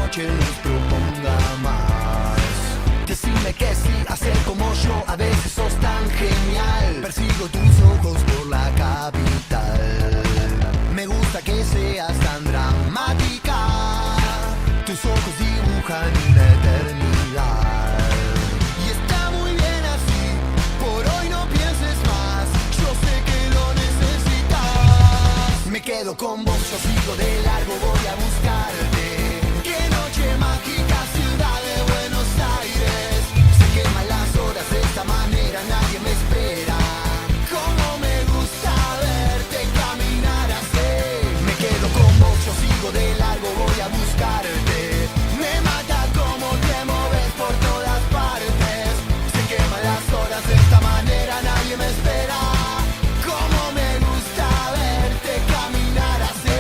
noche nos proponga más. Decime que sí, hacer como yo, a veces sos tan genial. Persigo tus ojos por la capital. Me gusta que seas tan dramática. Tus ojos dibujan una eternidad. Y está muy bien así, por hoy no pienses más. Yo sé que lo necesitas. Me quedo con vos, yo sigo de largo, voy a buscarte. Qué noche mágica, ciudad de Buenos Aires. Se queman las horas de esta manera, nadie me espera. Cómo me gusta verte caminar así. Me quedo con vos, yo sigo de largo, voy a buscarte. Me mata cómo te moves por todas partes. Se queman las horas de esta manera, nadie me espera. Cómo me gusta verte caminar así.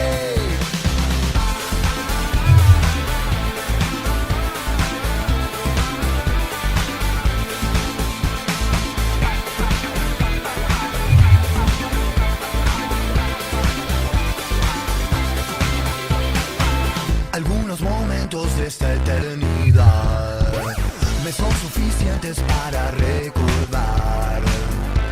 Algunos momentos de esta eternidad me son suficientes para recordar.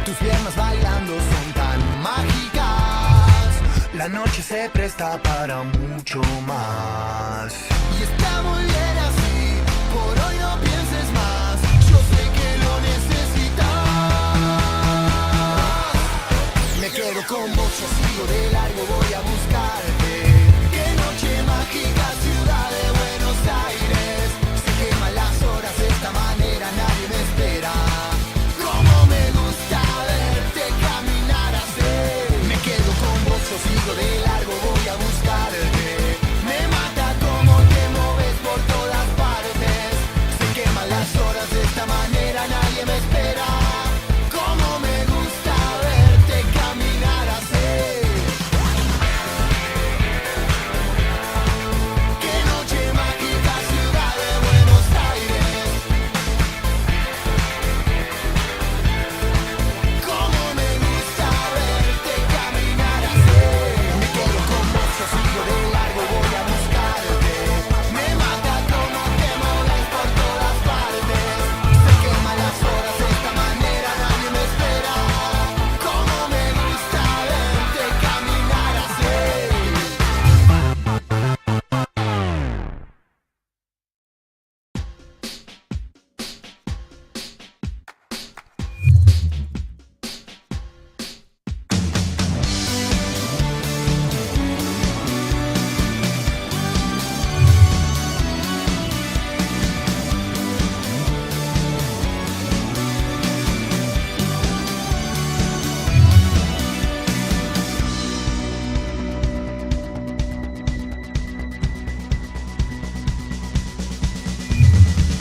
Tus piernas bailando son tan mágicas. La noche se presta para mucho más. Y está muy bien así, por hoy no pienses más. Yo sé que lo necesitas. Me quedo con vos, yo sigo de largo, voy a buscarte. Qué noche mágica, ciudad de Buenos Aires. Se queman las horas de esta manera, nadie me espera. Cómo me gusta verte caminar así. Me quedo con vos, yo sigo de largo, voy a buscarte. Me mata cómo te moves por todas partes. Se queman las horas de esta manera, nadie me espera. Cómo me gusta verte caminar así. Qué noche mágica, ciudad de Buenos Aires. Cómo me gusta verte caminar así. Me quedo con vos, yo sigo de largo, voy a buscarte. Me mata cómo te moves por todas partes. Se queman las horas de esta manera, nadie me espera. Cómo me gusta verte caminar así.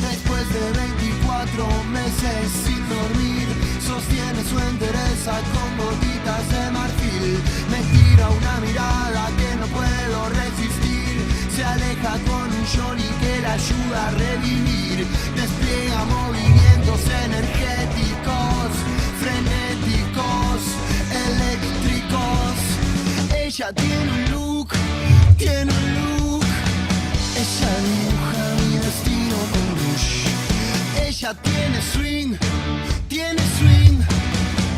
Después de 24 meses sin dormir, sostiene su entereza con gotitas de marfil. Me tira una mirada que no puedo resistir. Se aleja con un Johnny que la ayuda a revivir. Despliega movimientos energéticos, frenéticos, eléctricos. Ella tiene un look, tiene un look. Ella dibuja mi destino con rouge. Ella tiene swing, tiene swing.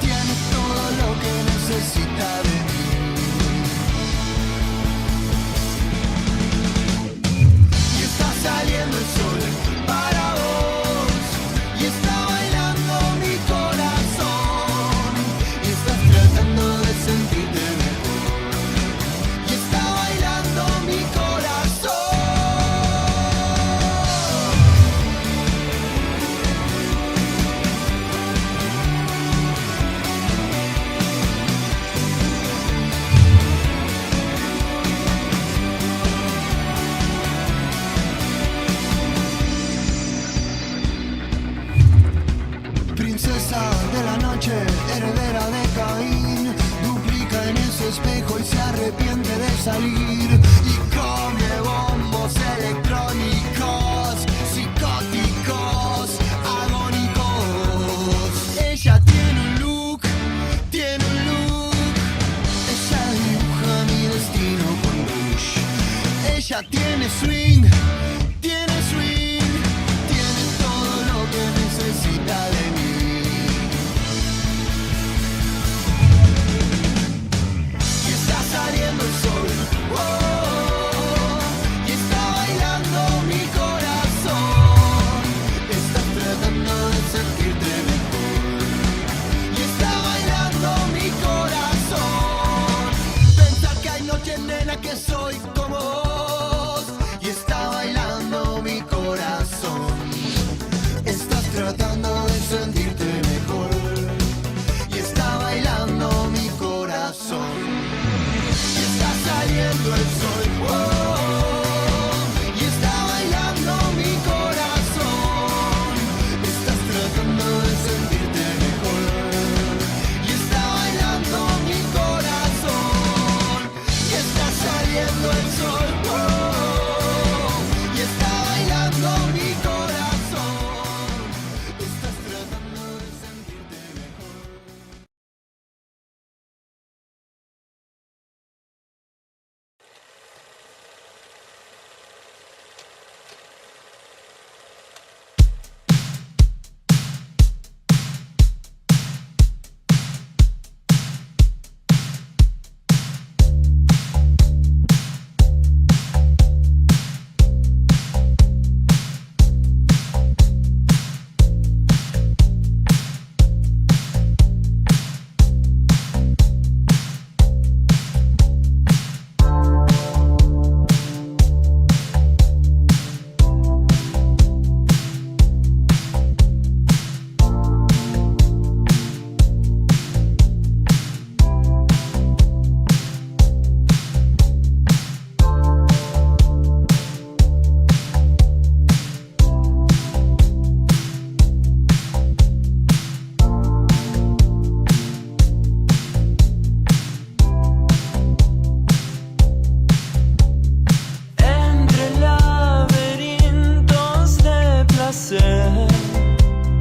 Tiene todo lo que necesita de mí. Y está saliendo el sol para vos. Y está bailando mi corazón. Y estás tratando de sentirte mejor. Y está bailando mi corazón. Princesa de la noche, heredera de Caín, duplica en ese espejo y se arrepiente de salir. Y come bombos electrónicos, psicóticos, agónicos. Ella tiene un look, tiene un look. Ella dibuja mi destino con rouge. Ella tiene swing, corazón. Y está saliendo el sol, y está bailando mi corazón. Estás tratando de sentirte mejor, y está bailando mi corazón. Y está saliendo el sol, y está bailando mi corazón. Estás tratando de sentirte mejor.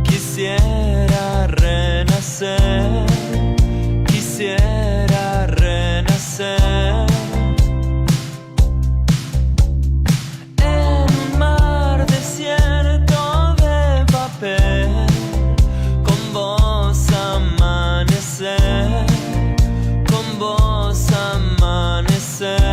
Quisiera renacer, quisiera renacer en un mar desierto de papel, con vos amanecer, con vos amanecer.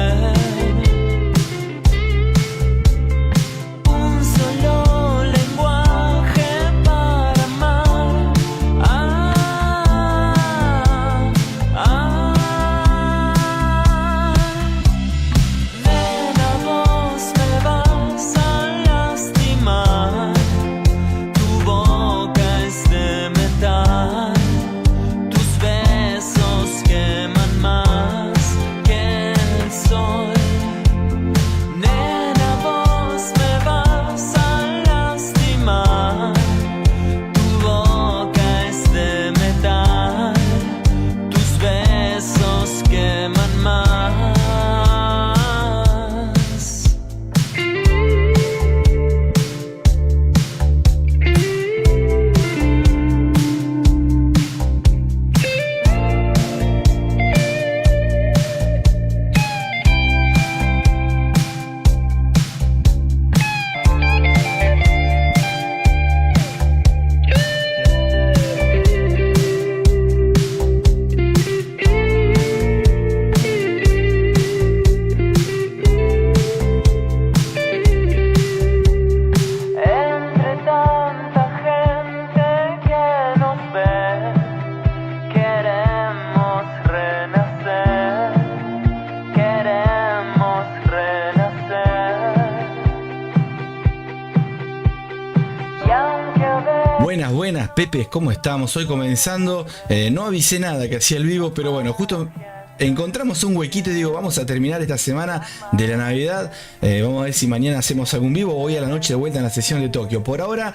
Buenas, Pepes, ¿cómo estamos? Hoy comenzando, no avisé nada que hacía el vivo, pero bueno, justo encontramos un huequito y digo, vamos a terminar esta semana de la Navidad, vamos a ver si mañana hacemos algún vivo o hoy a la noche de vuelta en la sesión de Tokio. Por ahora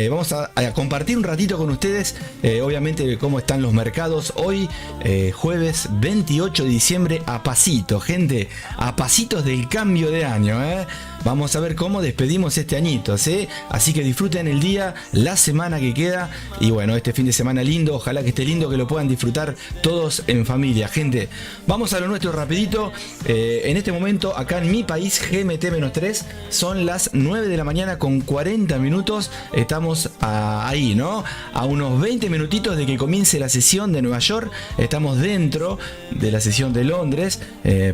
vamos a compartir un ratito con ustedes, obviamente cómo están los mercados hoy, jueves 28 de diciembre, a pasito, gente, a pasitos del cambio de año, Vamos a ver cómo despedimos este añito, ¿sí? Así que disfruten el día, la semana que queda y bueno, este fin de semana lindo, ojalá que esté lindo, que lo puedan disfrutar todos en familia. Gente, vamos a lo nuestro rapidito. En este momento, acá en mi país, GMT-3, son las 9 de la mañana con 40 minutos. Estamos ahí, ¿no? A unos 20 minutitos de que comience la sesión de Nueva York. Estamos dentro de la sesión de Londres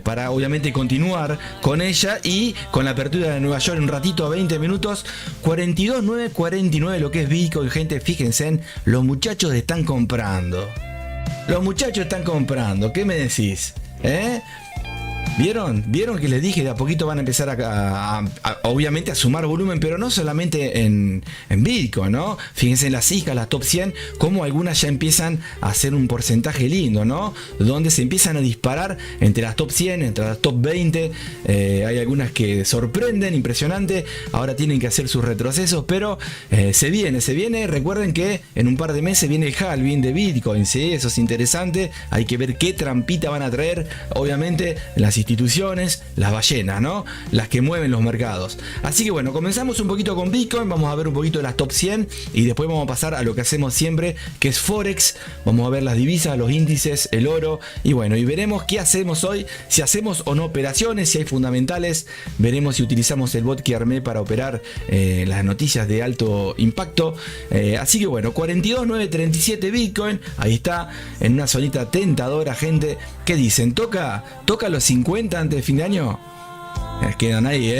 para obviamente continuar con ella y con la apertura de Nueva York en un ratito a 20 minutos. 42.949 lo que es Bitcoin, gente. Fíjense, los muchachos están comprando. Los muchachos están comprando. ¿Qué me decís? ¿Vieron que les dije? De a poquito van a empezar obviamente a sumar volumen, pero no solamente en Bitcoin, ¿no? Fíjense en las hijas, las top 100, como algunas ya empiezan a hacer un porcentaje lindo, ¿no? Donde se empiezan a disparar entre las top 100, entre las top 20. Hay algunas que sorprenden, impresionante. Ahora tienen que hacer sus retrocesos, pero se viene. Recuerden que en un par de meses viene el halving de Bitcoin, ¿sí? Eso es interesante. Hay que ver qué trampita van a traer, obviamente, las instituciones, las ballenas, ¿no? Las que mueven los mercados. Así que bueno, comenzamos un poquito con Bitcoin, vamos a ver un poquito de las top 100 y después vamos a pasar a lo que hacemos siempre, que es Forex. Vamos a ver las divisas, los índices, el oro y bueno, y veremos qué hacemos hoy, si hacemos o no operaciones, si hay fundamentales, veremos si utilizamos el bot que armé para operar las noticias de alto impacto. Así que bueno, 42.937 Bitcoin, ahí está, en una zonita tentadora, gente. ¿Qué dicen? ¿Toca los 50 antes de fin de año? Quedan ahí,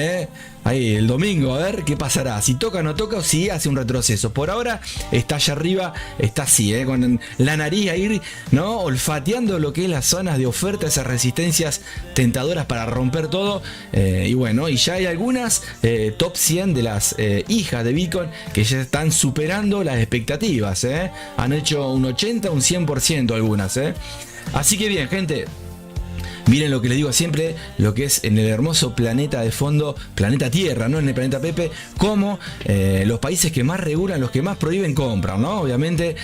ahí el domingo, a ver qué pasará, si toca o no toca o si hace un retroceso. Por ahora está allá arriba, está así, con la nariz ahí, ¿no? Olfateando lo que es las zonas de oferta, esas resistencias tentadoras para romper todo. Y bueno, y ya hay algunas top 100 de las hijas de Bitcoin que ya están superando las expectativas, han hecho un 80, un 100% algunas, Así que bien, gente. Miren lo que les digo siempre, lo que es en el hermoso planeta de fondo, planeta Tierra, no en el planeta Pepe, como los países que más regulan, los que más prohíben compran, ¿no? Obviamente,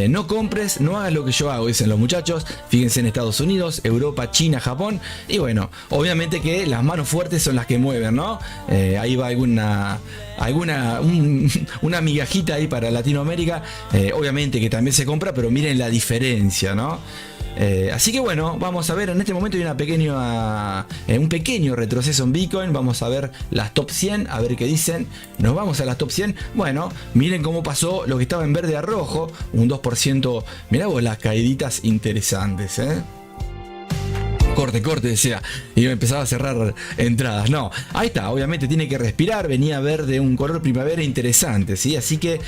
no compres, no hagas lo que yo hago, dicen los muchachos. Fíjense en Estados Unidos, Europa, China, Japón. Y bueno, obviamente que las manos fuertes son las que mueven, ¿no? Ahí va una migajita ahí para Latinoamérica. Obviamente que también se compra, pero miren la diferencia, ¿no? Así que bueno, vamos a ver, en este momento hay un pequeño retroceso en Bitcoin. Vamos a ver las top 100, a ver qué dicen. Nos vamos a las top 100. Bueno, miren cómo pasó lo que estaba en verde a rojo, un 2%. Mirá vos las caíditas interesantes, corte, decía, y empezaba a cerrar entradas. No, ahí está, obviamente tiene que respirar, venía verde, un color primavera interesante, ¿sí? Así que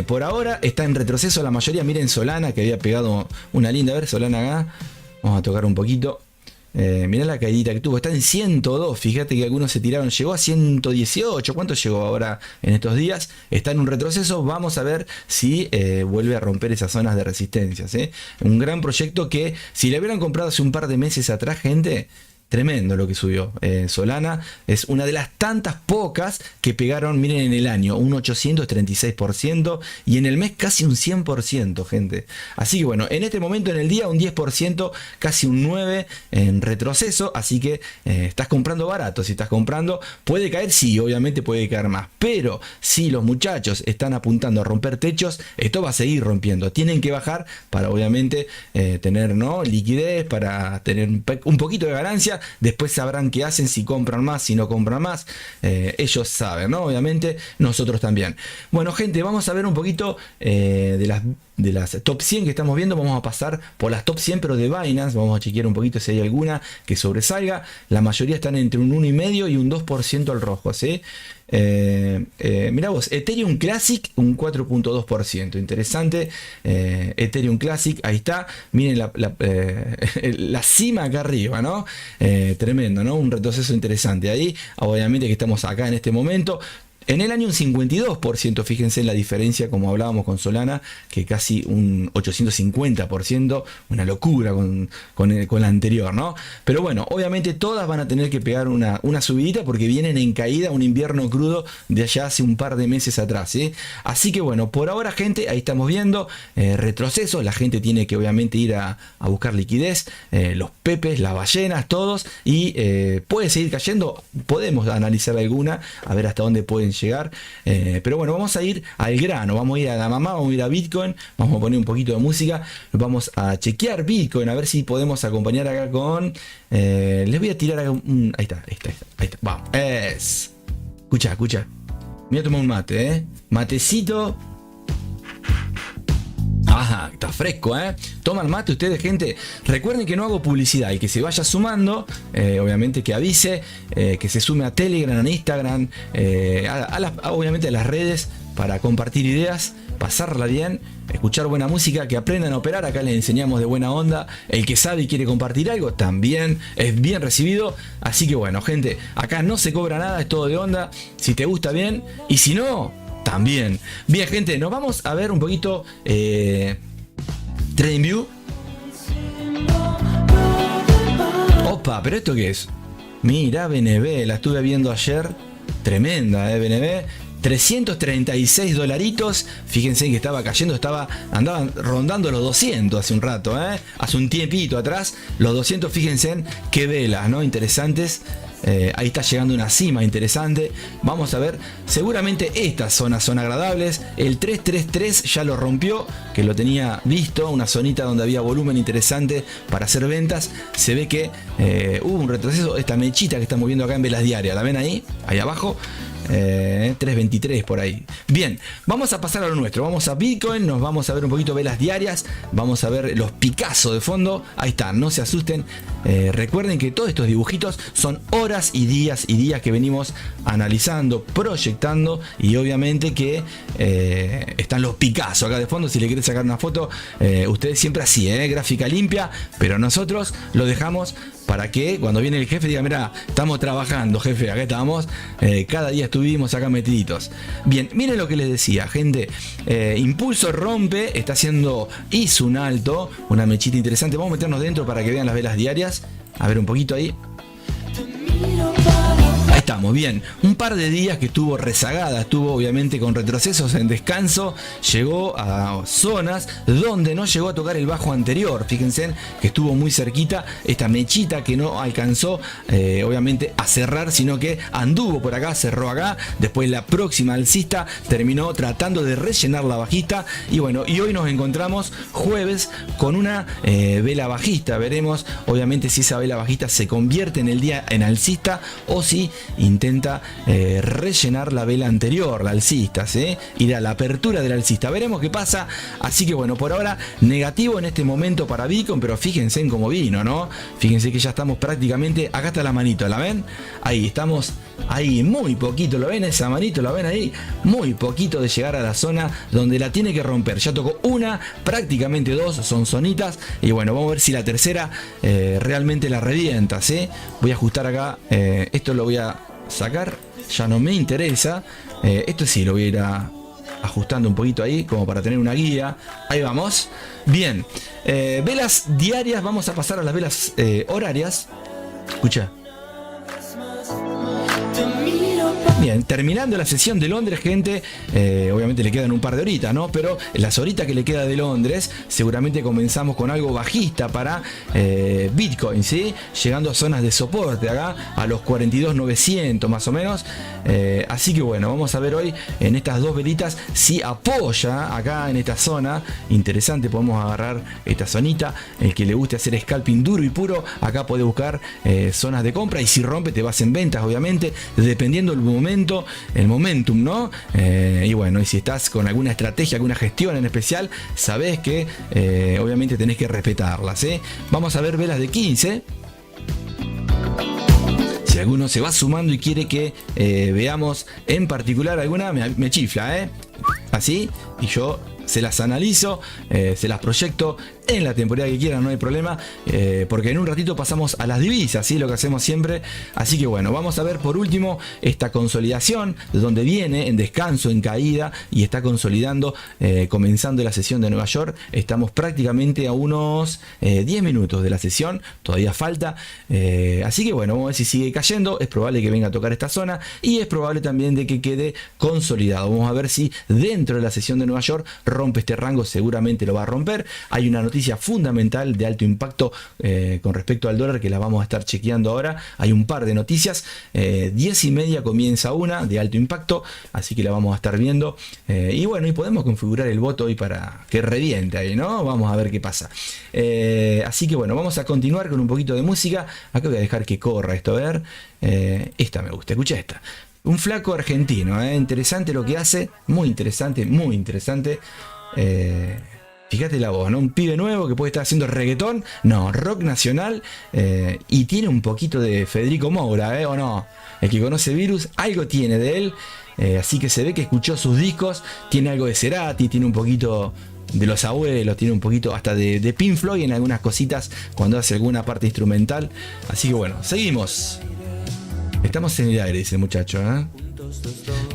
por ahora está en retroceso la mayoría. Miren Solana, que había pegado una linda, a ver, Solana acá, vamos a tocar un poquito. Mirá la caídita que tuvo, está en 102, fíjate que algunos se tiraron, llegó a 118, ¿cuánto llegó ahora en estos días? Está en un retroceso, vamos a ver si vuelve a romper esas zonas de resistencia, ¿sí? Un gran proyecto que si le hubieran comprado hace un par de meses atrás, gente, tremendo lo que subió. Solana es una de las tantas pocas que pegaron, miren, en el año un 836% y en el mes casi un 100%, gente. Así que bueno, en este momento en el día un 10%, casi un 9% en retroceso. Así que estás comprando barato. Si estás comprando, puede caer, sí, obviamente puede caer más. Pero si los muchachos están apuntando a romper techos, esto va a seguir rompiendo. Tienen que bajar para obviamente tener, ¿no?, liquidez, para tener un poquito de ganancia. Después sabrán qué hacen, si compran más, si no compran más. Ellos saben, ¿no? Obviamente, nosotros también. Bueno, gente, vamos a ver un poquito de las top 100 que estamos viendo. Vamos a pasar por las top 100, pero de Binance. Vamos a chequear un poquito si hay alguna que sobresalga. La mayoría están entre un 1,5% y un 2% al rojo, ¿sí? Mirá vos, Ethereum Classic un 4.2%, interesante. Ethereum Classic, ahí está, miren la cima acá arriba, ¿no? Tremendo, ¿no? Un retroceso interesante ahí. Obviamente que estamos acá en este momento. En el año un 52%, fíjense en la diferencia, como hablábamos con Solana, que casi un 850%, una locura con la anterior, ¿no? Pero bueno, obviamente todas van a tener que pegar una subidita porque vienen en caída, un invierno crudo de allá hace un par de meses atrás, ¿sí? Así que bueno, por ahora, gente, ahí estamos viendo retrocesos. La gente tiene que obviamente ir a buscar liquidez, los pepes, las ballenas, todos, y puede seguir cayendo. Podemos analizar alguna, a ver hasta dónde pueden llegar, pero bueno, vamos a ir al grano, vamos a ir a la mamá, vamos a ir a Bitcoin, vamos a poner un poquito de música, vamos a chequear Bitcoin, a ver si podemos acompañar acá con, les voy a tirar acá ahí está, vamos, escucha, me voy a tomar un mate, matecito. Ajá, está fresco, Toman mate ustedes, gente. Recuerden que no hago publicidad y que se vaya sumando, obviamente que avise, que se sume a Telegram, a Instagram, obviamente a las redes, para compartir ideas, pasarla bien, escuchar buena música, que aprendan a operar. Acá les enseñamos de buena onda. El que sabe y quiere compartir algo también es bien recibido. Así que bueno, gente, acá no se cobra nada, es todo de onda. Si te gusta bien, y si no, también. Bien, gente, nos vamos a ver un poquito TradingView. Opa, pero ¿esto qué es? Mira, BNB, la estuve viendo ayer. Tremenda, BNB. 336 dolaritos. Fíjense que estaba cayendo, andaban rondando los 200 hace un rato, hace un tiempito atrás. Los 200, fíjense qué velas, ¿no? Interesantes. Ahí está llegando una cima interesante. Vamos a ver, seguramente estas zonas son agradables. El 333 ya lo rompió, que lo tenía visto, una zonita donde había volumen interesante para hacer ventas. Se ve que hubo un retroceso. Esta mechita que estamos viendo acá en velas diarias, ¿la ven ahí? Ahí abajo. 3.23 por ahí. Bien, vamos a pasar a lo nuestro. Vamos a Bitcoin, nos vamos a ver un poquito velas diarias. Vamos a ver los Picasso de fondo. Ahí están, no se asusten. Recuerden que todos estos dibujitos son horas y días que venimos analizando, proyectando. Y obviamente que están los Picasso acá de fondo. Si le querés sacar una foto, ustedes siempre así, gráfica limpia. Pero nosotros lo dejamos para que cuando viene el jefe diga: mira, estamos trabajando, jefe, acá estamos, cada día estuvimos acá metiditos. Bien, miren lo que les decía, gente. Impulso rompe, hizo un alto, una mechita interesante. Vamos a meternos dentro para que vean las velas diarias. A ver un poquito ahí. Ahí estamos, bien. Un par de días que estuvo rezagada, estuvo obviamente con retrocesos en descanso, llegó a zonas donde no llegó a tocar el bajo anterior. Fíjense que estuvo muy cerquita esta mechita que no alcanzó obviamente a cerrar, sino que anduvo por acá, cerró acá. Después la próxima alcista terminó tratando de rellenar la bajista. Y bueno, y hoy nos encontramos jueves con una vela bajista. Veremos obviamente si esa vela bajista se convierte en el día en alcista o si intenta rellenar la vela anterior, la alcista, ir a la apertura de la alcista. Veremos qué pasa. Así que bueno, por ahora negativo en este momento para Bitcoin, pero fíjense en cómo vino, ¿no? Fíjense que ya estamos prácticamente, acá está la manito, ¿la ven? Ahí estamos, ahí muy poquito, ¿lo ven? Esa manito, ¿la ven ahí? Muy poquito de llegar a la zona donde la tiene que romper. Ya tocó una, prácticamente dos, son zonitas. Y bueno, vamos a ver si la tercera realmente la revienta, Voy a ajustar acá, esto lo voy a sacar, ya no me interesa. Esto sí lo voy a ir ajustando un poquito ahí como para tener una guía. Ahí vamos. Bien, velas diarias. Vamos a pasar a las velas horarias. Escucha. Bien, terminando la sesión de Londres, gente, obviamente le quedan un par de horitas, ¿no? Pero las horitas que le queda de Londres, seguramente comenzamos con algo bajista para Bitcoin, ¿sí? Llegando a zonas de soporte acá, a los 42.900 más o menos. Así que bueno, vamos a ver hoy en estas dos velitas si apoya acá en esta zona. Interesante, podemos agarrar esta zonita. El que le guste hacer scalping duro y puro, acá puede buscar zonas de compra, y si rompe te vas en ventas, obviamente, dependiendo del momento, el momentum, ¿no? Y bueno, y si estás con alguna estrategia, alguna gestión en especial, sabés que obviamente tenés que respetarlas, Vamos a ver velas de 15. Si alguno se va sumando y quiere que veamos en particular alguna, me chifla, así, y yo se las analizo, se las proyecto en la temporada que quieran, no hay problema, porque en un ratito pasamos a las divisas, ¿sí? Lo que hacemos siempre. Así que bueno, vamos a ver por último esta consolidación, donde viene en descanso, en caída, y está consolidando, comenzando la sesión de Nueva York. Estamos prácticamente a unos 10 minutos de la sesión, todavía falta, así que bueno, vamos a ver si sigue cayendo. Es probable que venga a tocar esta zona, y es probable también de que quede consolidado. Vamos a ver si dentro de la sesión de Nueva York rompe este rango. Seguramente lo va a romper. Hay una noticia fundamental de alto impacto con respecto al dólar que la vamos a estar chequeando ahora. Hay un par de noticias, 10:30 comienza una de alto impacto, así que la vamos a estar viendo, y bueno, y podemos configurar el voto hoy para que reviente ahí, ¿no? Vamos a ver qué pasa. Así que bueno, vamos a continuar con un poquito de música. Acá voy a dejar que corra esto, a ver, esta me gusta, escucha esta. Un flaco argentino, interesante lo que hace, muy interesante, muy interesante. Fíjate la voz, ¿no? Un pibe nuevo que puede estar haciendo reggaetón, no, rock nacional, y tiene un poquito de Federico Moura, ¿o no? El que conoce Virus, algo tiene de él. así que se ve que escuchó sus discos, tiene algo de Cerati, tiene un poquito de Los Abuelos, tiene un poquito hasta de Pink Floyd en algunas cositas cuando hace alguna parte instrumental. Así que bueno, seguimos. Estamos en el aire, dice el muchacho, ¿eh?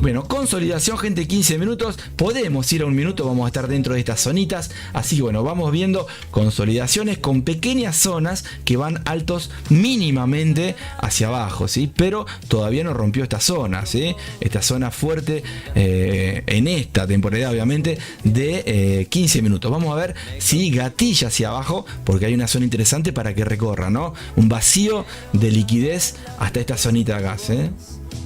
Bueno, consolidación, gente, 15 minutos. Podemos ir a un minuto, vamos a estar dentro de estas zonitas. Así que bueno, vamos viendo consolidaciones con pequeñas zonas que van altos mínimamente hacia abajo, ¿sí? Pero todavía no rompió esta zona, ¿sí? Esta zona fuerte en esta temporada, obviamente, de 15 minutos. Vamos a ver si gatilla hacia abajo, porque hay una zona interesante para que recorra, ¿no? Un vacío de liquidez hasta esta zonita de acá, ¿sí?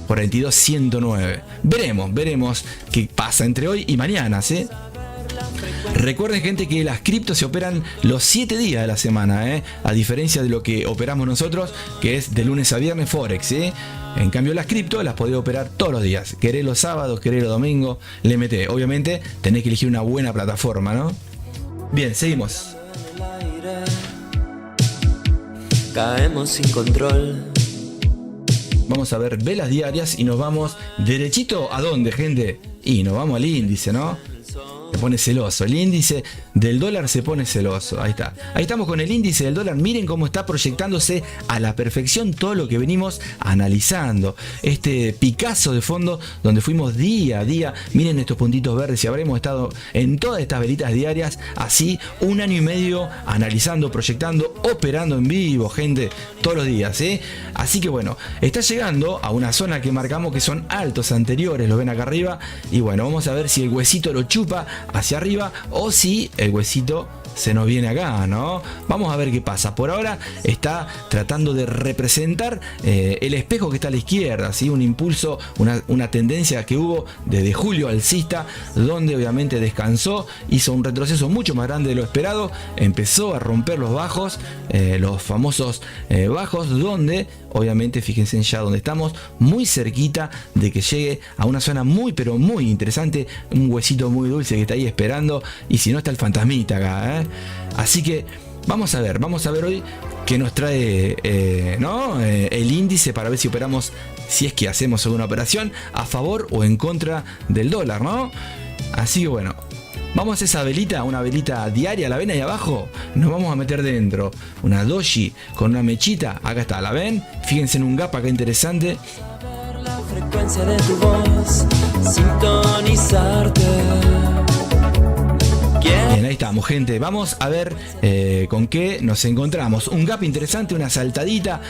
42.109. Veremos qué pasa entre hoy y mañana, ¿sí? Recuerden, gente, que las criptos se operan los 7 días de la semana, ¿eh? A diferencia de lo que operamos nosotros, que es de lunes a viernes Forex, ¿sí? En cambio, las criptos las podés operar todos los días. Querés los sábados, querés los domingos, le metés. Obviamente tenés que elegir una buena plataforma, ¿no? Bien, seguimos. Caemos sin control. Vamos a ver velas diarias y nos vamos derechito. ¿A dónde, gente? Y nos vamos al índice, ¿no? Se pone celoso. El índice del dólar se pone celoso. Ahí está. Ahí estamos con el índice del dólar. Miren cómo está proyectándose a la perfección todo lo que venimos analizando. Este Picasso de fondo donde fuimos día a día. Miren estos puntitos verdes. Y habremos estado en todas estas velitas diarias así 1 año y medio analizando, proyectando, operando en vivo, gente, todos los días, ¿eh? Así que bueno, está llegando a una zona que marcamos que son altos anteriores. Lo ven acá arriba. Y bueno, vamos a ver si el huesito lo chupa hacia arriba o si el huesito se nos viene acá, ¿no? Vamos a ver qué pasa. Por ahora está tratando de representar el espejo que está a la izquierda, ¿sí? Un impulso, una tendencia que hubo desde julio alcista, donde obviamente descansó, hizo un retroceso mucho más grande de lo esperado, empezó a romper los bajos, los famosos bajos, donde obviamente fíjense ya donde estamos, muy cerquita de que llegue a una zona muy pero muy interesante, un huesito muy dulce que está ahí esperando, y si no está el fantasmita acá, ¿eh? Así que vamos a ver hoy qué nos trae el índice para ver si operamos, si es que hacemos alguna operación a favor o en contra del dólar, ¿no? Así que bueno, vamos a esa velita, una velita diaria, la ven ahí abajo, nos vamos a meter dentro, una doji con una mechita, acá está, ¿la ven? Fíjense en un gap acá interesante. La frecuencia de tu voz, sintonizarte. Bien, ahí estamos, gente. Vamos a ver con qué nos encontramos. Un gap interesante, una saltadita.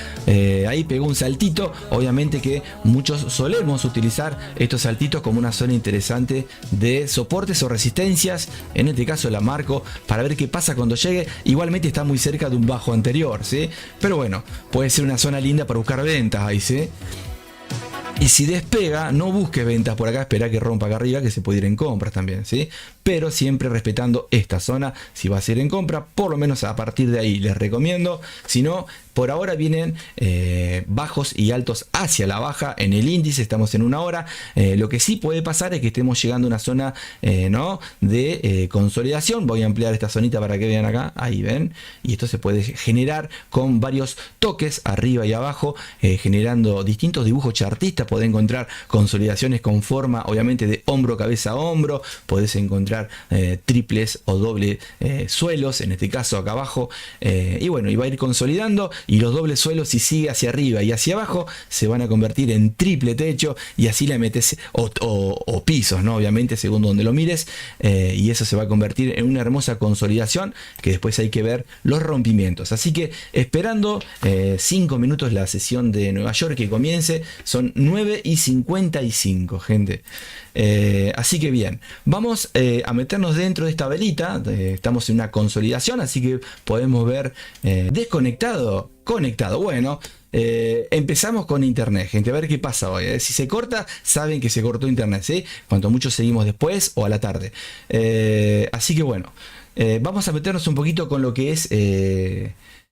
Ahí pegó un saltito. Obviamente que muchos solemos utilizar estos saltitos como una zona interesante de soportes o resistencias. En este caso la marco para ver qué pasa cuando llegue. Igualmente está muy cerca de un bajo anterior, ¿sí? Pero bueno, puede ser una zona linda para buscar ventas ahí, ¿sí? Y si despega, no busques ventas por acá, espera que rompa acá arriba, que se puede ir en compras también, ¿sí? Pero siempre respetando esta zona. Si vas a ir en compra, por lo menos a partir de ahí les recomiendo. Si no, por ahora vienen bajos y altos hacia la baja en el índice. Estamos en una hora. Lo que sí puede pasar es que estemos llegando a una zona de consolidación. Voy a ampliar esta zonita para que vean acá. Ahí ven. Y esto se puede generar con varios toques arriba y abajo, generando distintos dibujos chartistas. Podés encontrar consolidaciones con forma, obviamente, de hombro, cabeza, hombro. Podés encontrar triples o doble suelos, en este caso acá abajo. Y bueno, y va a ir consolidando. Y los dobles suelos, si sigue hacia arriba y hacia abajo, se van a convertir en triple techo, y así la metes, o pisos, ¿no? Obviamente, según donde lo mires, y eso se va a convertir en una hermosa consolidación que después hay que ver los rompimientos. Así que esperando 5 minutos la sesión de Nueva York que comience. Son 9:55, gente. Así que bien, vamos a meternos dentro de esta velita. Estamos en una consolidación, así que podemos ver desconectado, conectado. Bueno, empezamos con internet, gente, a ver qué pasa hoy. Si se corta, saben que se cortó internet, ¿sí? Cuanto mucho seguimos después o a la tarde. Así que bueno, vamos a meternos un poquito con lo que es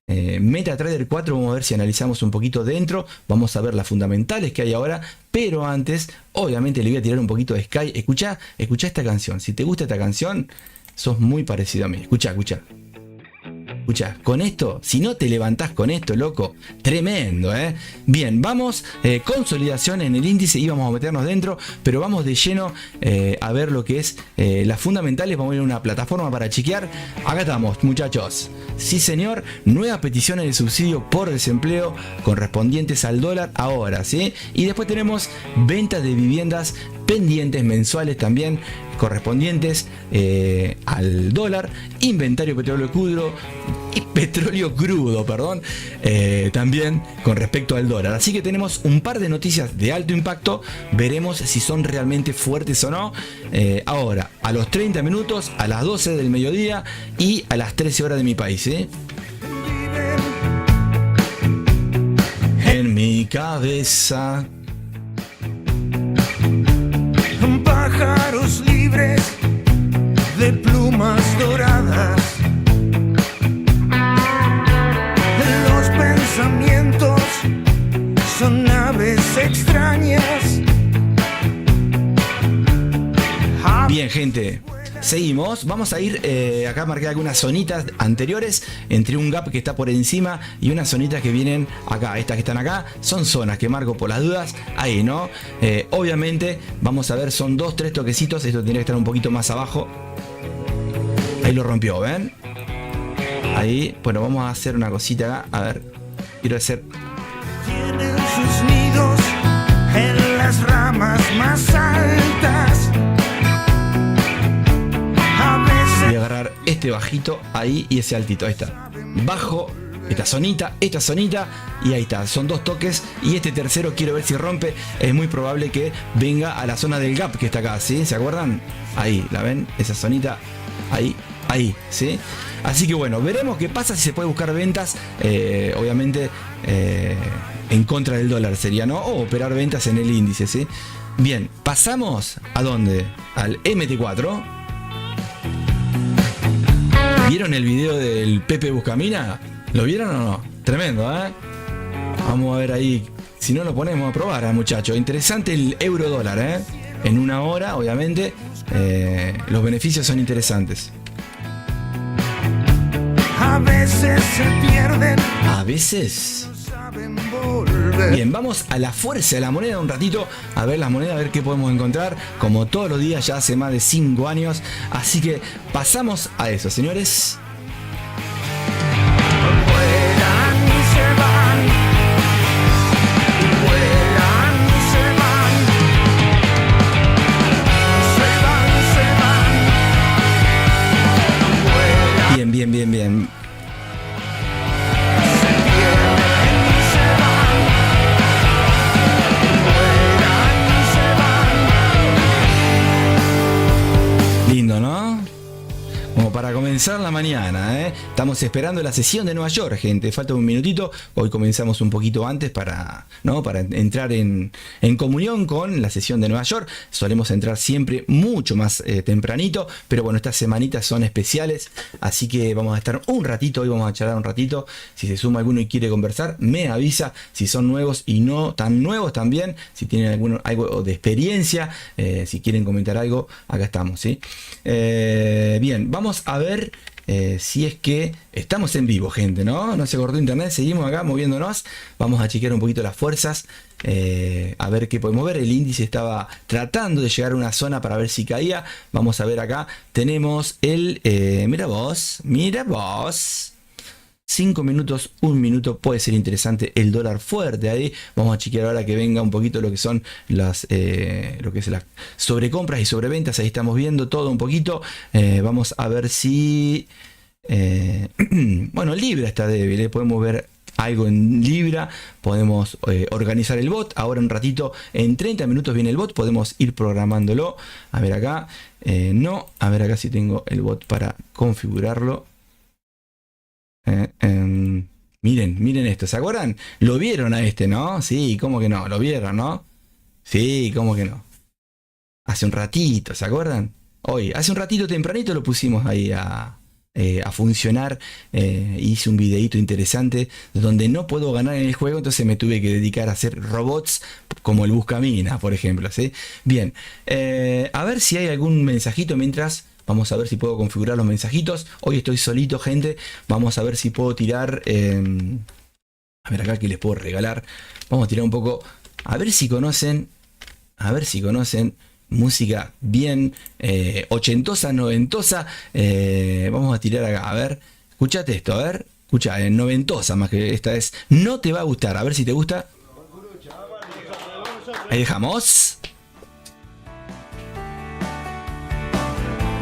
MetaTrader 4. Vamos a ver si analizamos un poquito dentro. Vamos a ver las fundamentales que hay ahora. Pero antes, obviamente, le voy a tirar un poquito de Sky. Escucha esta canción. Si te gusta esta canción, sos muy parecido a mí. Escucha. Escucha, con esto, si no te levantás con esto, loco, tremendo, ¿eh? Bien, vamos, consolidación en el índice, íbamos a meternos dentro, pero vamos de lleno a ver lo que es las fundamentales. Vamos a ir a una plataforma para chequear. Acá estamos, muchachos. Sí, señor, nuevas peticiones de subsidio por desempleo correspondientes al dólar ahora, ¿sí? Y después tenemos ventas de viviendas pendientes mensuales también correspondientes al dólar, inventario petróleo crudo, perdón, también con respecto al dólar. Así que tenemos un par de noticias de alto impacto, veremos si son realmente fuertes o no. Ahora, a los 30 minutos, a las 12 del mediodía y a las 13 horas de mi país, ¿eh? En mi cabeza. Pájaros libres de plumas doradas, los pensamientos son aves extrañas. Bien, gente, seguimos. Vamos a ir, acá marqué algunas zonitas anteriores, entre un gap que está por encima y unas zonitas que vienen acá. Estas que están acá son zonas que marco por las dudas. Ahí, ¿no? Obviamente, vamos a ver, son 2-3 toquecitos. Esto tendría que estar un poquito más abajo. Ahí lo rompió, ¿ven? Ahí, bueno, vamos a hacer una cosita acá. A ver, quiero hacer... Tienen sus nidos en las ramas más altas. Voy a agarrar este bajito ahí y ese altito. Ahí está. Bajo esta zonita y ahí está. Son 2 toques y este tercero quiero ver si rompe. Es muy probable que venga a la zona del gap que está acá, ¿sí? ¿Se acuerdan? Ahí, ¿la ven? Esa zonita. Ahí, ¿sí? Así que bueno, veremos qué pasa si se puede buscar ventas. Obviamente en contra del dólar sería, ¿no? O operar ventas en el índice, ¿sí? Bien, pasamos ¿a dónde? Al MT4. ¿Vieron el video del Pepe Buscamina? ¿Lo vieron o no? Tremendo, ¿eh? Vamos a ver ahí. Si no lo ponemos a probar, muchachos. Interesante el euro dólar, ¿eh? En una hora, obviamente. Los beneficios son interesantes. A veces se pierden. A veces. Bien, vamos a la fuerza de la moneda un ratito, a ver las monedas, a ver qué podemos encontrar, como todos los días ya hace más de 5 años, así que pasamos a eso, señores. Vuelan y se van. Vuelan y se van. Se van. Vuelan. Bien. Lindo, ¿no? Como para comenzar la mañana, ¿eh? Estamos esperando la sesión de Nueva York, gente. Falta un minutito. Hoy comenzamos un poquito antes para entrar en comunión con la sesión de Nueva York. Solemos entrar siempre mucho más tempranito, pero bueno, estas semanitas son especiales, así que vamos a estar un ratito. Hoy vamos a charlar un ratito. Si se suma alguno y quiere conversar, me avisa. Si son nuevos y no tan nuevos también, si tienen algo de experiencia, si quieren comentar algo, acá estamos, ¿sí? Bien, vamos a ver si es que estamos en vivo, gente, ¿no? No se cortó internet, seguimos acá moviéndonos. Vamos a chequear un poquito las fuerzas, a ver qué podemos ver. El índice estaba tratando de llegar a una zona para ver si caía. Vamos a ver acá. Tenemos el... mira vos. 5 minutos, 1 minuto, puede ser interesante el dólar fuerte ahí. Vamos a chequear ahora que venga un poquito lo que son las sobrecompras y sobreventas. Ahí estamos viendo todo un poquito. Vamos a ver si bueno, Libra está débil, podemos ver algo en Libra. Podemos organizar el bot. Ahora un ratito, en 30 minutos viene el bot, podemos ir programándolo. A ver acá, no, a ver acá si tengo el bot para configurarlo. Miren esto, ¿se acuerdan? Lo vieron a este, ¿no? Sí, ¿cómo que no? Lo vieron, ¿no? Sí, ¿cómo que no? Hace un ratito, ¿se acuerdan? Hoy, hace un ratito tempranito lo pusimos ahí a funcionar. Hice un videito interesante donde no puedo ganar en el juego, entonces me tuve que dedicar a hacer robots como el Buscaminas, por ejemplo, ¿sí? Bien, a ver si hay algún mensajito mientras Vamos a ver si puedo configurar los mensajitos. Hoy estoy solito, gente. Vamos a ver si puedo tirar... a ver acá que les puedo regalar. Vamos a tirar un poco... A ver si conocen música bien ochentosa, noventosa. Vamos a tirar acá, a ver. Escuchate esto, a ver. Escucha, noventosa más que esta es. No te va a gustar, a ver si te gusta. Ahí dejamos.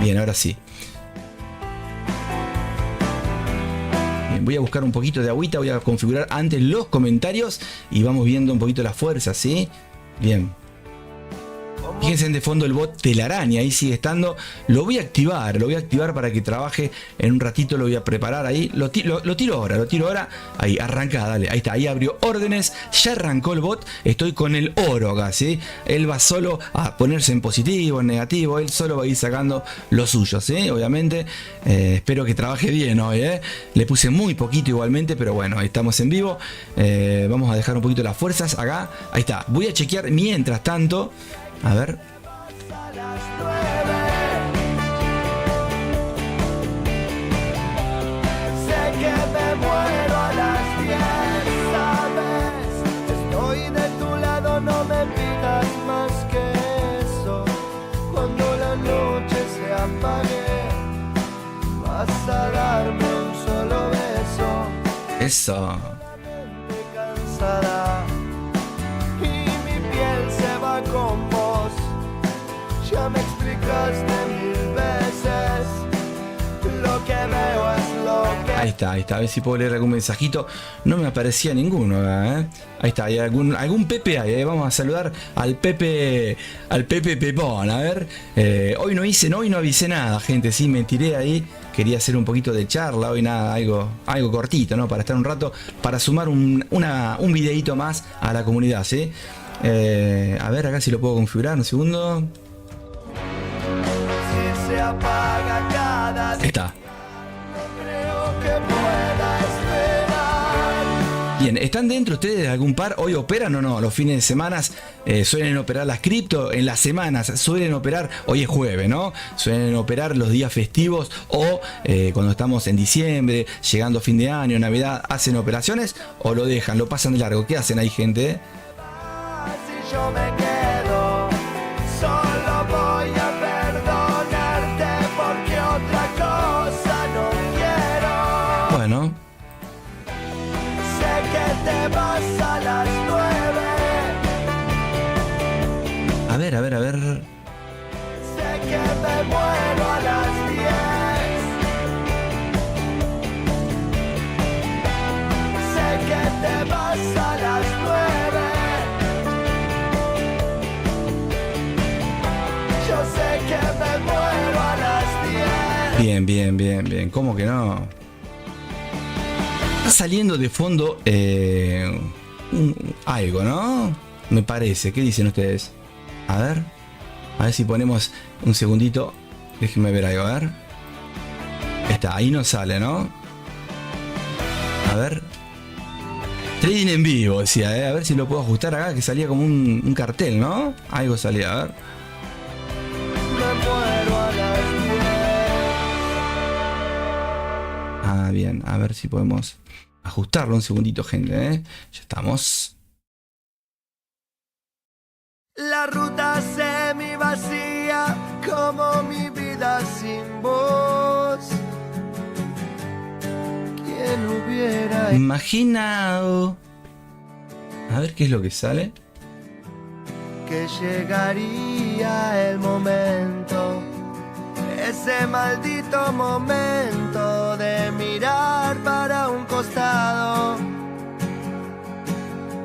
Bien, ahora sí. Bien, voy a buscar un poquito de agüita, voy a configurar antes los comentarios y vamos viendo un poquito la fuerza, ¿sí? Bien. Fíjense en de fondo el bot telaraña, ahí sigue estando. Lo voy a activar para que trabaje en un ratito, lo voy a preparar ahí. Lo tiro ahora. Ahí, arranca, dale. Ahí está, ahí abrió órdenes. Ya arrancó el bot. Estoy con el oro acá, ¿sí? Él va solo a ponerse en positivo, en negativo. Él solo va a ir sacando lo suyo, ¿sí? Obviamente. Espero que trabaje bien hoy, ¿eh? Le puse muy poquito igualmente, pero bueno, estamos en vivo. Vamos a dejar un poquito las fuerzas acá. Ahí está. Voy a chequear mientras tanto. A ver. Sé que me muero a las 10, ¿sabes? Estoy de tu lado, no me pidas más que eso. Cuando la noche se apague, vas a darme un solo beso. Eso. Cansará y mi piel se va con vos. Ya me explicaste 1000 veces. Lo que veo es lo que... Ahí está, a ver si puedo leer algún mensajito. No me aparecía ninguno, ¿eh? Ahí está, hay algún Pepe ahí, ¿eh? Vamos a saludar al Pepe Pepón, a ver. Hoy no avisé nada, gente, sí, me tiré ahí. Quería hacer un poquito de charla, hoy nada, algo cortito, ¿no? Para estar un rato, para sumar un videíto más a la comunidad, ¿sí? A ver acá si lo puedo configurar, un segundo. Si se apaga cada Ahí está. creo que pueda esperar. Bien, ¿están dentro ustedes de algún par? ¿Hoy operan o no? Los fines de semana suelen operar las cripto, en las semanas suelen operar, hoy es jueves, ¿no? Suelen operar los días festivos o cuando estamos en diciembre, llegando a fin de año, Navidad, ¿hacen operaciones o lo dejan, lo pasan de largo? ¿Qué hacen ahí, gente? Si yo me quedo, solo voy a perdonarte porque otra cosa no quiero. Bueno, Sé que te vas a las 9. a ver. Sé que me muero a las 10. Sé que te vas a las 9. Yo sé que me muero a las 10. Bien. ¿Cómo que no? Está saliendo de fondo algo, ¿no? Me parece. ¿Qué dicen ustedes? A ver si ponemos un segundito. Déjenme ver algo, a ver. Está, ahí nos sale, ¿no? A ver. Trading en vivo, decía, a ver si lo puedo ajustar acá, que salía como un cartel, ¿no? Algo salía, a ver. Me muero a las 10. Ah, bien, a ver si podemos ajustarlo un segundito, gente, ¿eh? Ya estamos. La ruta semi vacía como mi vida sin vos. ¿Quién hubiera Imaginado. A ver qué es lo que sale. que llegaría el momento? Ese maldito momento de mirar para un costado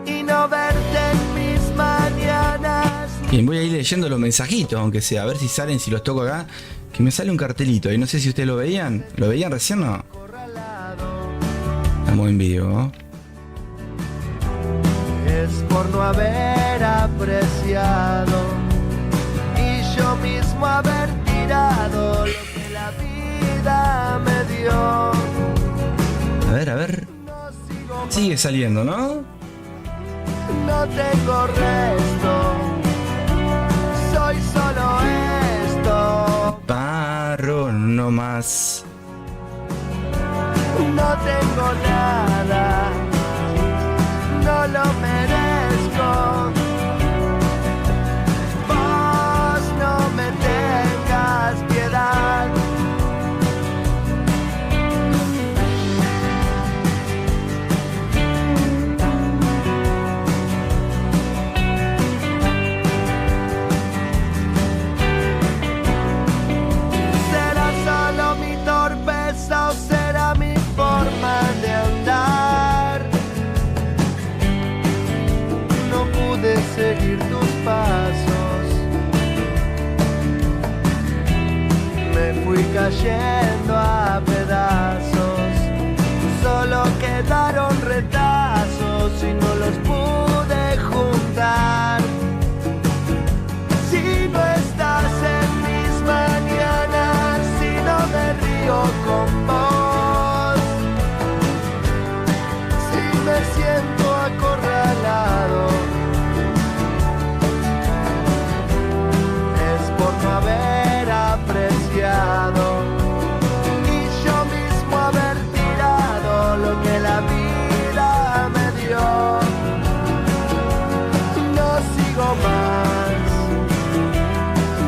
y no verte en mis mañanas. Bien, voy a ir leyendo los mensajitos, aunque sea, a ver si salen, si los toco acá. Que me sale un cartelito y no sé si ustedes lo veían. ¿Lo veían recién o no? Estamos en vivo, ¿no? Es por no haber apreciado y yo mismo haber tirado lo que la vida me dio. A ver. Sigue saliendo, ¿no? No tengo resto, soy solo esto. barro no más. No tengo nada, no lo merezco. Vos no me tengas piedad. ¿Será solo mi torpeza o será mi forma de andar? No pude seguir tus pasos, me fui cayendo a pedazos, solo quedaron retazos y no los pude juntar. Si no estás en mis mañanas, si no me río con vos, si me siento acorralado, es por no haber apreciado y yo mismo haber tirado lo que la vida me dio. No sigo más,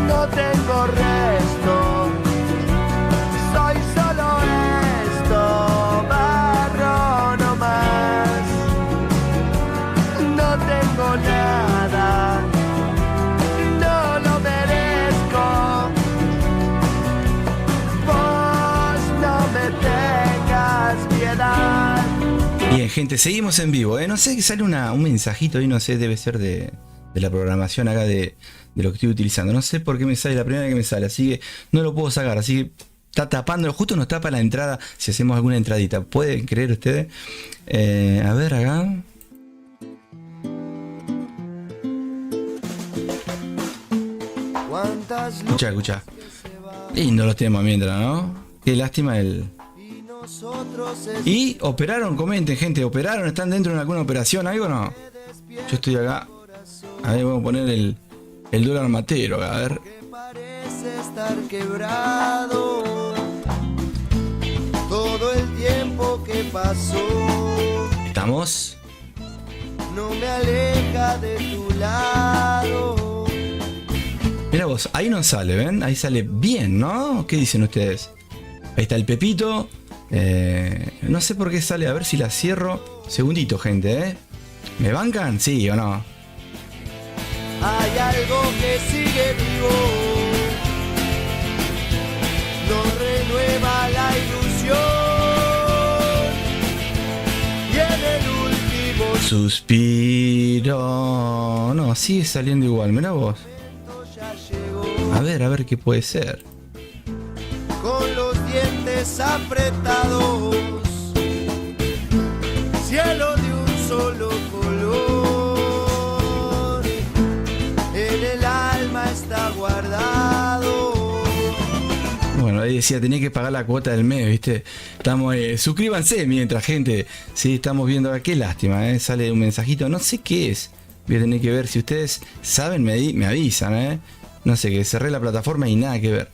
no tengo resto, soy solo esto, barro no más. No tengo nada, no lo merezco. Vos no me tengas piedad. Bien, gente, seguimos en vivo. No sé, que sale un mensajito ahí, no sé, debe ser de la programación acá de lo que estoy utilizando. No sé por qué me sale, la primera que me sale, así que no lo puedo sacar, así que está tapándolo, justo nos tapa la entrada si hacemos alguna entradita. ¿Pueden creer ustedes? A ver, acá. Escucha, escucha. Lindo los temas mientras, ¿no? Qué lástima el... ¿Y operaron? Comenten, gente, ¿operaron? ¿Están dentro de alguna operación? ¿Algo o no? Yo estoy acá. A ver, vamos a poner el dólar matero, a ver. Parece estar quebrado todo el tiempo que pasó. ¿Estamos? No me aleja de tu lado. Mira vos, ahí no sale, ¿ven? Ahí sale bien, ¿no? ¿Qué dicen ustedes? Ahí está el Pepito. No sé por qué sale, a ver si la cierro. Segundito, gente, ¿eh? ¿Me bancan? ¿Sí o no? Hay algo que sigue vivo, nos renueva la ilusión y en el último suspiro. No, sigue saliendo igual, mirá vos. ya llegó, A ver qué puede ser. con los dientes apretados, cielo de un solo color, en el alma está guardado. Bueno, ahí decía, tenía que pagar la cuota del mes, ¿viste? Estamos, suscríbanse mientras, gente. Sí, estamos viendo acá, qué lástima, ¿eh? Sale un mensajito, no sé qué es. Voy a tener que ver, si ustedes saben, me avisan, ¿eh? No sé, que cerré la plataforma y nada que ver.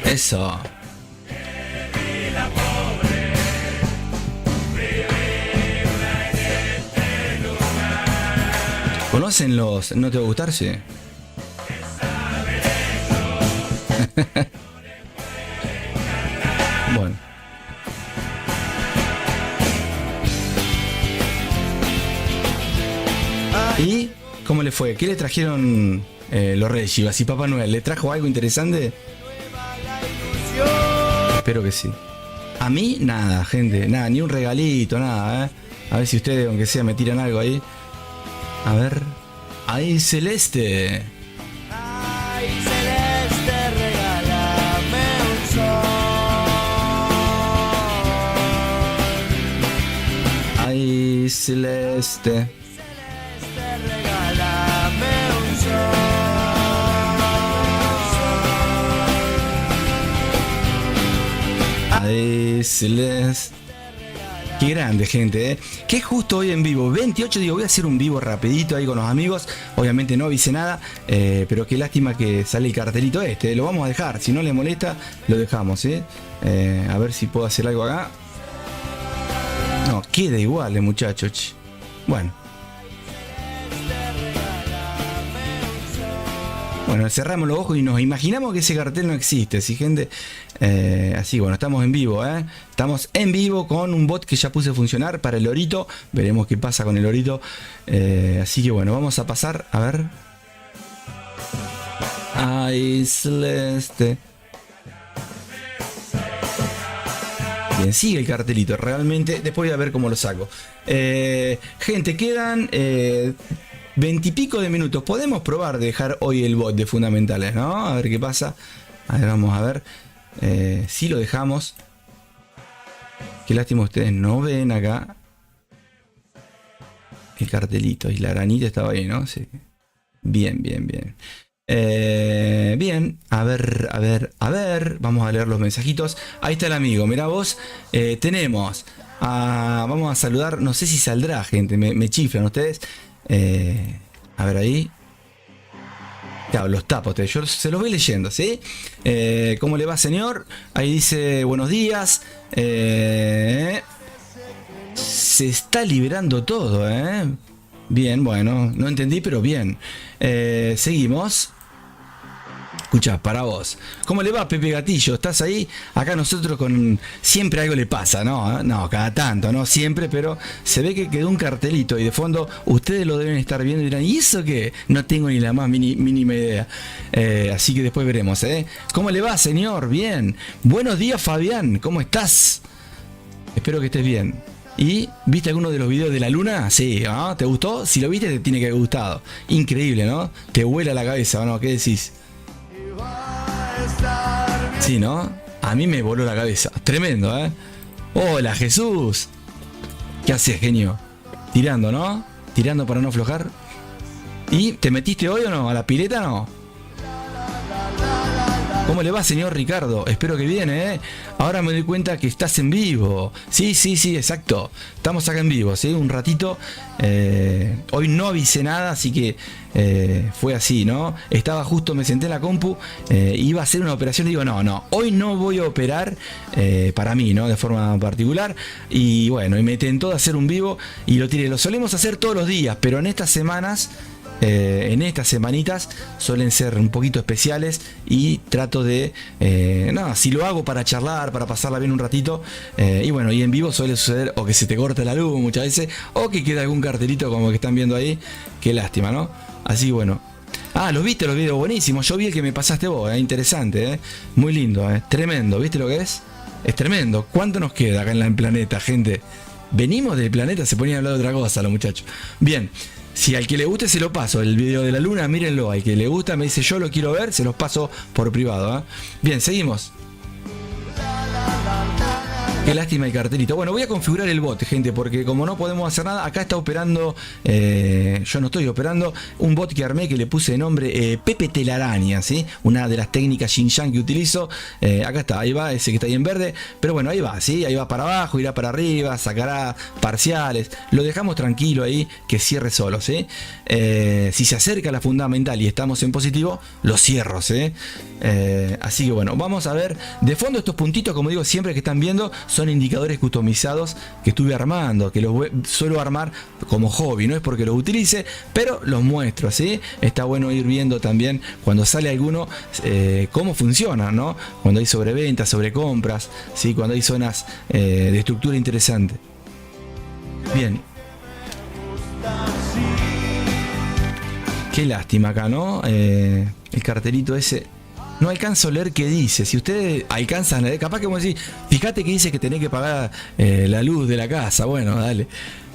Eso. ¿Conocen los No Te Va a Gustar? Sí. Bueno. ¿Y cómo le fue? ¿Qué le trajeron los Reyes y Papá Noel? ¿Le trajo algo interesante? Espero que sí. A mí, nada, gente. Nada, ni un regalito, nada, ¿eh? A ver si ustedes, aunque sea, me tiran algo ahí. A ver. ¡Ay, Celeste! Ay, Celeste, regálame un sol. ¡Ay, Celeste! Celeste, regálame un sol. ¡Ay, Celeste! Qué grande, gente, ¿eh? Que justo hoy en vivo, 28, digo, voy a hacer un vivo rapidito ahí con los amigos. Obviamente no avisé nada, pero qué lástima que sale el cartelito este. Lo vamos a dejar, si no le molesta, lo dejamos, ¿eh? A ver si puedo hacer algo acá. No, queda igual, muchachos. Bueno. Bueno, cerramos los ojos y nos imaginamos que ese cartel no existe, ¿sí, gente? Así, bueno, estamos en vivo, ¿eh? Estamos en vivo con un bot que ya puse a funcionar para el lorito. Veremos qué pasa con el lorito. Así que bueno, vamos a pasar, a ver. Ay, Celeste. Bien, sigue el cartelito, realmente. Después voy a ver cómo lo saco. Gente, quedan 20 y pico de minutos. Podemos probar de dejar hoy el bot de fundamentales, ¿no? A ver qué pasa. A ver, vamos a ver. Si lo dejamos. Qué lástima, ustedes no ven acá el cartelito. Y la aranita estaba ahí, ¿no? Sí. Bien, bien, bien. Bien, a ver. Vamos a leer los mensajitos. Ahí está el amigo, mirá vos. Tenemos vamos a saludar. No sé si saldrá, gente. Me chiflan ustedes. A ver ahí. Claro, los tapos, yo se los voy leyendo, ¿sí? ¿Cómo le va, señor? Ahí dice, buenos días. Se está liberando todo, ¿eh? Bien, bueno, no entendí, pero bien. Seguimos. Escucha, para vos. ¿Cómo le va, Pepe Gatillo? ¿Estás ahí? Acá nosotros con... Siempre algo le pasa, ¿no? No, cada tanto, no siempre, pero se ve que quedó un cartelito y de fondo ustedes lo deben estar viendo y dirán, ¿y eso qué? No tengo ni la más mínima idea. Así que después veremos, ¿eh? ¿Cómo le va, señor? Bien. Buenos días, Fabián. ¿Cómo estás? Espero que estés bien. ¿Y viste alguno de los videos de la luna? Sí, ¿no? ¿Te gustó? Si lo viste, te tiene que haber gustado. Increíble, ¿no? Te vuela la cabeza, ¿no? ¿Qué decís? Sí, ¿no? A mí me voló la cabeza. Tremendo, ¿eh? Hola, Jesús. ¿Qué haces, genio? Tirando, ¿no? Tirando para no aflojar. ¿Y te metiste hoy o no? ¿A la pileta no? ¿Cómo le va, señor Ricardo? Espero que bien, ¿eh? Ahora me doy cuenta que estás en vivo. Sí, exacto. Estamos acá en vivo, ¿sí? Un ratito. Hoy no avisé nada, así que fue así, ¿no? Estaba justo, me senté en la compu, iba a hacer una operación y digo, no, hoy no voy a operar para mí, ¿no? De forma particular. Y bueno, y me tentó de hacer un vivo y lo tiré. Lo solemos hacer todos los días, pero en estas semanas... en estas semanitas suelen ser un poquito especiales y trato de si lo hago para charlar, para pasarla bien un ratito, y bueno, y en vivo suele suceder o que se te corta la luz muchas veces o que queda algún cartelito como que están viendo ahí. Qué lástima, ¿no? Así que bueno. Los viste los videos buenísimos. Yo vi el que me pasaste vos, interesante, muy lindo, tremendo. ¿Viste lo que es? Es tremendo. ¿Cuánto nos queda acá en el planeta, gente? Venimos del planeta, se ponían a hablar de otra cosa los muchachos. Bien. Si al que le guste se lo paso, el video de la luna, mírenlo, al que le gusta me dice yo lo quiero ver, se los paso por privado, ¿eh? Bien, seguimos. Qué lástima el cartelito. Bueno, voy a configurar el bot, gente, porque como no podemos hacer nada, acá está operando, yo no estoy operando, un bot que armé que le puse de nombre Pepe Telaraña, ¿sí? Una de las técnicas Xinjiang que utilizo. Acá está, ahí va, ese que está ahí en verde. Pero bueno, ahí va, ¿sí? Ahí va para abajo, irá para arriba, sacará parciales. Lo dejamos tranquilo ahí, que cierre solo, ¿sí? Si se acerca a la fundamental y estamos en positivo, lo cierro, ¿sí? Así que bueno, vamos a ver. De fondo estos puntitos, como digo siempre que están viendo, son indicadores customizados que estuve armando, que los suelo armar como hobby, no es porque los utilice, pero los muestro, ¿sí? Está bueno ir viendo también cuando sale alguno cómo funciona, ¿no? Cuando hay sobreventas, sobrecompras, ¿sí? Cuando hay zonas de estructura interesante. Bien. Qué lástima acá, ¿no? El cartelito ese. No alcanzo a leer qué dice. Si ustedes alcanzan a leer, capaz que vos decís, fíjate que dice que tenés que pagar la luz de la casa. Bueno, dale.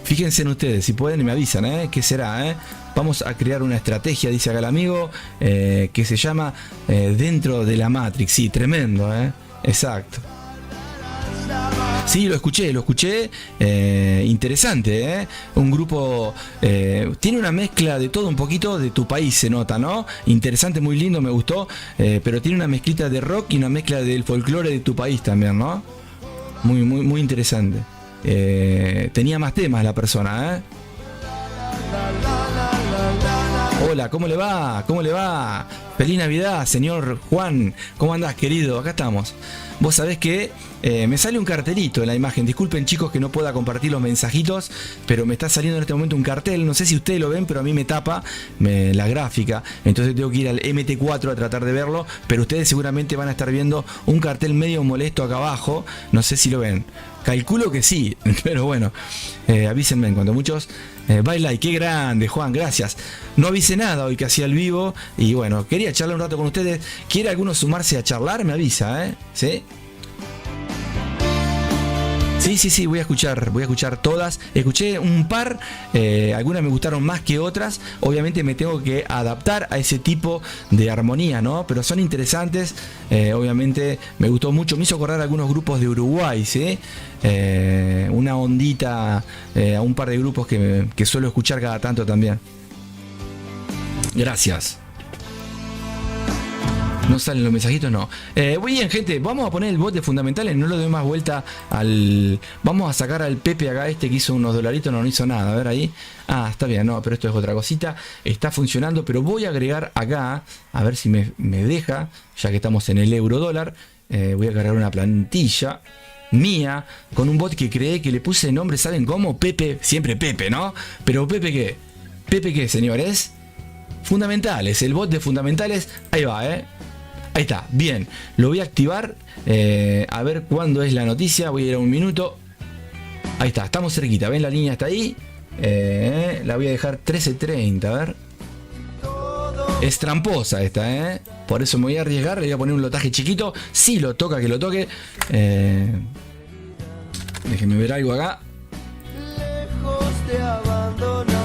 Fíjense en ustedes, si pueden y me avisan, ¿qué será? Vamos a crear una estrategia, dice acá el amigo, que se llama Dentro de la Matrix. Sí, tremendo, Exacto. Sí, lo escuché, interesante, un grupo, tiene una mezcla de todo un poquito, de tu país se nota, ¿no? Interesante, muy lindo, me gustó, pero tiene una mezclita de rock y una mezcla del folclore de tu país también, ¿no? Muy interesante. tenía más temas la persona, ¿eh? Hola, ¿cómo le va? ¿Cómo le va? Feliz Navidad, señor Juan. ¿Cómo andás, querido? Acá estamos. Vos sabés que me sale un cartelito en la imagen. Disculpen, chicos, que no pueda compartir los mensajitos, pero me está saliendo en este momento un cartel. No sé si ustedes lo ven, pero a mí me tapa la gráfica. Entonces tengo que ir al MT4 a tratar de verlo, pero ustedes seguramente van a estar viendo un cartel medio molesto acá abajo. No sé si lo ven. Calculo que sí, pero bueno, avísenme en cuanto muchos. Baila, y qué grande, Juan, gracias. No avisé nada hoy que hacía el vivo y bueno, quería charlar un rato con ustedes. ¿Quiere alguno sumarse a charlar? Me avisa, ¿eh? ¿Sí? Sí, voy a escuchar todas. Escuché un par, algunas me gustaron más que otras. Obviamente me tengo que adaptar a ese tipo de armonía, ¿no? Pero son interesantes. Obviamente me gustó mucho. Me hizo acordar a algunos grupos de Uruguay, ¿sí? Una ondita a un par de grupos que suelo escuchar cada tanto también. Gracias. No salen los mensajitos, no. Muy bien, gente, vamos a poner el bot de fundamentales. No le doy más vuelta al... Vamos a sacar al Pepe acá, que hizo unos dolaritos, no hizo nada. A ver ahí. Ah, está bien, no, pero esto es otra cosita. Está funcionando, pero voy a agregar acá, a ver si me deja, ya que estamos en el euro dólar. Voy a cargar una plantilla mía con un bot que creé, que le puse nombre, ¿saben cómo? Pepe, siempre Pepe, ¿no? Pero Pepe, ¿qué? ¿Pepe qué, señores? Fundamentales, el bot de fundamentales. Ahí va, ahí está, bien. Lo voy a activar. A ver cuándo es la noticia. Voy a ir a un minuto. Ahí está, estamos cerquita. ¿Ven? La línea está ahí. La voy a dejar 13:30. A ver. Es tramposa esta, por eso me voy a arriesgar. Le voy a poner un lotaje chiquito. Si lo toca, que lo toque. Déjenme ver algo acá. Lejos de abandonar.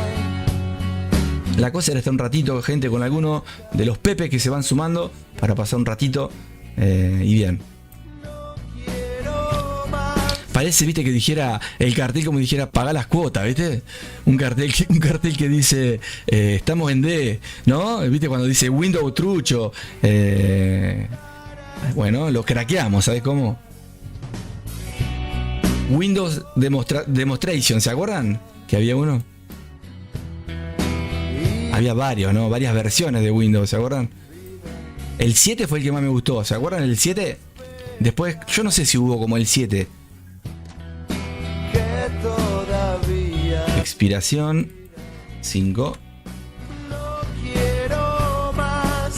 La cosa era estar un ratito, gente, con alguno de los Pepes que se van sumando para pasar un ratito y bien. Parece, viste, que dijera el cartel como dijera paga las cuotas, viste. Un cartel que dice estamos en D, ¿no? Viste cuando dice Windows trucho. Bueno, lo craqueamos, ¿sabes cómo? Windows Demonstration, ¿se acuerdan? Que había uno. Había varios, ¿no? Varias versiones de Windows, ¿se acuerdan? El 7 fue el que más me gustó, ¿se acuerdan? El 7. Después, yo no sé si hubo como el 7. Expiración 5. No quiero más.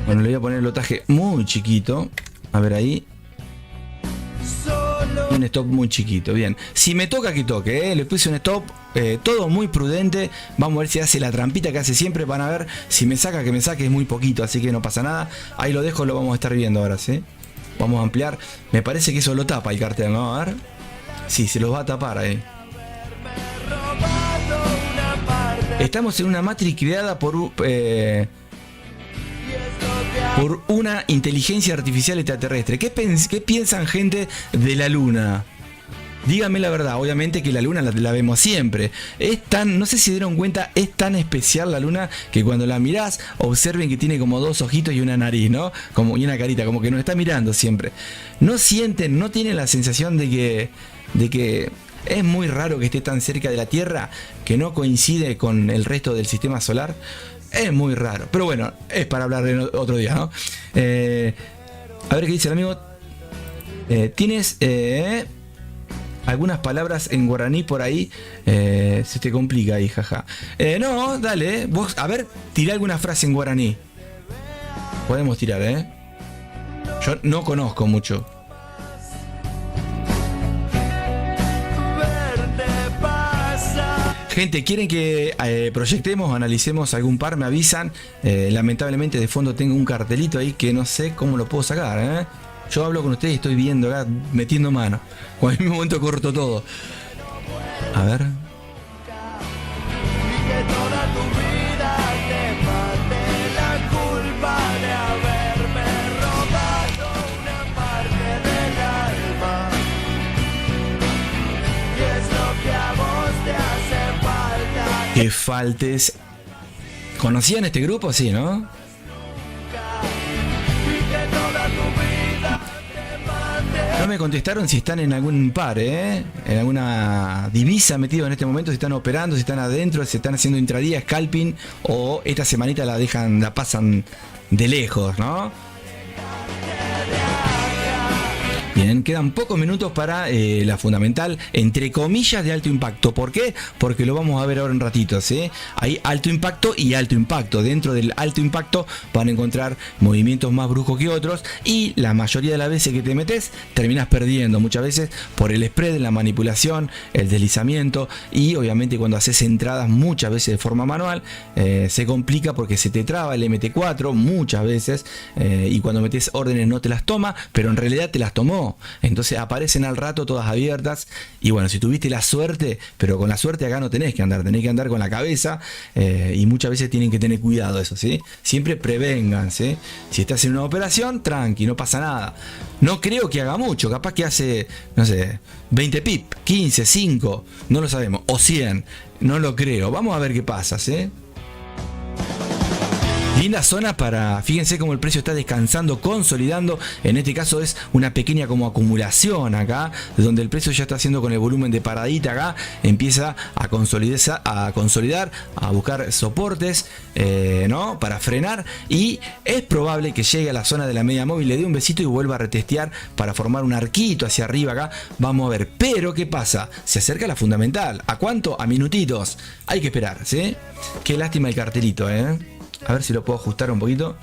Bueno, le voy a poner el lotaje muy chiquito. A ver ahí. Un stop muy chiquito, bien. Si me toca, que toque, le puse un stop, todo muy prudente. Vamos a ver si hace la trampita que hace siempre. Van a ver si me saca, que me saque, es muy poquito, así que no pasa nada. Ahí lo dejo, lo vamos a estar viendo ahora, ¿sí? Vamos a ampliar. Me parece que eso lo tapa el cartel, ¿no? A ver. Sí, se los va a tapar ahí. Estamos en una matriz creada por una inteligencia artificial extraterrestre. ¿Qué piensan, gente, de la luna? Díganme la verdad. Obviamente que la luna la vemos siempre. Es tan, no sé si dieron cuenta, es tan especial la luna que cuando la mirás, observen que tiene como dos ojitos y una nariz, ¿no? Y una carita, como que nos está mirando siempre. No sienten, no tienen la sensación de que es muy raro que esté tan cerca de la Tierra, que no coincide con el resto del sistema solar. Es muy raro, pero bueno, es para hablar de otro día, ¿no? A ver qué dice el amigo. ¿Tienes algunas palabras en guaraní por ahí? Se te complica ahí, jaja. No, dale, vos, a ver, tirá alguna frase en guaraní. Podemos tirar, Yo no conozco mucho. Gente, ¿quieren que proyectemos, analicemos algún par? Me avisan. Lamentablemente de fondo tengo un cartelito ahí que no sé cómo lo puedo sacar, Yo hablo con ustedes y estoy viendo acá, metiendo mano. O en mi momento corto todo. A ver. Que faltes. ¿Conocían este grupo? Sí, ¿no? me contestaron si están en algún par, en alguna divisa metido en este momento, si están operando, si están adentro, si están haciendo intradía, scalping, o esta semanita la pasan de lejos, ¿no? Bien, quedan pocos minutos para la fundamental, entre comillas, de alto impacto. ¿Por qué? Porque lo vamos a ver ahora en ratitos, ¿sí? Hay alto impacto y alto impacto. Dentro del alto impacto van a encontrar movimientos más bruscos que otros, y la mayoría de las veces que te metes terminas perdiendo, muchas veces por el spread, la manipulación, el deslizamiento, y obviamente cuando haces entradas muchas veces de forma manual se complica porque se te traba el MT4 muchas veces, y cuando metes órdenes no te las toma, pero en realidad te las tomó. Entonces aparecen al rato todas abiertas, y bueno, si tuviste la suerte, pero con la suerte acá no tenés que andar con la cabeza, y muchas veces tienen que tener cuidado eso, ¿sí? Siempre prevengan, ¿sí? Si estás en una operación, tranqui, no pasa nada. No creo que haga mucho, capaz que hace, no sé, 20 pip, 15, 5, no lo sabemos, o 100, no lo creo. Vamos a ver qué pasa, ¿sí? Linda zona para, fíjense cómo el precio está descansando, consolidando. En este caso es una pequeña como acumulación acá, donde el precio ya está haciendo con el volumen de paradita acá, empieza a consolidar, a buscar soportes, ¿no? Para frenar, y es probable que llegue a la zona de la media móvil, le dé un besito y vuelva a retestear para formar un arquito hacia arriba acá. Vamos a ver, pero ¿qué pasa? Se acerca la fundamental. ¿A cuánto? A minutitos. Hay que esperar, ¿sí? Qué lástima el cartelito, A ver si lo puedo ajustar un poquito.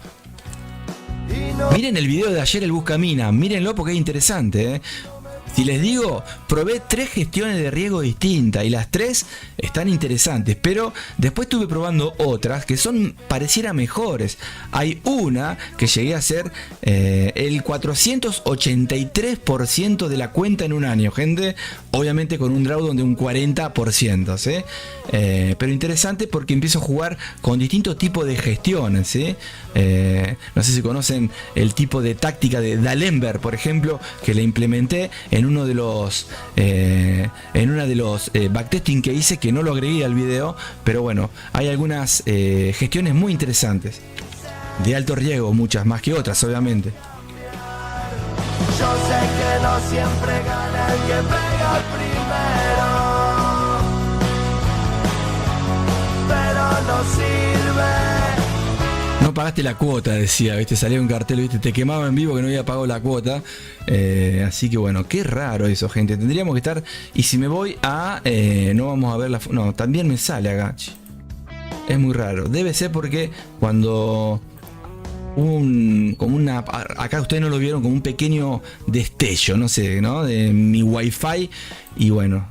Miren el video de ayer, el Buscamina. Mírenlo porque es interesante, Si les digo, probé 3 gestiones de riesgo distintas y las 3 están interesantes, pero después estuve probando otras que son pareciera mejores. Hay una que llegué a hacer el 483% de la cuenta en un año, gente, obviamente con un drawdown de un 40%, ¿sí? Pero interesante porque empiezo a jugar con distintos tipos de gestiones, ¿sí? No sé si conocen el tipo de táctica de D'Alembert, por ejemplo, que le implementé en una de los backtesting que hice, que no lo agregué al video, pero bueno, hay algunas gestiones muy interesantes de alto riesgo, muchas más que otras, obviamente. Yo sé que no siempre gana el que pega primero, pero no sirve. No pagaste la cuota, decía, ¿viste? Salía un cartel, ¿viste? Te quemaba en vivo que no había pagado la cuota. Así que bueno, qué raro eso, gente. Tendríamos que estar. Y si me voy a. No vamos a ver la. No, también me sale acá. Es muy raro. Debe ser porque cuando. Acá ustedes no lo vieron, como un pequeño destello, no sé, ¿no? De mi wifi. Y bueno,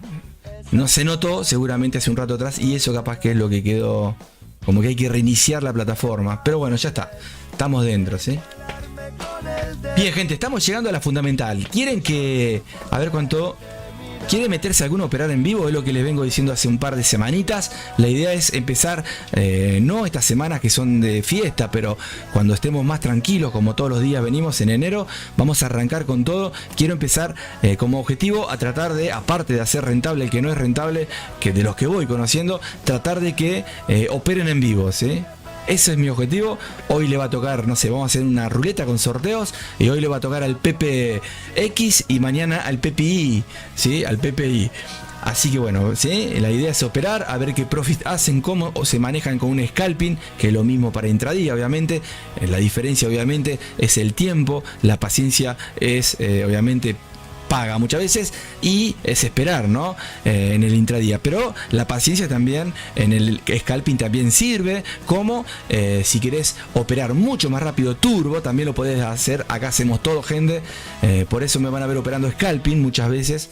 no se notó seguramente hace un rato atrás. Y eso capaz que es lo que quedó. Como que hay que reiniciar la plataforma. Pero bueno, ya está. Estamos dentro, ¿sí? Bien, gente, estamos llegando a la fundamental. ¿Quieren que... A ver cuánto... ¿Quiere meterse alguno a operar en vivo? Es lo que les vengo diciendo hace un par de semanitas. La idea es empezar, no estas semanas que son de fiesta, pero cuando estemos más tranquilos, como todos los días venimos en enero, vamos a arrancar con todo. Quiero empezar como objetivo a tratar de, aparte de hacer rentable el que no es rentable, que de los que voy conociendo, tratar de que operen en vivo, ¿sí? Ese es mi objetivo. Hoy le va a tocar, no sé, vamos a hacer una ruleta con sorteos. Y hoy le va a tocar al PPX y mañana al PPI, ¿sí? Al PPI. Así que bueno, ¿sí? La idea es operar, a ver qué profit hacen, cómo se manejan con un scalping, que es lo mismo para intradía, obviamente. La diferencia, obviamente, es el tiempo. La paciencia es, obviamente, paga muchas veces, y es esperar, ¿no? En el intradía, pero la paciencia también en el scalping también sirve, como si querés operar mucho más rápido turbo, también lo podés hacer. Acá hacemos todo, gente, por eso me van a ver operando scalping muchas veces.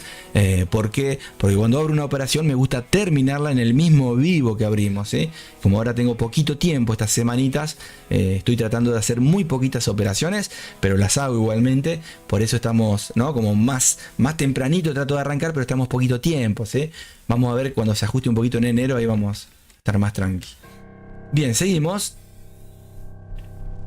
¿Por qué? Porque cuando abro una operación me gusta terminarla en el mismo vivo que abrimos, ¿sí? Como ahora tengo poquito tiempo estas semanitas, estoy tratando de hacer muy poquitas operaciones, pero las hago igualmente. Por eso estamos, ¿no? Como más tempranito trato de arrancar, pero estamos poquito tiempo, ¿sí? Vamos a ver cuando se ajuste un poquito en enero, ahí vamos a estar más tranqui. Bien, seguimos.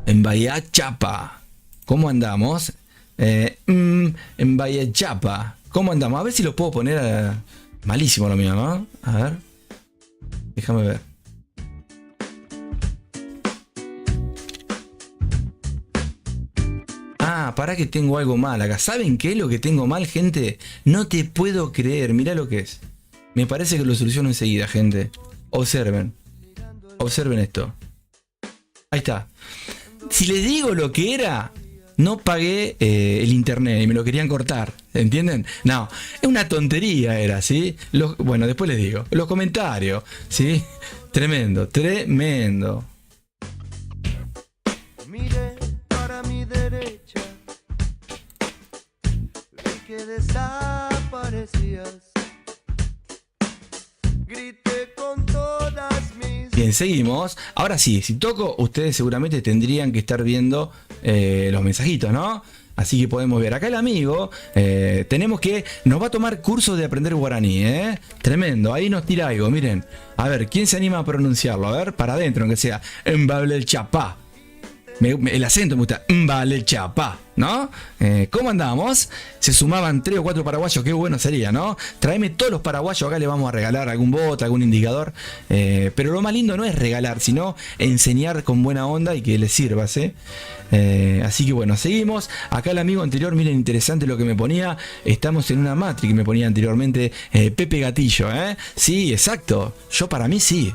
En Bahía Chapa, ¿cómo andamos? En Bahía Chapa, ¿cómo andamos? A ver si lo puedo poner malísimo lo mío, ¿no? A ver, déjame ver. Pará que tengo algo mal acá. ¿Saben qué es lo que tengo mal, gente? No te puedo creer, mirá lo que es. Me parece que lo soluciono enseguida, gente. Observen esto. Ahí está. Si les digo lo que era, no pagué el internet y me lo querían cortar, ¿entienden? No, es una tontería era, ¿sí? Bueno, después les digo. Los comentarios, ¿sí? Tremendo. Miré para mi derecha, vi que desaparecías. Grité con todas mis... Bien, seguimos. Ahora sí, si toco, ustedes seguramente tendrían que estar viendo los mensajitos, ¿no? Así que podemos ver acá el amigo. Nos va a tomar curso de aprender guaraní, ¿eh? Tremendo. Ahí nos tira algo, miren. A ver, ¿quién se anima a pronunciarlo? A ver, para adentro, aunque sea. Mbable el chapá. El acento me gusta. Mbale el chapá, ¿no? ¿Cómo andamos? Se sumaban 3 o 4 paraguayos, qué bueno sería, ¿no? Tráeme todos los paraguayos, acá le vamos a regalar algún bote, algún indicador. Pero lo más lindo no es regalar, sino enseñar con buena onda y que les sirva, ¿sí? Así que bueno, seguimos. Acá el amigo anterior, miren, interesante lo que me ponía. Estamos en una matrix, me ponía anteriormente Pepe Gatillo, ¿eh? Sí, exacto. Yo para mí sí.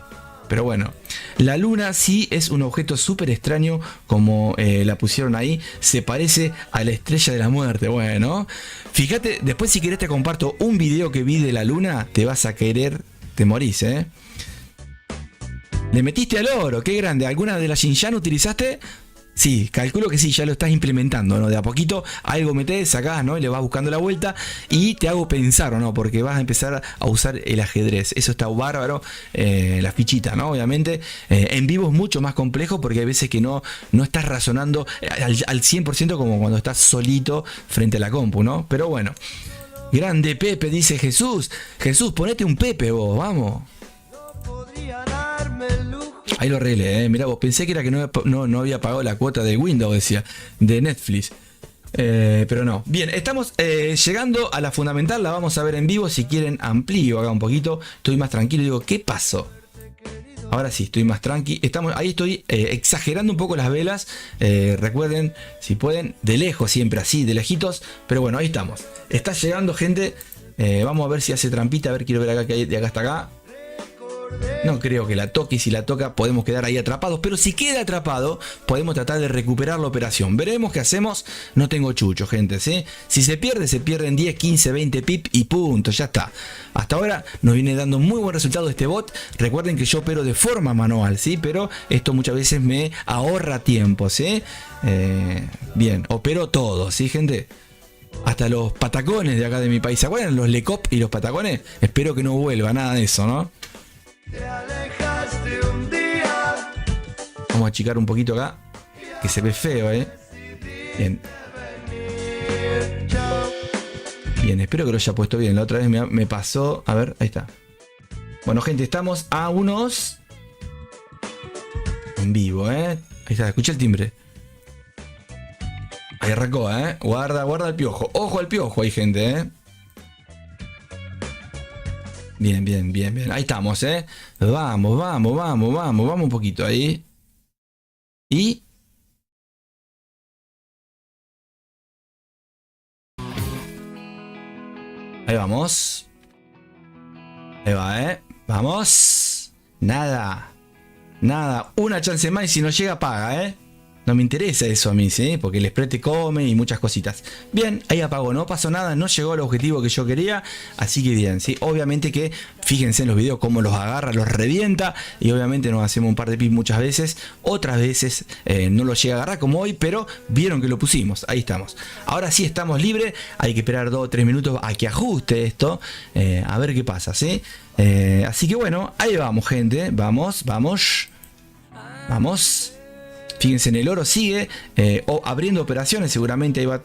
Pero bueno, la luna sí es un objeto súper extraño, como la pusieron ahí. Se parece a la estrella de la muerte. Bueno, fíjate, después si querés te comparto un video que vi de la luna. Te vas a querer, te morís, ¿eh? Le metiste al oro, qué grande. ¿Alguna de las Xinjiang utilizaste? Sí, calculo que sí, ya lo estás implementando, ¿no? De a poquito algo metés, sacás, ¿no? Y le vas buscando la vuelta y te hago pensar, ¿o no? Porque vas a empezar a usar el ajedrez. Eso está bárbaro, la fichita, ¿no? Obviamente, en vivo es mucho más complejo porque hay veces que no estás razonando al 100% como cuando estás solito frente a la compu, ¿no? Pero bueno, grande Pepe, dice Jesús. Jesús, ponete un Pepe vos, vamos. Podría darme el lujo. Ahí lo arreglé, mirá vos, pensé que era que no había pagado la cuota de Windows, decía, de Netflix. Pero no. Bien, estamos llegando a la fundamental, la vamos a ver en vivo. Si quieren amplío acá un poquito, estoy más tranquilo. Digo, ¿qué pasó? Ahora sí, estoy más tranqui. Ahí estoy exagerando un poco las velas. Recuerden, si pueden, de lejos siempre, así, de lejitos. Pero bueno, ahí estamos. Está llegando gente. Vamos a ver si hace trampita. A ver, quiero ver acá que hay de acá hasta acá. No creo que la toque, y si la toca podemos quedar ahí atrapados, pero si queda atrapado podemos tratar de recuperar la operación. Veremos qué hacemos. No tengo chucho, gente, ¿sí? Si se pierden 10, 15, 20 pip y punto, ya está. Hasta ahora nos viene dando muy buen resultado este bot. Recuerden que yo opero de forma manual, ¿sí? Pero esto muchas veces me ahorra tiempo, ¿sí? Bien, opero todo, ¿sí, gente? Hasta los patacones de acá de mi país. ¿Se acuerdan los Lecop y los patacones? Espero que no vuelva nada de eso, ¿no? Te alejaste un día. Vamos a achicar un poquito acá, que se ve feo, ¿eh? Bien. Bien, espero que lo haya puesto bien. La otra vez me pasó. A ver, ahí está. Bueno, gente, estamos a unos... En vivo, ¿eh? Ahí está, escucha el timbre. Ahí arrancó, ¿eh? Guarda el piojo. Ojo al piojo ahí, gente, ¿eh? Bien. Ahí estamos, ¿eh? Vamos un poquito ahí. Y... Ahí vamos. Ahí va, ¿eh? Vamos. Nada. Una chance más y si no llega paga, ¿eh? No me interesa eso a mí, ¿sí? Porque el spread te come y muchas cositas. Bien, ahí apagó, no pasó nada, no llegó al objetivo que yo quería. Así que bien, ¿sí? Obviamente que fíjense en los videos cómo los agarra, los revienta. Y obviamente nos hacemos un par de pips muchas veces. Otras veces no lo llega a agarrar como hoy, pero vieron que lo pusimos. Ahí estamos. Ahora sí estamos libres. Hay que esperar 2 o 3 minutos a que ajuste esto. A ver qué pasa, ¿sí? Así que bueno, ahí vamos, gente. Vamos. Fíjense, en el oro sigue abriendo operaciones. Seguramente ahí va,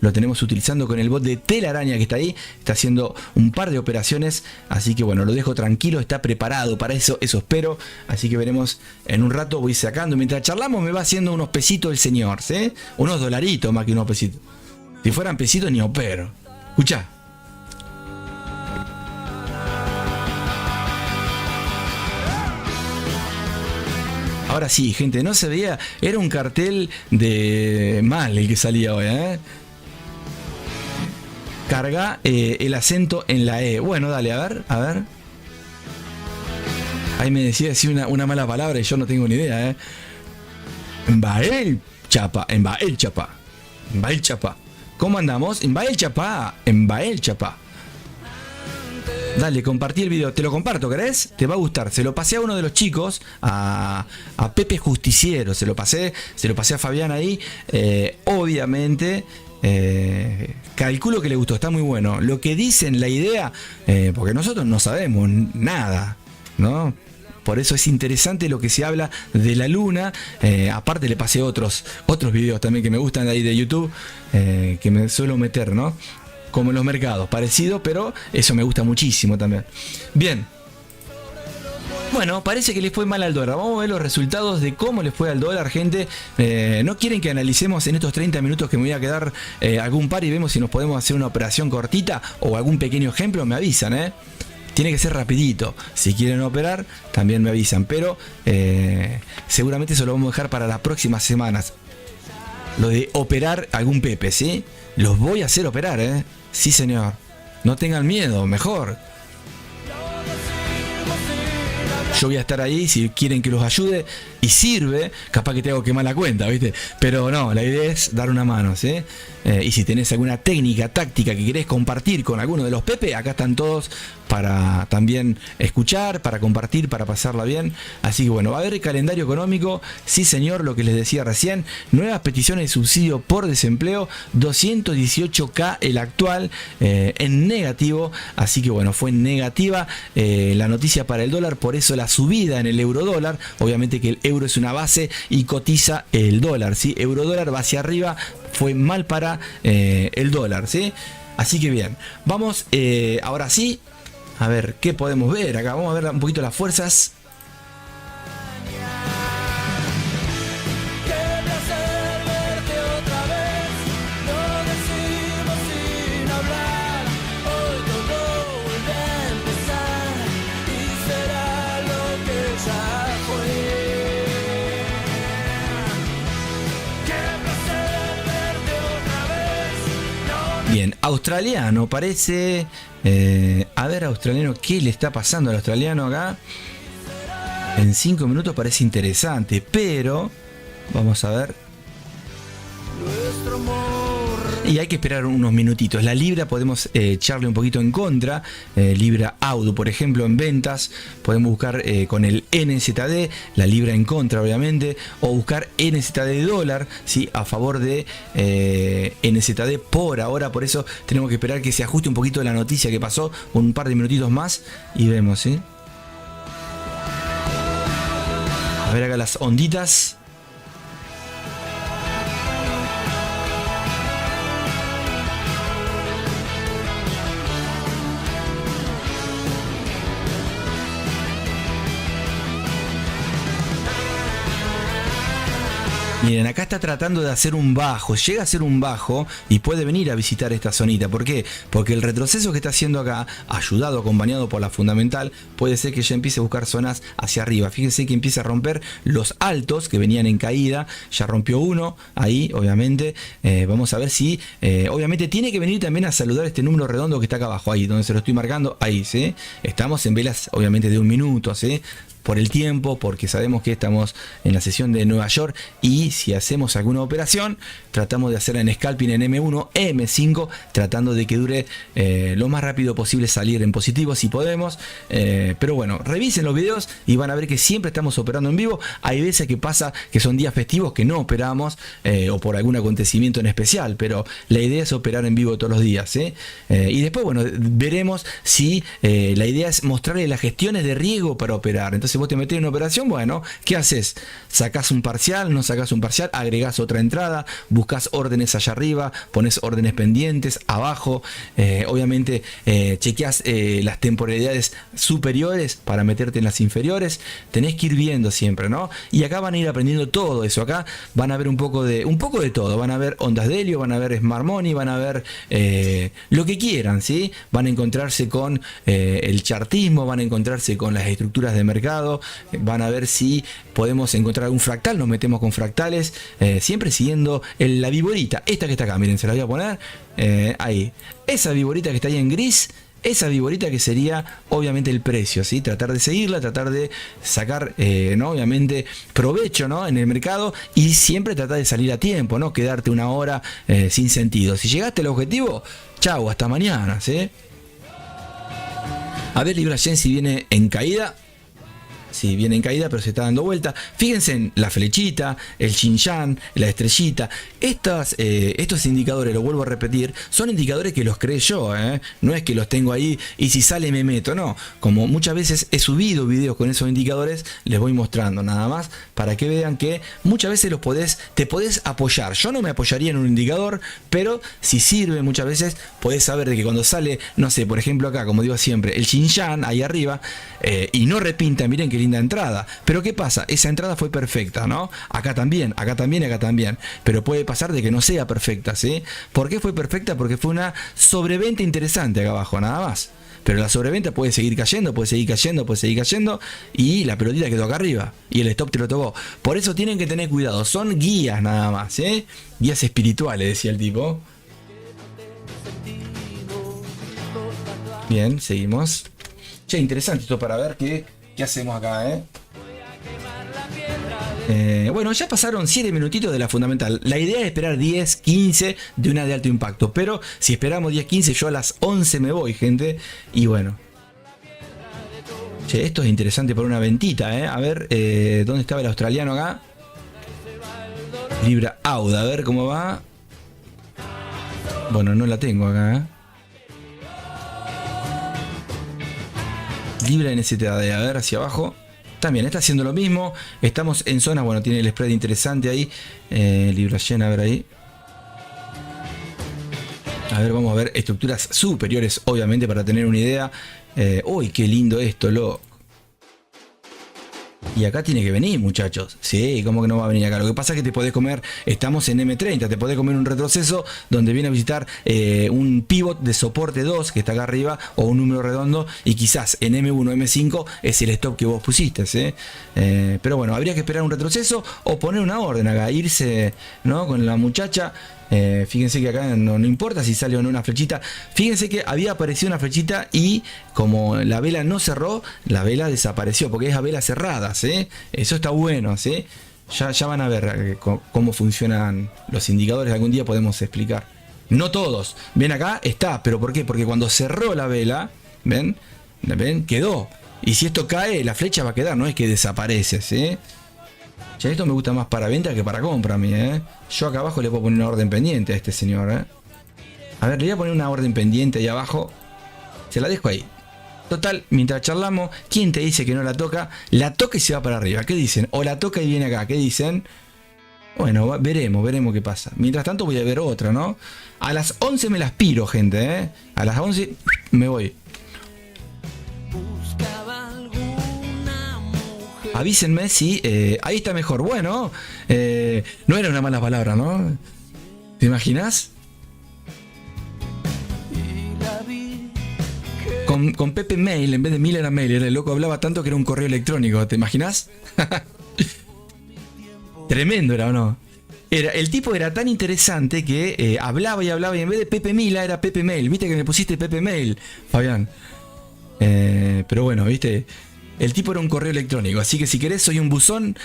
lo tenemos utilizando con el bot de telaraña que está ahí. Está haciendo un par de operaciones. Así que bueno, lo dejo tranquilo. Está preparado para eso espero. Así que veremos en un rato. Voy sacando. Mientras charlamos me va haciendo unos pesitos el señor, ¿sí? Unos dolaritos más que unos pesitos. Si fueran pesitos ni opero. Escuchá. Ahora sí, gente, no se veía, era un cartel de mal el que salía hoy, ¿eh? Carga el acento en la E. Bueno, dale, a ver. Ahí me decía decir una mala palabra y yo no tengo ni idea, ¿eh? Embael Chapa. ¿Cómo andamos? Embael Chapa. Dale, compartí el video. Te lo comparto, ¿querés? Te va a gustar. Se lo pasé a uno de los chicos, a Pepe Justiciero. Se lo pasé a Fabián ahí. Obviamente, calculo que le gustó. Está muy bueno. Lo que dicen, la idea, porque nosotros no sabemos nada, ¿no? Por eso es interesante lo que se habla de la luna. Aparte le pasé otros videos también que me gustan de ahí de YouTube, que me suelo meter, ¿no? Como en los mercados, parecido, pero eso me gusta muchísimo también. Bien. Bueno, parece que les fue mal al dólar. Vamos a ver los resultados de cómo les fue al dólar, gente. ¿No quieren que analicemos en estos 30 minutos que me voy a quedar algún par y vemos si nos podemos hacer una operación cortita o algún pequeño ejemplo? Me avisan, ¿eh? Tiene que ser rapidito. Si quieren operar, también me avisan. Pero seguramente eso lo vamos a dejar para las próximas semanas. Lo de operar algún Pepe, ¿sí? Los voy a hacer operar, ¿eh? Sí, señor. No tengan miedo, mejor. Yo voy a estar ahí si quieren que los ayude y sirve, capaz que te hago quemar la cuenta, ¿viste? Pero no, la idea es dar una mano, ¿sí? Y si tenés alguna técnica, táctica que querés compartir con alguno de los Pepe, acá están todos para también escuchar, para compartir, para pasarla bien. Así que bueno, va a haber calendario económico, sí señor, lo que les decía recién, nuevas peticiones de subsidio por desempleo, 218.000 el actual, en negativo, así que bueno, fue negativa la noticia para el dólar, por eso la subida en el euro dólar, obviamente que el euro es una base y cotiza el dólar, ¿sí? Euro dólar va hacia arriba, fue mal para el dólar, ¿sí? Así que bien, vamos ahora sí, a ver qué podemos ver acá, vamos a ver un poquito las fuerzas. Bien, australiano parece. A ver, australiano, ¿qué le está pasando al australiano acá? En 5 minutos parece interesante, pero vamos a ver. Y hay que esperar unos minutitos. La libra podemos echarle un poquito en contra. Libra Audo, por ejemplo, en ventas. Podemos buscar con el NZD, la libra en contra, obviamente. O buscar NZD dólar, ¿sí? A favor de NZD por ahora. Por eso tenemos que esperar que se ajuste un poquito la noticia que pasó. Un par de minutitos más y vemos, ¿sí? A ver acá las onditas. Miren, acá está tratando de hacer un bajo, llega a ser un bajo y puede venir a visitar esta zonita. ¿Por qué? Porque el retroceso que está haciendo acá, ayudado, acompañado por la fundamental, puede ser que ya empiece a buscar zonas hacia arriba. Fíjense que empieza a romper los altos que venían en caída, ya rompió uno, ahí obviamente. Vamos a ver si, obviamente tiene que venir también a saludar este número redondo que está acá abajo, ahí donde se lo estoy marcando, ahí, ¿sí? Estamos en velas obviamente de 1 minuto, ¿sí? Por el tiempo, porque sabemos que estamos en la sesión de Nueva York y si hacemos alguna operación, tratamos de hacerla en scalping en M1, M5, tratando de que dure lo más rápido posible salir en positivo si podemos. Pero bueno, revisen los videos y van a ver que siempre estamos operando en vivo. Hay veces que pasa que son días festivos que no operamos o por algún acontecimiento en especial, pero la idea es operar en vivo todos los días, ¿eh? Y después, bueno, veremos si la idea es mostrarle las gestiones de riesgo para operar. Entonces, si vos te metés en una operación, bueno, ¿qué haces? Sacás un parcial, no sacás un parcial, agregás otra entrada, buscas órdenes allá arriba, pones órdenes pendientes abajo, obviamente chequeás las temporalidades superiores para meterte en las inferiores, tenés que ir viendo siempre, ¿no? Y acá van a ir aprendiendo todo eso, acá van a ver un poco de todo, van a ver ondas de helio, van a ver smart money, van a ver lo que quieran, ¿sí? Van a encontrarse con el chartismo, van a encontrarse con las estructuras de mercado, mercado, van a ver si podemos encontrar algún fractal, nos metemos con fractales, siempre siguiendo la viborita, esta que está acá, miren, se la voy a poner ahí, esa viborita que está ahí en gris, esa viborita que sería obviamente el precio, ¿sí? Tratar de seguirla, tratar de sacar, ¿no? Obviamente provecho, ¿no? En el mercado, y siempre tratar de salir a tiempo, no quedarte una hora sin sentido. Si llegaste al objetivo, chau, hasta mañana, ¿sí? A ver, Libra Yen si viene en caída. Sí, viene en caída, pero se está dando vuelta. Fíjense en la flechita, el Xinjiang, la estrellita. Estos indicadores, lo vuelvo a repetir, son indicadores que los creé yo, no es que los tengo ahí y si sale me meto, no. Como muchas veces he subido videos con esos indicadores, les voy mostrando nada más para que vean que muchas veces te podés apoyar. Yo no me apoyaría en un indicador, pero si sirve muchas veces, podés saber de que cuando sale, no sé, por ejemplo acá, como digo siempre, el Xinjiang ahí arriba, y no repinta, miren que linda entrada. Pero ¿qué pasa? Esa entrada fue perfecta, ¿no? Acá también, acá también, acá también. Pero puede pasar de que no sea perfecta, ¿sí? ¿Por qué fue perfecta? Porque fue una sobreventa interesante acá abajo, nada más. Pero la sobreventa puede seguir cayendo, puede seguir cayendo, puede seguir cayendo, y la pelotita quedó acá arriba y el stop te lo tocó. Por eso tienen que tener cuidado, son guías nada más, ¿eh? Guías espirituales, decía el tipo. Bien, seguimos. Che, interesante esto para ver qué hacemos acá, ¿eh? Bueno, ya pasaron 7 minutitos de la fundamental. La idea es esperar 10, 15 de una de alto impacto. Pero si esperamos 10, 15, yo a las 11 me voy, gente. Y bueno. Che, esto es interesante por una ventita, ¿eh? A ver, ¿dónde estaba el australiano acá? Libra Auda, a ver cómo va. Bueno, no la tengo acá, ¿eh? Libra NZD, a ver, hacia abajo. También está haciendo lo mismo. Estamos en zona, bueno, tiene el spread interesante ahí. Libra Yen, a ver ahí. A ver, vamos a ver estructuras superiores, obviamente, para tener una idea. Uy, qué lindo esto, loco. Y acá tiene que venir, muchachos. Sí, ¿cómo que no va a venir acá? Lo que pasa es que te podés comer, estamos en M30, te podés comer un retroceso donde viene a visitar un pivot de soporte 2 que está acá arriba, o un número redondo, y quizás en M1 o M5 es el stop que vos pusiste, ¿sí? Pero bueno, habría que esperar un retroceso o poner una orden acá, irse, ¿no? Con la muchacha. Fíjense que acá no importa si sale o no una flechita. Fíjense que había aparecido una flechita y como la vela no cerró, la vela desapareció porque es a vela cerrada, ¿sí? Eso está bueno, ¿sí? Ya van a ver cómo funcionan los indicadores. Algún día podemos explicar. No todos. Ven acá, está. ¿Pero por qué? Porque cuando cerró la vela, ¿ven? Quedó. Y si esto cae, la flecha va a quedar, no es que desaparece, ¿sí? Ya esto me gusta más para venta que para compra a mí, ¿eh? Yo acá abajo le puedo poner una orden pendiente a este señor, ¿eh? A ver, le voy a poner una orden pendiente ahí abajo. Se la dejo ahí. Total, mientras charlamos, ¿quién te dice que no la toca? La toca y se va para arriba. ¿Qué dicen? O la toca y viene acá. ¿Qué dicen? Bueno, veremos qué pasa. Mientras tanto voy a ver otra, ¿no? A las 11 me la aspiro, gente, ¿eh? A las 11 me voy. Avísenme si ahí está mejor. Bueno, no era una mala palabra, ¿no? ¿Te imaginas? Con Pepe Mail, en vez de Mail era Mail. El loco hablaba tanto que era un correo electrónico. ¿Te imaginas? Tremendo era, ¿o no? El tipo era tan interesante que hablaba y hablaba y en vez de Pepe Mila era Pepe Mail. ¿Viste que me pusiste Pepe Mail, Fabián? Pero bueno, ¿viste? El tipo era un correo electrónico, así que si querés soy un buzón,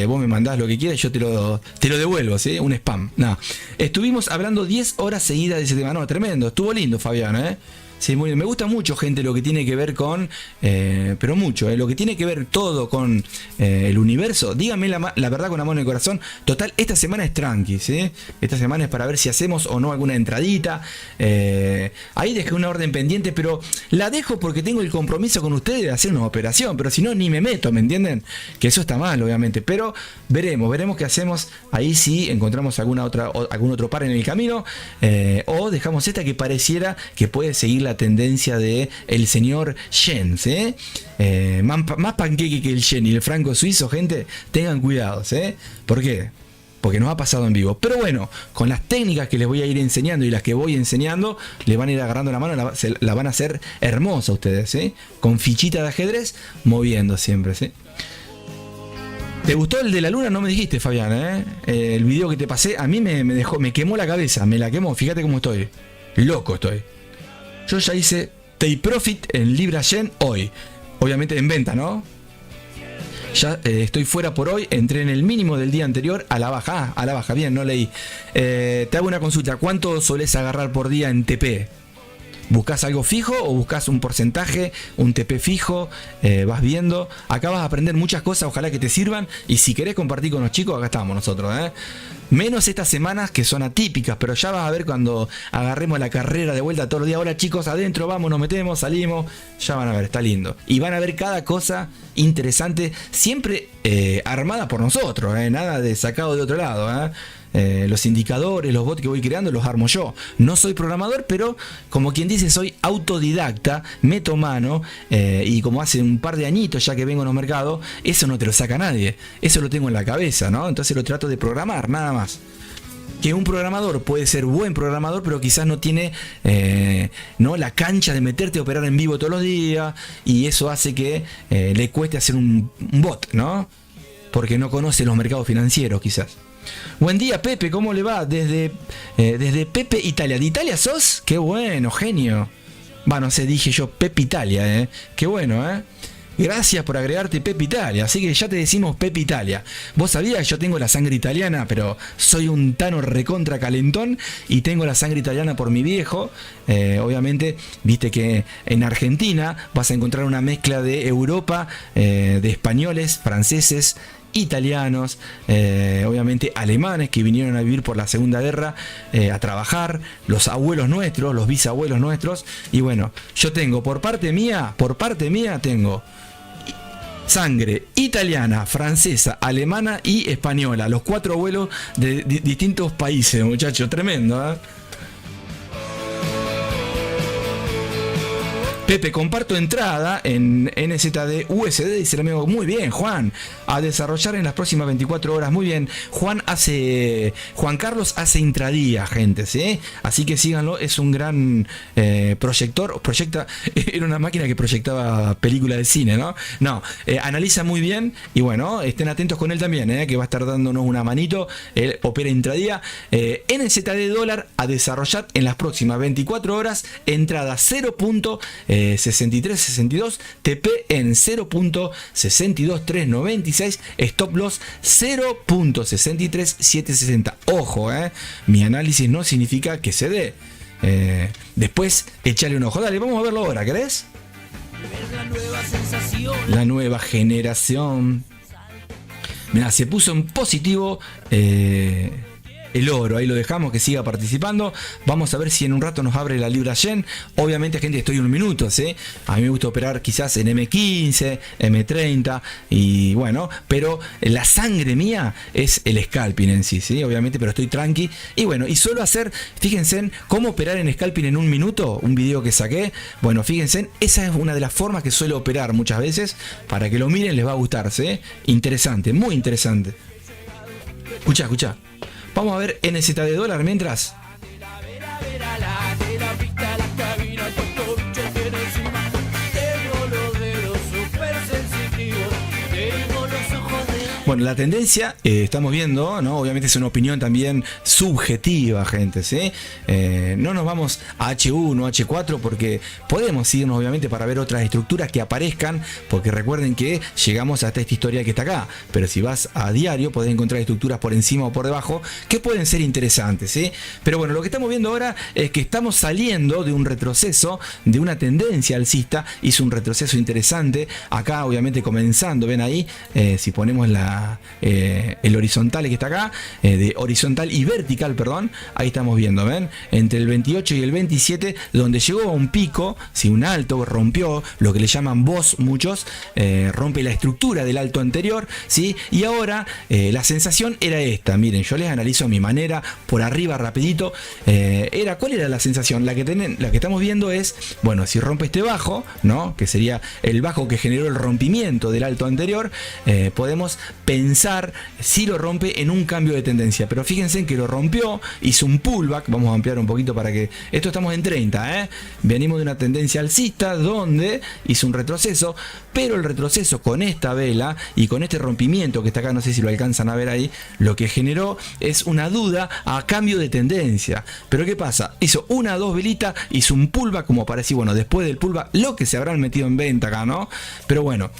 vos me mandás lo que quieras, yo te lo devuelvo, ¿sí? Un spam. No. Estuvimos hablando 10 horas seguidas de ese tema, no, tremendo, estuvo lindo, Fabián, ¿eh? Sí, muy bien. Me gusta mucho, gente, lo que tiene que ver con, pero mucho, lo que tiene que ver todo con el universo. Díganme la verdad con la mano en el corazón. Total, esta semana es tranqui, ¿sí? Esta semana es para ver si hacemos o no alguna entradita. Ahí dejé una orden pendiente, pero la dejo porque tengo el compromiso con ustedes de hacer una operación. Pero si no, ni me meto, ¿me entienden? Que eso está mal, obviamente. Pero veremos qué hacemos. Ahí sí encontramos algún otro par en el camino. O dejamos esta que pareciera que puede seguir la tendencia de el señor Yen, ¿sí? Más panqueque que el Yen y el franco suizo, gente, tengan cuidado, ¿sí? ¿Por qué? porque nos ha pasado en vivo. Pero bueno, con las técnicas que les voy a ir enseñando y las que voy enseñando, le van a ir agarrando la mano, la van a hacer hermosa ustedes, ¿sí? Con fichita de ajedrez, moviendo siempre, ¿sí? ¿Te gustó el de la luna? No me dijiste, Fabián, ¿eh? El video que te pasé, a mí me quemó la cabeza, me la quemó, fíjate cómo estoy. Loco estoy. Yo ya hice Take Profit en Libra Yen hoy. Obviamente en venta, ¿no? Ya estoy fuera por hoy, entré en el mínimo del día anterior a la baja. A la baja, bien, no leí. Te hago una consulta, ¿cuánto solés agarrar por día en TP? ¿Buscas algo fijo o buscas un porcentaje, un TP fijo? Vas viendo. Acá vas a aprender muchas cosas, ojalá que te sirvan. Y si querés compartir con los chicos, acá estamos nosotros, ¿eh? Menos estas semanas que son atípicas, pero ya vas a ver cuando agarremos la carrera de vuelta todos los días. Hola chicos, adentro, vamos, nos metemos, salimos. Ya van a ver, está lindo. Y van a ver cada cosa interesante, siempre armada por nosotros, nada de sacado de otro lado, los indicadores, los bots que voy creando los armo yo. No soy programador, pero como quien dice, soy autodidacta, meto mano, y como hace un par de añitos ya que vengo en los mercados, eso no te lo saca nadie, eso lo tengo en la cabeza, ¿no? Entonces lo trato de programar, nada más. Que un programador puede ser buen programador, pero quizás no tiene no la cancha de meterte a operar en vivo todos los días, y eso hace que le cueste hacer un bot, ¿no? Porque no conoce los mercados financieros, quizás. Buen día, Pepe, ¿cómo le va? Desde Pepe Italia. ¿De Italia sos? Qué bueno, genio. No sé, dije yo Pepe Italia, qué bueno, Gracias por agregarte Pepe Italia, así que ya te decimos Pepe Italia. Vos sabías que yo tengo la sangre italiana, pero soy un tano recontra calentón y tengo la sangre italiana por mi viejo. Obviamente, viste que en Argentina vas a encontrar una mezcla de Europa, de españoles, franceses, italianos, obviamente alemanes que vinieron a vivir por la Segunda Guerra, a trabajar, los abuelos nuestros, los bisabuelos nuestros, y bueno, yo tengo por parte mía tengo sangre italiana, francesa, alemana y española, los 4 abuelos de distintos países, muchachos, tremendo, Pepe, comparto entrada en NZD USD, dice el amigo. Muy bien, Juan. A desarrollar en las próximas 24 horas. Muy bien. Juan Carlos hace intradía, gente, ¿sí? Así que síganlo. Es un gran proyector. Era una máquina que proyectaba películas de cine, ¿no? No, analiza muy bien. Y bueno, estén atentos con él también, que va a estar dándonos una manito. Él opera intradía. NZD dólar a desarrollar en las próximas 24 horas. Entrada 0.6362, TP en 0.62396, stop loss 0.63760. Ojo, mi análisis no significa que se dé. Después échale un ojo. Dale, vamos a verlo ahora, ¿querés? La nueva generación. Mirá, se puso en positivo el oro, ahí lo dejamos, que siga participando. Vamos a ver si en un rato nos abre la Libra Yen. Obviamente, gente, estoy en un minuto, ¿sí? A mí me gusta operar quizás en M15, M30, y bueno, pero la sangre mía es el scalping en sí, ¿sí? Obviamente, pero estoy tranqui. Y bueno, y solo hacer, fíjense en cómo operar en scalping en un minuto, un video que saqué. Bueno, fíjense, esa es una de las formas que suelo operar muchas veces. Para que lo miren, les va a gustar, ¿sí? Interesante, muy interesante. Escuchá. Vamos a ver NZD dólar mientras. Bueno, la tendencia, estamos viendo, ¿no? Obviamente es una opinión también subjetiva, gente, ¿sí? No nos vamos a H1, H4, porque podemos irnos, obviamente, para ver otras estructuras que aparezcan, porque recuerden que llegamos hasta esta historia que está acá, pero si vas a diario podés encontrar estructuras por encima o por debajo que pueden ser interesantes, ¿sí? Pero bueno, lo que estamos viendo ahora es que estamos saliendo de un retroceso, de una tendencia alcista. Hizo un retroceso interesante, acá obviamente comenzando, ven ahí, si ponemos el horizontal que está acá, de horizontal y vertical, perdón, ahí estamos viendo, ven, entre el 28 y el 27, donde llegó a un pico, si un alto, rompió lo que le llaman BOS, muchos, rompe la estructura del alto anterior, ¿sí? Y ahora la sensación era esta, miren, yo les analizo a mi manera, por arriba rapidito, ¿cuál era la sensación? La que estamos viendo es, bueno, si rompe este bajo, ¿no? Que sería el bajo que generó el rompimiento del alto anterior, podemos pensar si lo rompe en un cambio de tendencia. Pero fíjense que lo rompió, hizo un pullback. Vamos a ampliar un poquito para que... Esto estamos en 30, venimos de una tendencia alcista donde hizo un retroceso, pero el retroceso con esta vela y con este rompimiento que está acá, no sé si lo alcanzan a ver ahí, lo que generó es una duda a cambio de tendencia. Pero ¿qué pasa? Hizo una, dos velitas, hizo un pullback, como parecía, bueno, después del pullback, lo que se habrán metido en venta acá, ¿no? Pero bueno,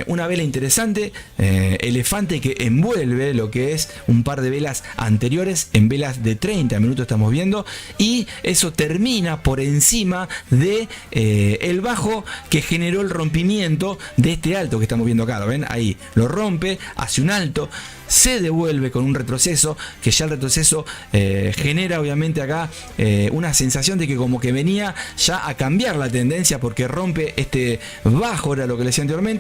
una vela interesante, elefante que envuelve lo que es un par de velas anteriores en velas de 30 minutos estamos viendo, y eso termina por encima de el bajo que generó el rompimiento de este alto que estamos viendo acá. ¿Lo ven? Ahí lo rompe, hace un alto, se devuelve con un retroceso, que ya el retroceso genera obviamente acá una sensación de que como que venía ya a cambiar la tendencia, porque rompe este bajo, era lo que le decía anteriormente,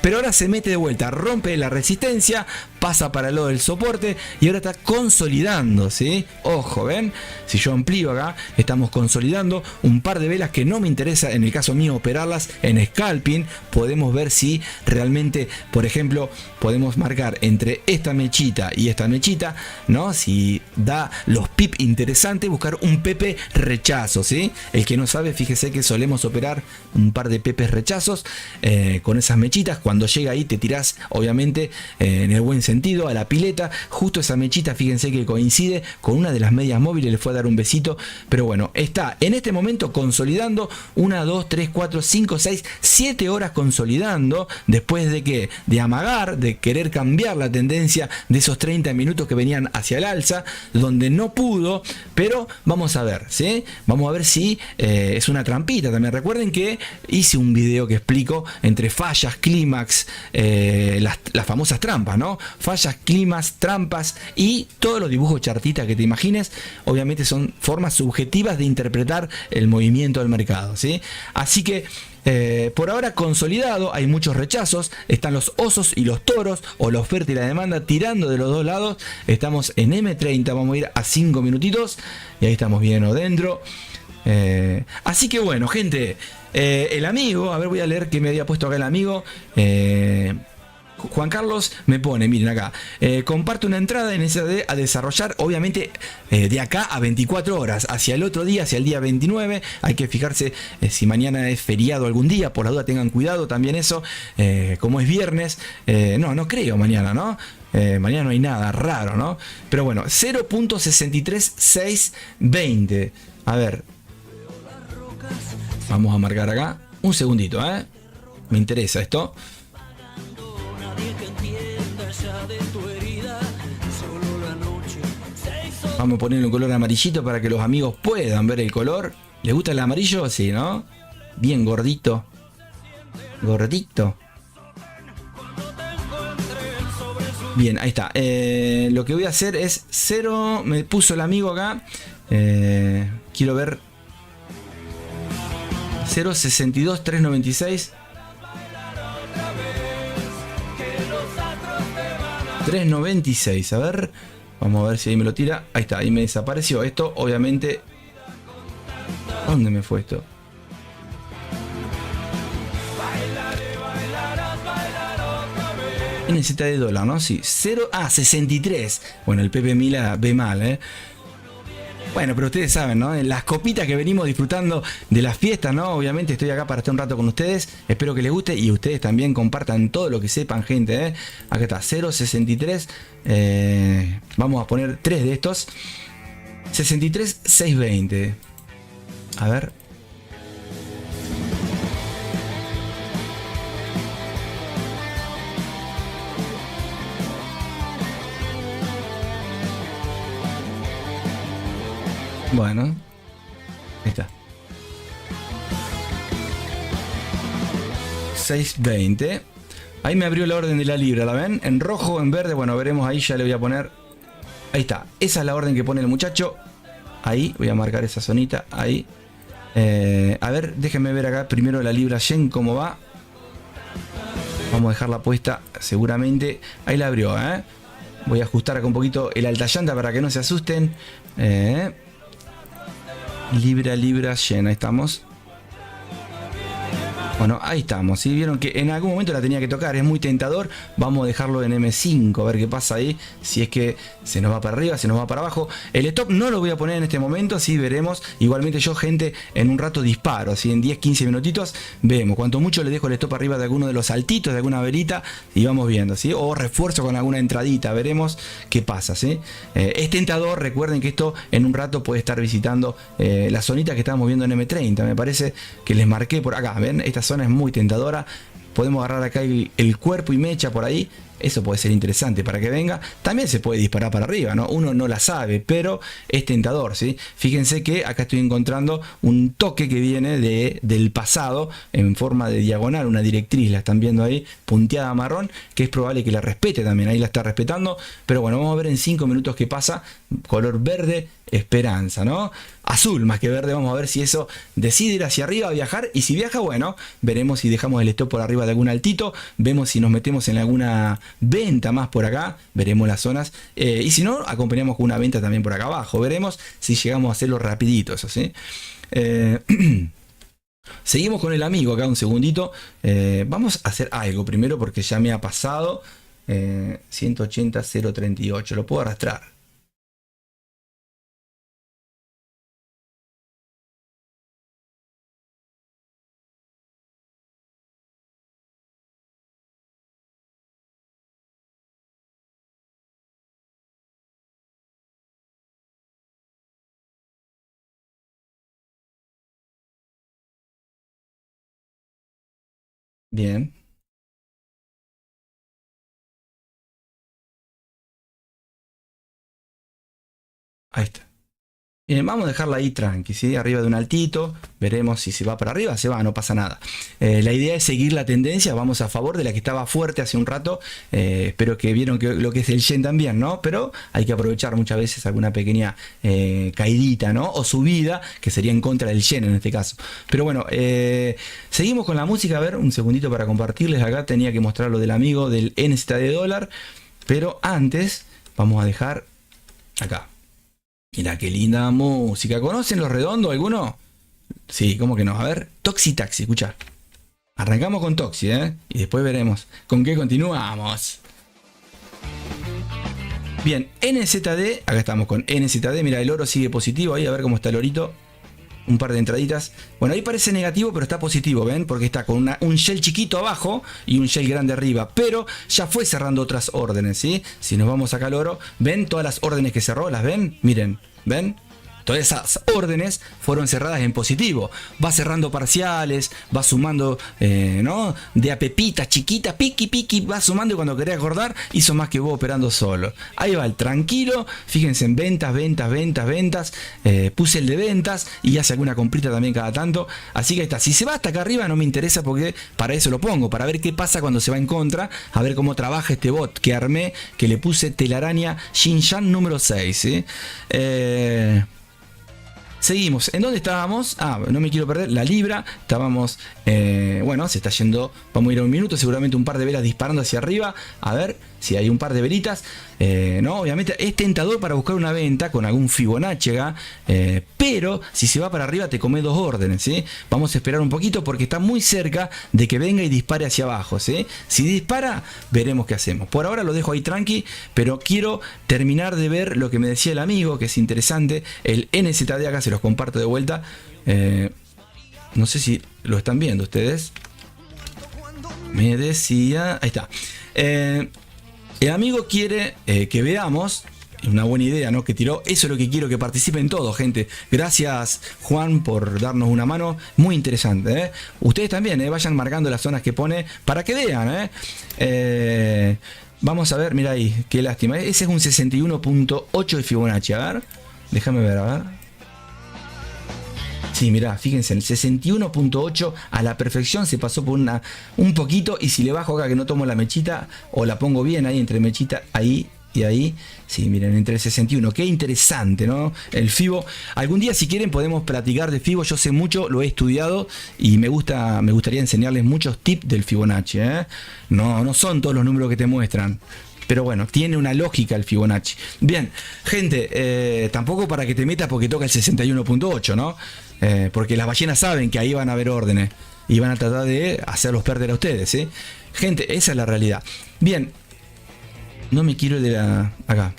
pero ahora se mete de vuelta, rompe la resistencia, pasa para el lado del soporte y ahora está consolidando, ¿sí? Ojo, ¿ven? Si yo amplío acá, estamos consolidando un par de velas que no me interesa en el caso mío operarlas en scalping. Podemos ver si realmente, por ejemplo, podemos marcar entre esta mechita y esta mechita, ¿no? Si da los pip interesantes, buscar un pepe rechazo, ¿sí? El que no sabe, fíjese que solemos operar un par de pepes rechazos con esas mechitas. Cuando llega ahí te tirás, obviamente, en el buen sentido, a la pileta. Justo esa mechita, fíjense que coincide con una de las medias móviles, le fue a dar un besito. Pero bueno, está en este momento consolidando 1, 2, 3, 4, 5, 6, 7 horas consolidando, después de que de amagar, de querer cambiar la tendencia de esos 30 minutos que venían hacia el alza, donde no pudo. Pero vamos a ver, ¿sí? Vamos a ver si es una trampita también. Recuerden que hice un video que explico entre fallas, clímax, las famosas trampas, ¿no? Fallas, clímax, trampas y todos los dibujos chartistas que te imagines. Obviamente son formas subjetivas de interpretar el movimiento del mercado, ¿sí? Así que por ahora consolidado, hay muchos rechazos, están los osos y los toros, o la oferta y la demanda tirando de los dos lados. Estamos en M30, vamos a ir a 5 minutitos y ahí estamos bien adentro. Así que bueno, gente, el amigo, a ver, voy a leer qué me había puesto acá el amigo. Juan Carlos me pone, miren acá, comparte una entrada en SAD a desarrollar, obviamente de acá a 24 horas, hacia el otro día, hacia el día 29, hay que fijarse si mañana es feriado algún día, por la duda tengan cuidado también eso, como es viernes, no creo mañana, ¿no? Mañana no hay nada raro, ¿no? Pero bueno, 0.63620, a ver, vamos a marcar acá, un segundito, me interesa esto. Vamos a ponerle un color amarillito para que los amigos puedan ver el color. ¿Les gusta el amarillo? Sí, ¿no? Bien gordito. Gordito. Bien, ahí está. Lo que voy a hacer es 0. Me puso el amigo acá. Quiero ver. 0.62.396. 3.96. A ver. Vamos a ver si ahí me lo tira. Ahí está, ahí me desapareció. Esto, obviamente. ¿Dónde me fue esto? NZ de dólar, ¿no? Sí. 63. Bueno, el Pepe Mila ve mal, Bueno, pero ustedes saben, ¿no? En las copitas que venimos disfrutando de las fiestas, ¿no? Obviamente estoy acá para estar un rato con ustedes. Espero que les guste y ustedes también compartan todo lo que sepan, gente, Acá está, 0.63. Vamos a poner 3 de estos. 63.620. A ver. Bueno, ahí está. 6.20. Ahí me abrió la orden de la libra, ¿la ven? En rojo, en verde, bueno, veremos ahí, ya le voy a poner. Ahí está, esa es la orden que pone el muchacho. Ahí, voy a marcar esa zonita, ahí. A ver, déjenme ver acá primero la libra yen, cómo va. Vamos a dejarla puesta, seguramente. Ahí la abrió, Voy a ajustar acá un poquito el alta llanta para que no se asusten. Libra, yen, ahí estamos. Bueno, ahí estamos, ¿sí? Vieron que en algún momento la tenía que tocar, es muy tentador. Vamos a dejarlo en M5, a ver qué pasa ahí, si es que se nos va para arriba, se nos va para abajo. El stop no lo voy a poner en este momento, así veremos. Igualmente yo, gente, en un rato disparo, así en 10-15 minutitos vemos. Cuanto mucho le dejo el stop arriba de alguno de los saltitos, de alguna velita, y vamos viendo, ¿sí? O refuerzo con alguna entradita, veremos qué pasa, ¿sí? Es tentador, recuerden que esto en un rato puede estar visitando la zonita que estábamos viendo en M30, me parece que les marqué por acá, ¿ven? Esta zona es muy tentadora. Podemos agarrar acá el cuerpo y mecha por ahí. Eso puede ser interesante para que venga. También se puede disparar para arriba, ¿no? Uno no la sabe, pero es tentador, ¿sí? Fíjense que acá estoy encontrando un toque que viene del pasado en forma de diagonal, una directriz, la están viendo ahí, punteada marrón, que es probable que la respete también, ahí la está respetando. Pero bueno, vamos a ver en 5 minutos qué pasa. Color verde, esperanza, ¿no? Azul más que verde, vamos a ver si eso decide ir hacia arriba, viajar, y si viaja, bueno, veremos si dejamos el stop por arriba de algún altito, vemos si nos metemos en alguna venta más por acá, veremos las zonas, y si no, acompañamos con una venta también por acá abajo, veremos si llegamos a hacerlo rapidito, eso sí. Seguimos con el amigo acá un segundito. Vamos a hacer algo primero porque ya me ha pasado. 180.038, lo puedo arrastrar. Bien. Ahí está. Bien, vamos a dejarla ahí tranqui, ¿sí? Arriba de un altito, veremos si se va para arriba, se va, no pasa nada. La idea es seguir la tendencia, vamos a favor de la que estaba fuerte hace un rato. Espero que vieron lo que es el yen también, ¿no? Pero hay que aprovechar muchas veces alguna pequeña caidita, ¿no? O subida, que sería en contra del yen en este caso. Pero bueno, seguimos con la música. A ver, un segundito para compartirles. Acá tenía que mostrar lo del amigo del NZD dólar, pero antes vamos a dejar acá. Mira qué linda música. ¿Conocen Los Redondos alguno? Sí, ¿cómo que no? A ver, Toxi Taxi, escucha. Arrancamos con Toxi, ¿eh? Y después veremos con qué continuamos. Bien, NZD, acá estamos con NZD. Mira, el oro sigue positivo ahí, a ver cómo está el orito. Un par de entraditas. Bueno, ahí parece negativo, pero está positivo, ¿ven? Porque está con un shell chiquito abajo y un shell grande arriba. Pero ya fue cerrando otras órdenes, ¿sí? Si nos vamos acá al oro, ¿ven todas las órdenes que cerró? ¿Las ven? Miren, ¿ven? Todas esas órdenes fueron cerradas en positivo. Va cerrando parciales, va sumando, ¿no? De a pepita, chiquita, piqui, piqui, va sumando y cuando quería acordar, hizo más que vos operando solo. Ahí va el tranquilo, fíjense en ventas, ventas, ventas, ventas. Puse el de ventas y hace alguna comprita también cada tanto. Así que ahí está. Si se va hasta acá arriba no me interesa porque para eso lo pongo, para ver qué pasa cuando se va en contra, a ver cómo trabaja este bot que armé, que le puse telaraña Xinjiang número 6, ¿sí? Seguimos. ¿En dónde estábamos? Ah, no me quiero perder. La libra. Estábamos. Bueno, se está yendo. Vamos a ir a un minuto. Seguramente un par de velas disparando hacia arriba. A ver si hay un par de velitas. No, obviamente es tentador para buscar una venta con algún Fibonacci acá. Pero si se va para arriba te come dos órdenes, ¿sí? Vamos a esperar un poquito porque está muy cerca de que venga y dispare hacia abajo, ¿sí? Si dispara, veremos qué hacemos. Por ahora lo dejo ahí tranqui, pero quiero terminar de ver lo que me decía el amigo, que es interesante. El NZD acá se los comparto de vuelta. No sé si lo están viendo ustedes. Me decía... Ahí está. El amigo quiere que veamos... Una buena idea, ¿no? Que tiró. Eso es lo que quiero que participen todos, gente. Gracias, Juan, por darnos una mano. Muy interesante, ¿eh? Ustedes también, vayan marcando las zonas que pone para que vean, vamos a ver, mira ahí, qué lástima. Ese es un 61.8 de Fibonacci. A ver, déjame ver, a ver. Sí, mirá, fíjense, el 61.8 a la perfección se pasó por un poquito. Y si le bajo acá que no tomo la mechita, o la pongo bien ahí entre mechita, ahí y ahí, sí, miren, entre el 61, qué interesante, ¿no? El Fibo, algún día si quieren podemos platicar de Fibo, yo sé mucho, lo he estudiado y me gustaría enseñarles muchos tips del Fibonacci, ¿eh? No son todos los números que te muestran, pero bueno, tiene una lógica el Fibonacci. Bien, gente, tampoco para que te metas porque toca el 61.8, ¿no? Porque las ballenas saben que ahí van a haber órdenes. y van a tratar de hacerlos perder a ustedes, ¿eh? Gente, esa es la realidad. Bien, no me quiero ir de la... acá.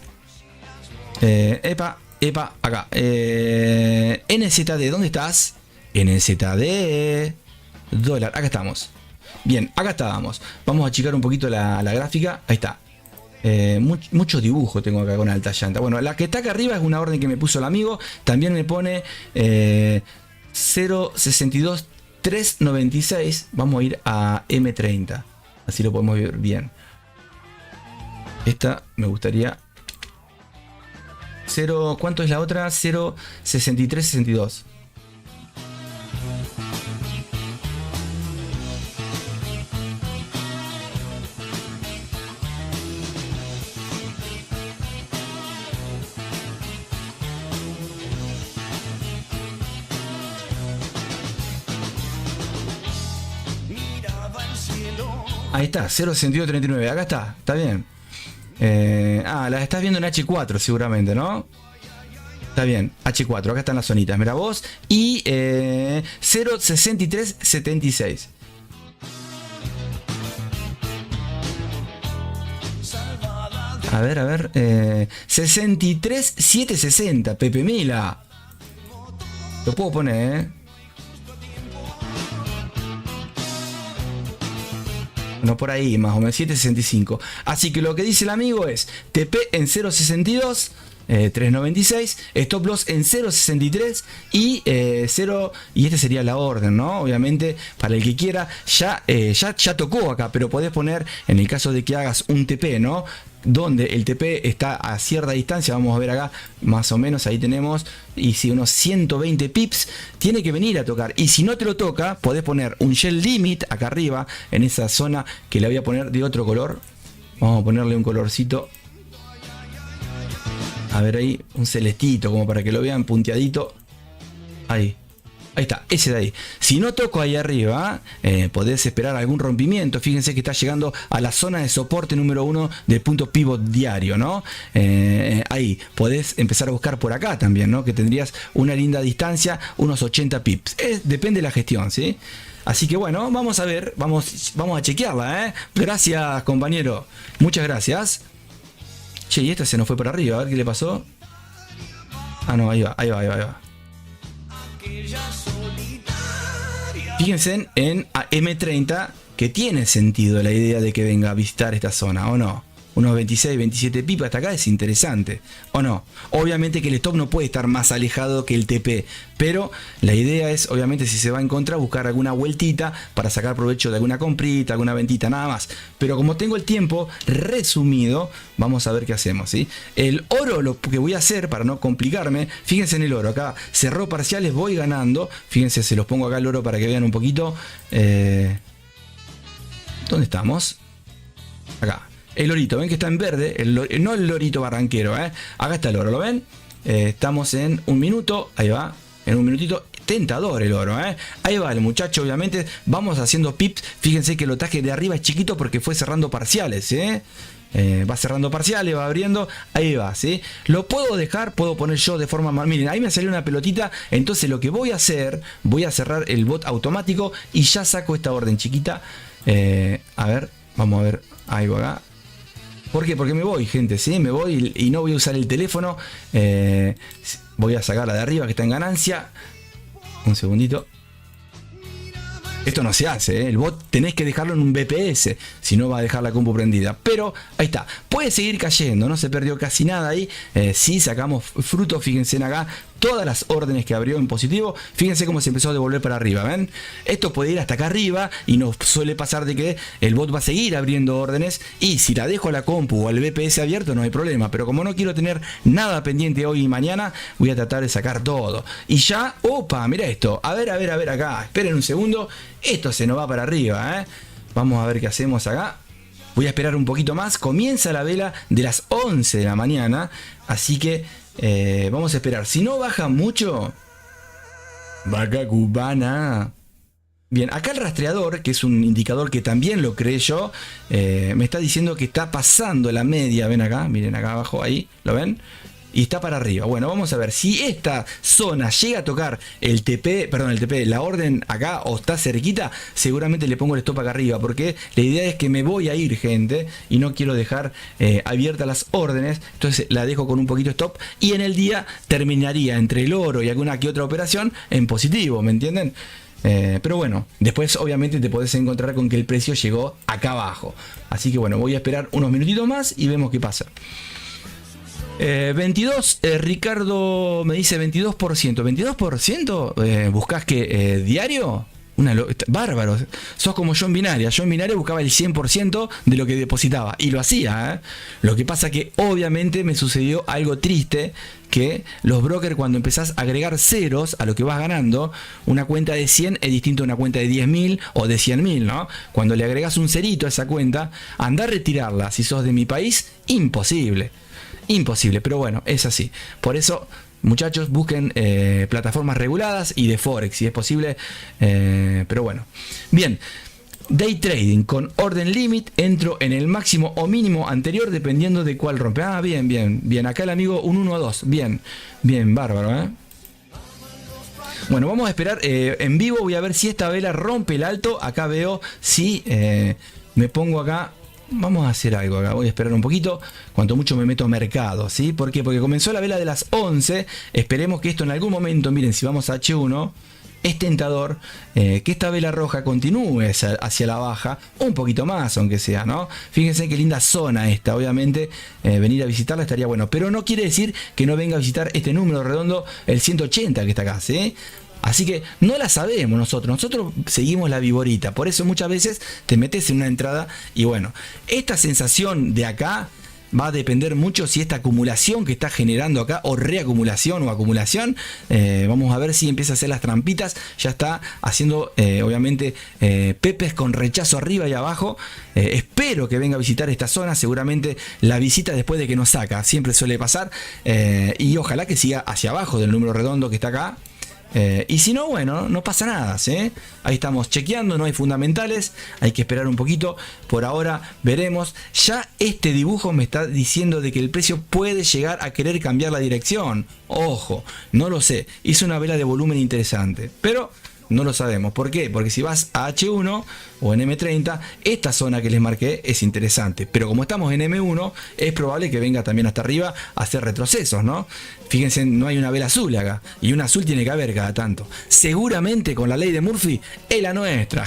Epa, acá. NZD, ¿dónde estás? NZD dólar, acá estamos. Bien, acá estábamos. Vamos a achicar un poquito la gráfica. Ahí está. Mucho dibujo tengo acá con alta llanta. Bueno, la que está acá arriba es una orden que me puso el amigo. También me pone 0.62.396. Vamos a ir a M30. Así lo podemos ver bien. Esta me gustaría... ¿Cuánto es la otra? 0.6362. Ahí está, 0.6239. Acá está bien. La estás viendo en H4 seguramente, ¿no? Está bien, H4, acá están las zonitas, mira vos. Y 0.6376. A ver, 63.760, Pepe Mila. Lo puedo poner, ¿eh? No, por ahí más o menos, 7.65. Así que lo que dice el amigo es TP en 0.62, 3.96, stop loss en 0.63 y 0, y esta sería la orden, ¿no? Obviamente, para el que quiera, ya tocó acá, pero podés poner, en el caso de que hagas un TP, ¿no? Donde el TP está a cierta distancia, vamos a ver acá, más o menos, ahí tenemos, y si unos 120 pips, tiene que venir a tocar, y si no te lo toca, podés poner un Shell Limit acá arriba, en esa zona que le voy a poner de otro color. Vamos a ponerle un colorcito, a ver ahí, un celestito, como para que lo vean punteadito, ahí está, ese de ahí. Si no toco ahí arriba, podés esperar algún rompimiento. Fíjense que está llegando a la zona de soporte número 1 del punto pivot diario, ¿no? Ahí podés empezar a buscar por acá también, ¿no? Que tendrías una linda distancia, unos 80 pips. Depende de la gestión, ¿sí? Así que bueno, vamos a ver, vamos a chequearla, ¿eh? Gracias, compañero. Muchas gracias. Che, y esta se nos fue por arriba, a ver qué le pasó. Ah, no, ahí va. Fíjense en M30 que tiene sentido la idea de que venga a visitar esta zona, ¿o no? Unos 26, 27 pipas hasta acá es interesante, ¿o no? Obviamente que el stop no puede estar más alejado que el TP, pero la idea es, obviamente, si se va en contra, buscar alguna vueltita para sacar provecho de alguna comprita, alguna ventita, nada más. Pero como tengo el tiempo resumido, vamos a ver qué hacemos, ¿sí? El oro, lo que voy a hacer para no complicarme, fíjense en el oro, acá cerró parciales, voy ganando. Fíjense, se los pongo acá el oro para que vean un poquito. ¿Dónde estamos? Acá. El orito, ven que está en verde, no el lorito barranquero, acá está el oro, ¿lo ven? Estamos en un minuto, ahí va, en un minutito, tentador el oro, ahí va el muchacho, obviamente, vamos haciendo pips, fíjense que el lotaje de arriba es chiquito porque fue cerrando parciales, va cerrando parciales, va abriendo, ahí va, ¿sí? Lo puedo dejar, puedo poner yo de forma más, miren, ahí me salió una pelotita, entonces lo que voy a hacer, voy a cerrar el bot automático y ya saco esta orden chiquita, a ver, vamos a ver, ahí va acá. ¿Por qué? Porque me voy, gente, ¿sí? Me voy y no voy a usar el teléfono. Voy a sacar la de arriba que está en ganancia. Un segundito. Esto no se hace, el bot tenés que dejarlo en un BPS, si no va a dejar la compu prendida. Pero ahí está, puede seguir cayendo, no se perdió casi nada ahí. Sí sacamos fruto, fíjense en acá, todas las órdenes que abrió en positivo. Fíjense cómo se empezó a devolver para arriba, ¿ven? Esto puede ir hasta acá arriba y nos suele pasar de que el bot va a seguir abriendo órdenes. Y si la dejo a la compu o al BPS abierto no hay problema, pero como no quiero tener nada pendiente hoy y mañana, voy a tratar de sacar todo. Y ya, opa, mira esto, a ver acá, esperen un segundo. Esto se nos va para arriba, Vamos a ver qué hacemos acá. Voy a esperar un poquito más. Comienza la vela de las 11 de la mañana. Así que vamos a esperar. Si no baja mucho, vaca cubana. Bien, acá el rastreador, que es un indicador que también lo creé yo, me está diciendo que está pasando la media. Ven acá, miren acá abajo, ahí, ¿lo ven? y está para arriba. Bueno, vamos a ver si esta zona llega a tocar el TP, la orden acá o está cerquita, seguramente le pongo el stop acá arriba, porque la idea es que me voy a ir, gente, y no quiero dejar abiertas las órdenes, entonces la dejo con un poquito de stop y en el día terminaría entre el oro y alguna que otra operación en positivo, ¿me entienden? Pero bueno, después obviamente te podés encontrar con que el precio llegó acá abajo, así que bueno, voy a esperar unos minutitos más y vemos qué pasa. 22, Ricardo me dice 22%. 22%, ¿buscás que diario? Bárbaro, sos como yo en binaria. Yo en binaria buscaba el 100% de lo que depositaba y lo hacía, Lo que pasa que obviamente me sucedió algo triste, que los brokers, cuando empezás a agregar ceros a lo que vas ganando, una cuenta de 100 es distinto a una cuenta de 10.000 o de 100.000, ¿no? Cuando le agregas un cerito a esa cuenta, andá a retirarla, si sos de mi país, imposible, pero bueno, es así. Por eso, muchachos, busquen plataformas reguladas y de Forex si es posible, pero bueno. Bien, day trading con orden limit, entro en el máximo o mínimo anterior dependiendo de cuál rompe. Ah, bien, acá el amigo un 1 a 2, bien, bárbaro, Bueno, vamos a esperar en vivo, voy a ver si esta vela rompe el alto. Acá veo si me pongo acá. Vamos a hacer algo acá, voy a esperar un poquito, cuanto mucho me meto a mercado, ¿sí? ¿Por qué? Porque comenzó la vela de las 11, esperemos que esto en algún momento, miren, si vamos a H1, es tentador que esta vela roja continúe hacia la baja, un poquito más aunque sea, ¿no? Fíjense qué linda zona esta, obviamente venir a visitarla estaría bueno, pero no quiere decir que no venga a visitar este número redondo, el 180 que está acá, ¿sí? Así que no la sabemos nosotros seguimos la viborita, por eso muchas veces te metes en una entrada y bueno, esta sensación de acá va a depender mucho si esta acumulación que está generando acá, o reacumulación o acumulación, vamos a ver si empieza a hacer las trampitas, ya está haciendo obviamente pepes con rechazo arriba y abajo, espero que venga a visitar esta zona, seguramente la visita después de que nos saca, siempre suele pasar, y ojalá que siga hacia abajo del número redondo que está acá. Y si no, bueno, no pasa nada, ¿sí? Ahí estamos chequeando, no hay fundamentales, hay que esperar un poquito, por ahora veremos. Ya este dibujo me está diciendo de que el precio puede llegar a querer cambiar la dirección. Ojo, no lo sé, hizo una vela de volumen interesante, pero no lo sabemos. ¿Por qué? Porque si vas a H1 o en M30, esta zona que les marqué es interesante. Pero como estamos en M1, es probable que venga también hasta arriba a hacer retrocesos, ¿no? Fíjense, no hay una vela azul acá. Y una azul tiene que haber cada tanto. Seguramente con la ley de Murphy es la nuestra.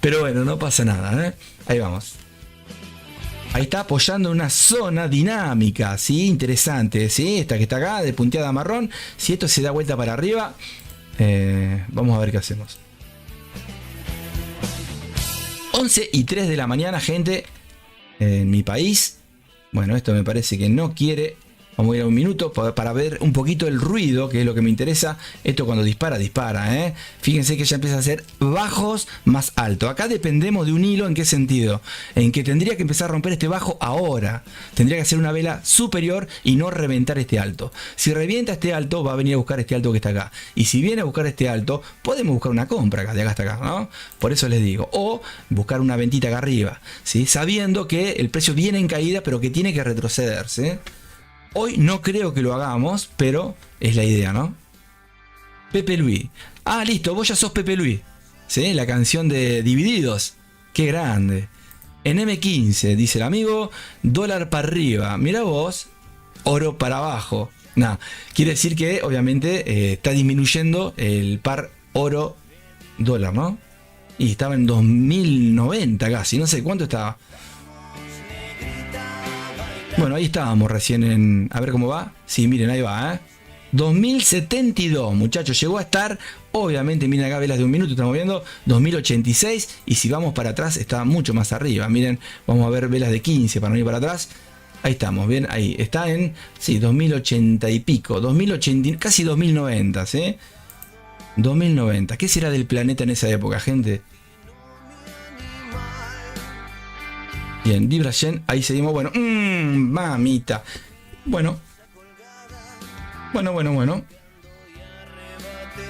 Pero bueno, no pasa nada, Ahí vamos. Ahí está apoyando una zona dinámica, ¿sí? Interesante, ¿sí? Esta que está acá, de punteada marrón. Si esto se da vuelta para arriba... vamos a ver qué hacemos. 11:03 de la mañana, gente, en mi país. Bueno, esto me parece que no quiere. Vamos a ir a un minuto para ver un poquito el ruido, que es lo que me interesa. Esto cuando dispara. Fíjense que ya empieza a ser bajos más alto. Acá dependemos de un hilo. ¿En qué sentido? En que tendría que empezar a romper este bajo ahora. Tendría que hacer una vela superior y no reventar este alto. Si revienta este alto, va a venir a buscar este alto que está acá. Y si viene a buscar este alto, podemos buscar una compra acá, de acá hasta acá, ¿no? Por eso les digo. O buscar una ventita acá arriba, ¿sí? Sabiendo que el precio viene en caída, pero que tiene que retroceder, ¿sí? Hoy no creo que lo hagamos, pero es la idea, ¿no? Pepe Luis. Ah, listo, vos ya sos Pepe Luis. ¿Sí? La canción de Divididos. Qué grande. En M15, dice el amigo, dólar para arriba. Mira vos, oro para abajo. Nah, quiere decir que obviamente está disminuyendo el par oro-dólar, ¿no? Y estaba en 2090 casi, no sé cuánto estaba. Bueno, ahí estábamos recién en... A ver cómo va. Sí, miren, ahí va, 2072, muchachos. Llegó a estar, obviamente, miren acá, velas de un minuto, estamos viendo, 2086. Y si vamos para atrás, está mucho más arriba. Miren, vamos a ver velas de 15 para no ir para atrás. Ahí estamos, bien, ahí. Está en, sí, 2080 y pico. 2080, casi 2090, ¿sí? 2090. ¿Qué será del planeta en esa época, gente? Bien, Libra Yen, ahí seguimos. Bueno, mamita. Bueno.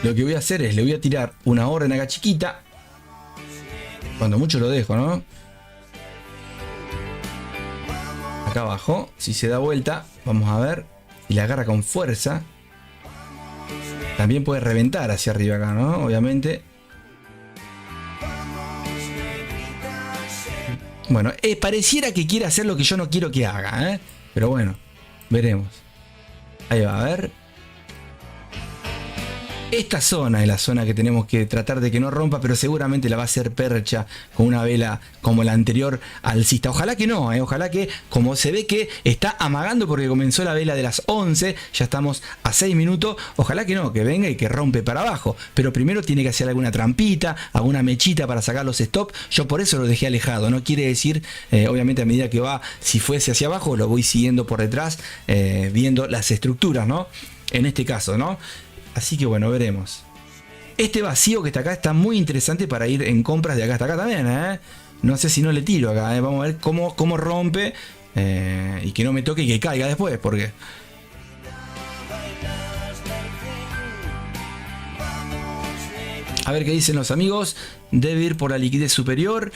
Lo que voy a hacer es, le voy a tirar una orden acá chiquita. Cuando mucho lo dejo, ¿no? Acá abajo, si se da vuelta, vamos a ver. y la agarra con fuerza, también puede reventar hacia arriba acá, ¿no? Obviamente. Bueno, pareciera que quiere hacer lo que yo no quiero que haga, ¿eh? Pero bueno, veremos. Ahí va, a ver. Esta zona es la zona que tenemos que tratar de que no rompa, pero seguramente la va a hacer percha con una vela como la anterior alcista. Ojalá que no, ojalá que, como se ve que está amagando porque comenzó la vela de las 11, ya estamos a 6 minutos, ojalá que no, que venga y que rompe para abajo. Pero primero tiene que hacer alguna trampita, alguna mechita para sacar los stops. Yo por eso lo dejé alejado, no quiere decir, obviamente a medida que va, si fuese hacia abajo, lo voy siguiendo por detrás, viendo las estructuras, ¿no? En este caso, ¿no? Así que bueno, veremos. Este vacío que está acá está muy interesante para ir en compras de acá hasta acá también, ¿eh? No sé si no le tiro acá, ¿eh? Vamos a ver cómo rompe y que no me toque y que caiga después, porque... A ver qué dicen los amigos. Debe ir por la liquidez superior.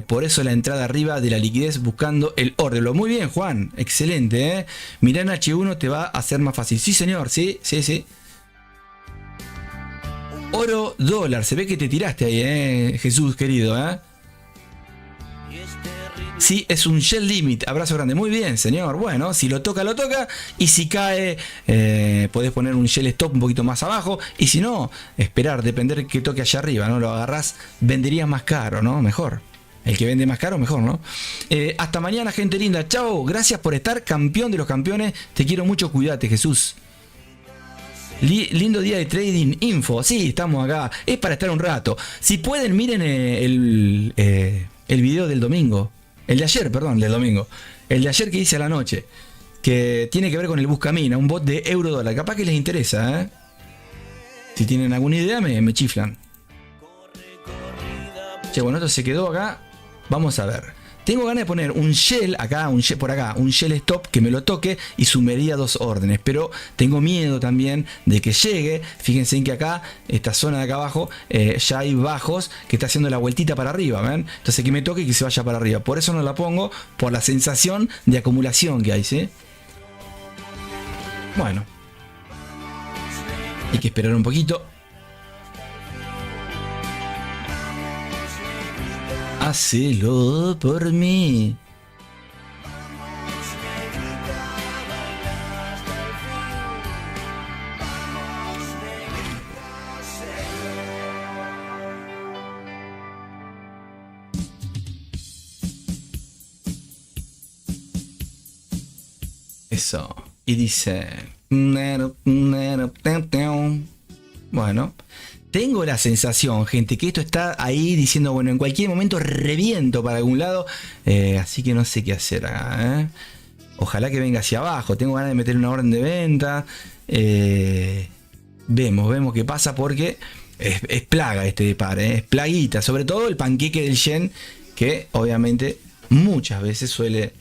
Por eso la entrada arriba de la liquidez buscando el orden. Muy bien, Juan. Excelente, ¿eh? Mirá en H1 te va a hacer más fácil. Sí, señor. Sí. Oro, dólar. Se ve que te tiraste ahí, Jesús, querido, ¿eh? Sí, es un Shell Limit. Abrazo grande. Muy bien, señor. Bueno, si lo toca, lo toca. Y si cae, podés poner un Shell Stop un poquito más abajo. Y si no, esperar, depender que toque allá arriba, ¿no? Lo agarrás, venderías más caro, ¿no? Mejor. El que vende más caro, mejor, ¿no? Hasta mañana, gente linda. Chao. Gracias por estar, campeón de los campeones. Te quiero mucho. Cuídate, Jesús. Lindo día de trading info. Sí, estamos acá. Es para estar un rato. Si pueden, miren el video del domingo. El de ayer, perdón, del domingo. El de ayer que hice a la noche. Que tiene que ver con el Buscamina, un bot de euro-dólar. Capaz que les interesa, ¿eh? Si tienen alguna idea, me chiflan. Che, bueno, esto se quedó acá. Vamos a ver. Tengo ganas de poner un shell acá, por acá, un shell stop que me lo toque y sumería 2 órdenes. Pero tengo miedo también de que llegue. Fíjense en que acá, esta zona de acá abajo, ya hay bajos que está haciendo la vueltita para arriba, ¿ven? Entonces que me toque y que se vaya para arriba. Por eso no la pongo, por la sensación de acumulación que hay, ¿sí? Bueno. Hay que esperar un poquito. Hacelo por mí. Eso. Y dice... Bueno... Tengo la sensación, gente, que esto está ahí diciendo, bueno, en cualquier momento reviento para algún lado. Así que no sé qué hacer acá, ¿eh? Ojalá que venga hacia abajo. Tengo ganas de meter una orden de venta. Vemos qué pasa porque es plaga este par, ¿eh? Es plaguita. Sobre todo el panqueque del yen, que obviamente muchas veces suele...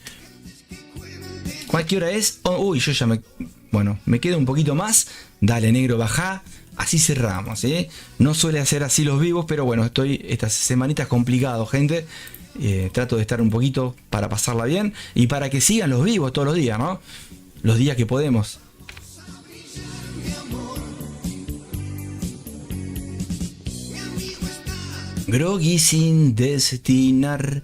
¿Cuál hora es? Uy, yo ya me quedo un poquito más. Dale, negro, bajá. Así cerramos, ¿eh? No suele hacer así los vivos, pero bueno, estas semanitas complicado, gente. Trato de estar un poquito para pasarla bien y para que sigan los vivos todos los días, ¿no? Los días que podemos. Groggy sin destinar.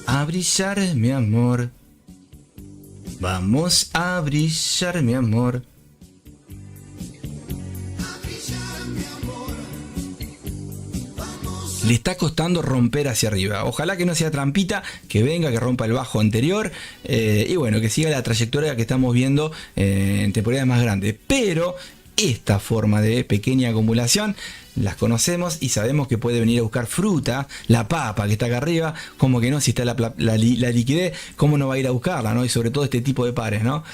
A brillar, mi amor. Vamos a brillar, mi amor. Le está costando romper hacia arriba. Ojalá que no sea trampita, que venga, que rompa el bajo anterior. Y bueno, que siga la trayectoria que estamos viendo en temporadas más grandes. Pero esta forma de pequeña acumulación las conocemos y sabemos que puede venir a buscar fruta, la papa que está acá arriba, como que no, si está la liquidez, cómo no va a ir a buscarla, ¿no? Y sobre todo este tipo de pares, ¿no?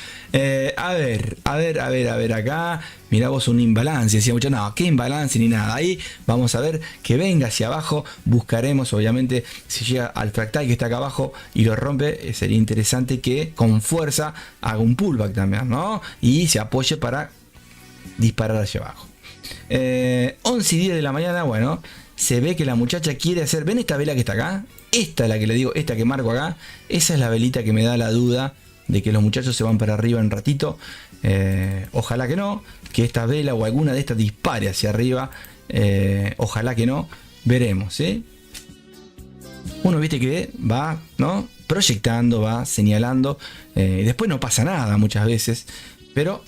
A ver acá, mirá vos un imbalance, decía mucho, no, qué imbalance ni nada, ahí vamos a ver que venga hacia abajo, buscaremos obviamente si llega al fractal que está acá abajo y lo rompe, sería interesante que con fuerza haga un pullback también, ¿no? Y se apoye para disparar hacia abajo. 11 y 10 de la mañana, bueno, se ve que la muchacha quiere hacer... ¿Ven esta vela que está acá? Esta es la que le digo, esta que marco acá. Esa es la velita que me da la duda de que los muchachos se van para arriba en ratito. Ojalá que no, que esta vela o alguna de estas dispare hacia arriba. Ojalá que no, veremos, ¿sí? Uno, viste, que va, ¿no?, proyectando, va señalando, después no pasa nada muchas veces, pero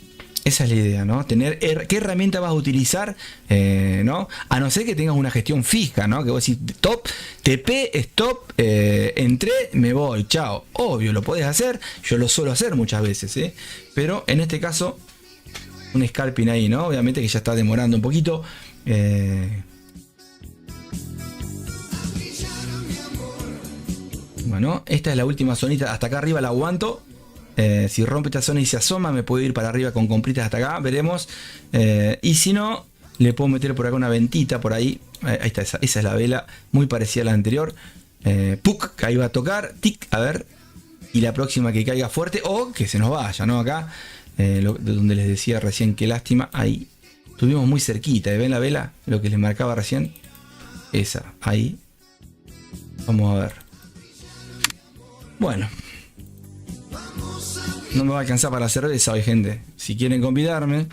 esa es la idea, ¿no? Tener qué herramienta vas a utilizar, ¿no? A no ser que tengas una gestión fija, ¿no? Que vos decís, top, TP, stop, entré, me voy, chao. Obvio, lo podés hacer, yo lo suelo hacer muchas veces, ¿sí? Pero en este caso, un scalping ahí, ¿no? Obviamente que ya está demorando un poquito. Bueno, esta es la última zonita, hasta acá arriba la aguanto. Si rompe esta zona y se asoma, me puedo ir para arriba con compritas hasta acá, veremos. Y si no, le puedo meter por acá una ventita por ahí. Ahí está, esa es la vela, muy parecida a la anterior. Puc, que ahí va a tocar, tic, a ver. Y la próxima que caiga fuerte o que se nos vaya, ¿no? Acá, de donde les decía recién, qué lástima, ahí estuvimos muy cerquita. ¿Ven la vela? Lo que les marcaba recién. Esa, ahí. Vamos a ver. Bueno. No me va a alcanzar para la cerveza hoy, gente. Si quieren convidarme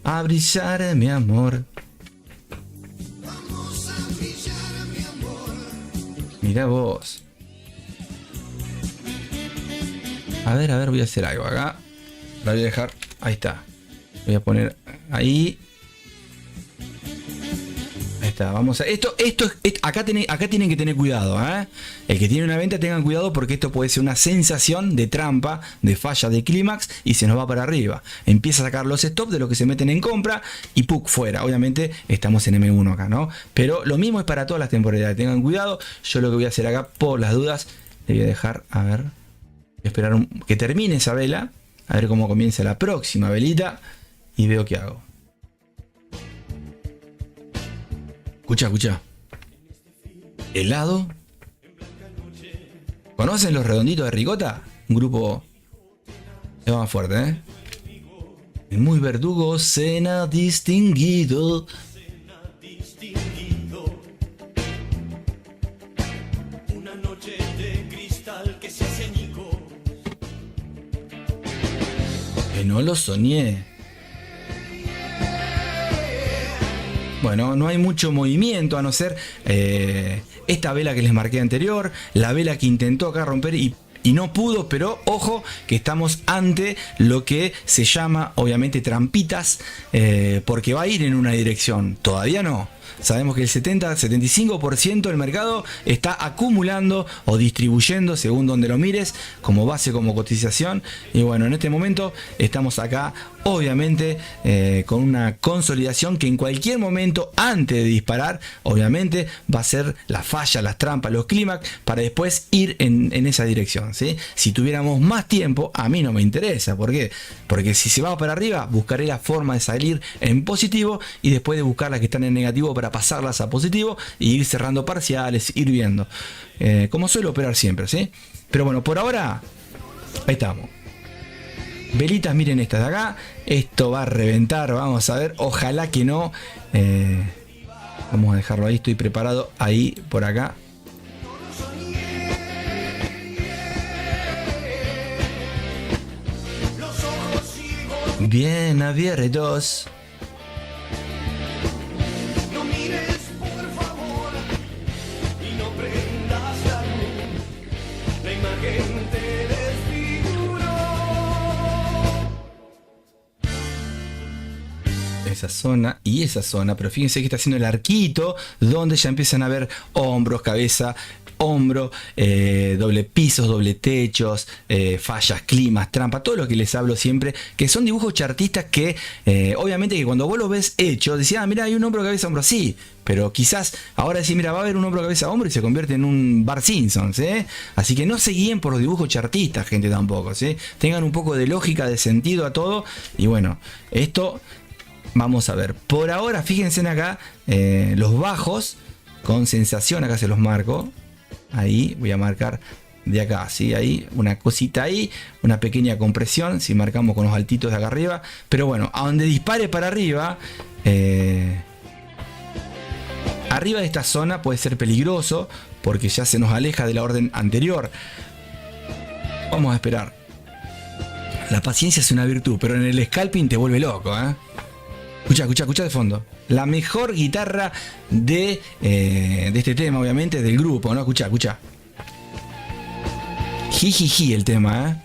a brillar, mi amor. Mirá vos. A ver, voy a hacer algo acá. La voy a dejar. Ahí está. Voy a poner ahí. Ahí está. Vamos a. Esto acá tienen que tener cuidado, ¿eh? El que tiene una venta, tengan cuidado porque esto puede ser una sensación de trampa, de falla de clímax y se nos va para arriba. Empieza a sacar los stops de los que se meten en compra y ¡puc! Fuera. Obviamente estamos en M1 acá, ¿no? Pero lo mismo es para todas las temporalidades. Tengan cuidado. Yo lo que voy a hacer acá, por las dudas, le voy a dejar, a ver, esperar que termine esa vela, a ver cómo comienza la próxima velita y veo qué hago. Escucha. Helado. ¿Conocen los redonditos de ricota? Un grupo es más fuerte, ¿eh? El muy verdugo, cena distinguido. Una noche de cristal que se hace añicos. Que no lo soñé. Bueno, no hay mucho movimiento a no ser esta vela que les marqué anterior, la vela que intentó acá romper y no pudo, pero ojo que estamos ante lo que se llama obviamente trampitas, porque va a ir en una dirección, todavía no. Sabemos que el 70-75% del mercado está acumulando o distribuyendo, según donde lo mires, como base, como cotización. Y bueno, en este momento estamos acá, obviamente, con una consolidación que en cualquier momento, antes de disparar, obviamente, va a ser la falla, las trampas, los clímax, para después ir en esa dirección, ¿sí? Si tuviéramos más tiempo, a mí no me interesa. ¿Por qué? Porque si se va para arriba, buscaré la forma de salir en positivo y después de buscar las que están en negativo para pasarlas a positivo y ir cerrando parciales, ir viendo, como suelo operar siempre, ¿sí? Pero bueno, por ahora ahí estamos. Velitas, miren estas de acá. Esto va a reventar, vamos a ver. Ojalá que no. Vamos a dejarlo ahí, estoy preparado. Ahí, por acá. Bien abiertos. Esa zona y esa zona, pero fíjense que está haciendo el arquito donde ya empiezan a ver hombros, cabeza, hombro, doble pisos, doble techos, fallas, climas, trampa, todo lo que les hablo siempre, que son dibujos chartistas que obviamente que cuando vos lo ves hecho, decís, ah, mira, hay un hombro, cabeza, hombro, sí, pero quizás ahora decís, mira, va a haber un hombro, cabeza, hombro y se convierte en un Bart Simpson, ¿sí? Así que no se guíen por los dibujos chartistas, gente, tampoco, ¿sí? Tengan un poco de lógica, de sentido a todo, y bueno, esto vamos a ver. Por ahora, fíjense en acá, los bajos, con sensación, acá se los marco. Ahí voy a marcar de acá, ¿sí? Ahí, una cosita ahí, una pequeña compresión, si marcamos con los altitos de acá arriba. Pero bueno, a donde dispare para arriba, arriba de esta zona puede ser peligroso, porque ya se nos aleja de la orden anterior. Vamos a esperar. La paciencia es una virtud, pero en el scalping te vuelve loco, ¿eh? Escucha de fondo. La mejor guitarra de este tema, obviamente, del grupo, ¿no? Escucha. Jijiji el tema,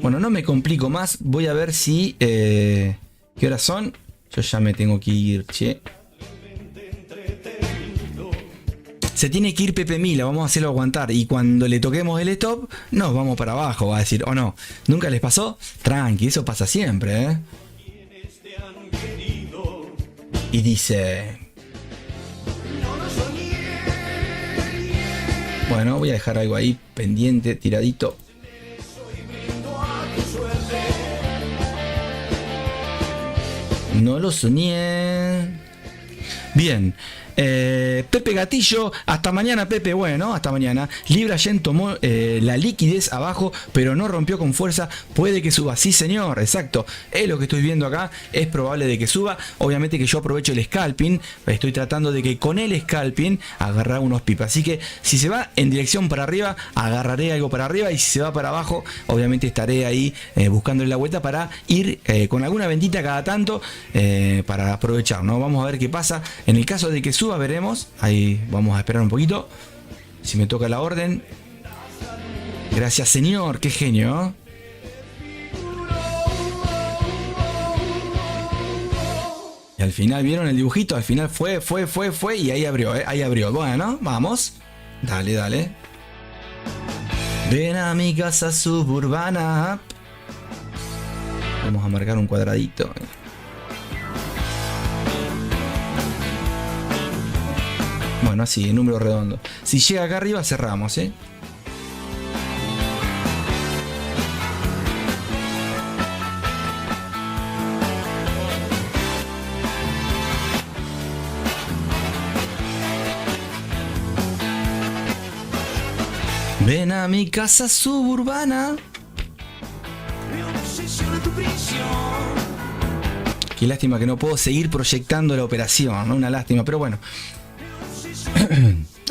Bueno, no me complico más. Voy a ver si... ¿qué horas son? Yo ya me tengo que ir, che. Se tiene que ir Pepe Mila, vamos a hacerlo aguantar. Y cuando le toquemos el stop, nos vamos para abajo, va a decir, ¿o no? ¿Nunca les pasó? Tranqui, eso pasa siempre, ¿eh? Y dice... Bueno, voy a dejar algo ahí pendiente, tiradito. No lo soñé. Bien. Pepe Gatillo, hasta mañana Pepe, bueno, hasta mañana. Libra Yen tomó la liquidez abajo, pero no rompió con fuerza, puede que suba, sí señor, exacto, es lo que estoy viendo acá, es probable de que suba, obviamente que yo aprovecho el scalping, estoy tratando de que con el scalping agarrar unos pipas, así que si se va en dirección para arriba, agarraré algo para arriba, y si se va para abajo, obviamente estaré ahí buscándole la vuelta para ir con alguna ventita cada tanto, para aprovechar, ¿no? Vamos a ver qué pasa, en el caso de que suba veremos, ahí vamos a esperar un poquito, si me toca la orden. Gracias señor, qué genio, ¿eh? Y al final, ¿vieron el dibujito? Al final fue y ahí abrió, ahí abrió. Bueno, vamos, dale. Ven a mi casa suburbana. Vamos a marcar un cuadradito. Bueno, así, en número redondo. Si llega acá arriba, cerramos, ¿eh? Ven a mi casa suburbana. Qué lástima que no puedo seguir proyectando la operación, ¿no? Una lástima, pero bueno.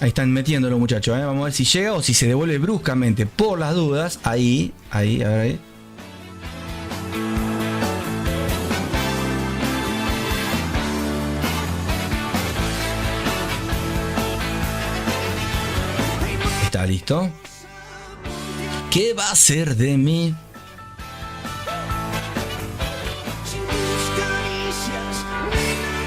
Ahí están metiéndolo, muchachos, ¿eh? Vamos a ver si llega o si se devuelve bruscamente. Por las dudas, ahí, a ver ahí. Está listo. ¿Qué va a ser de mí?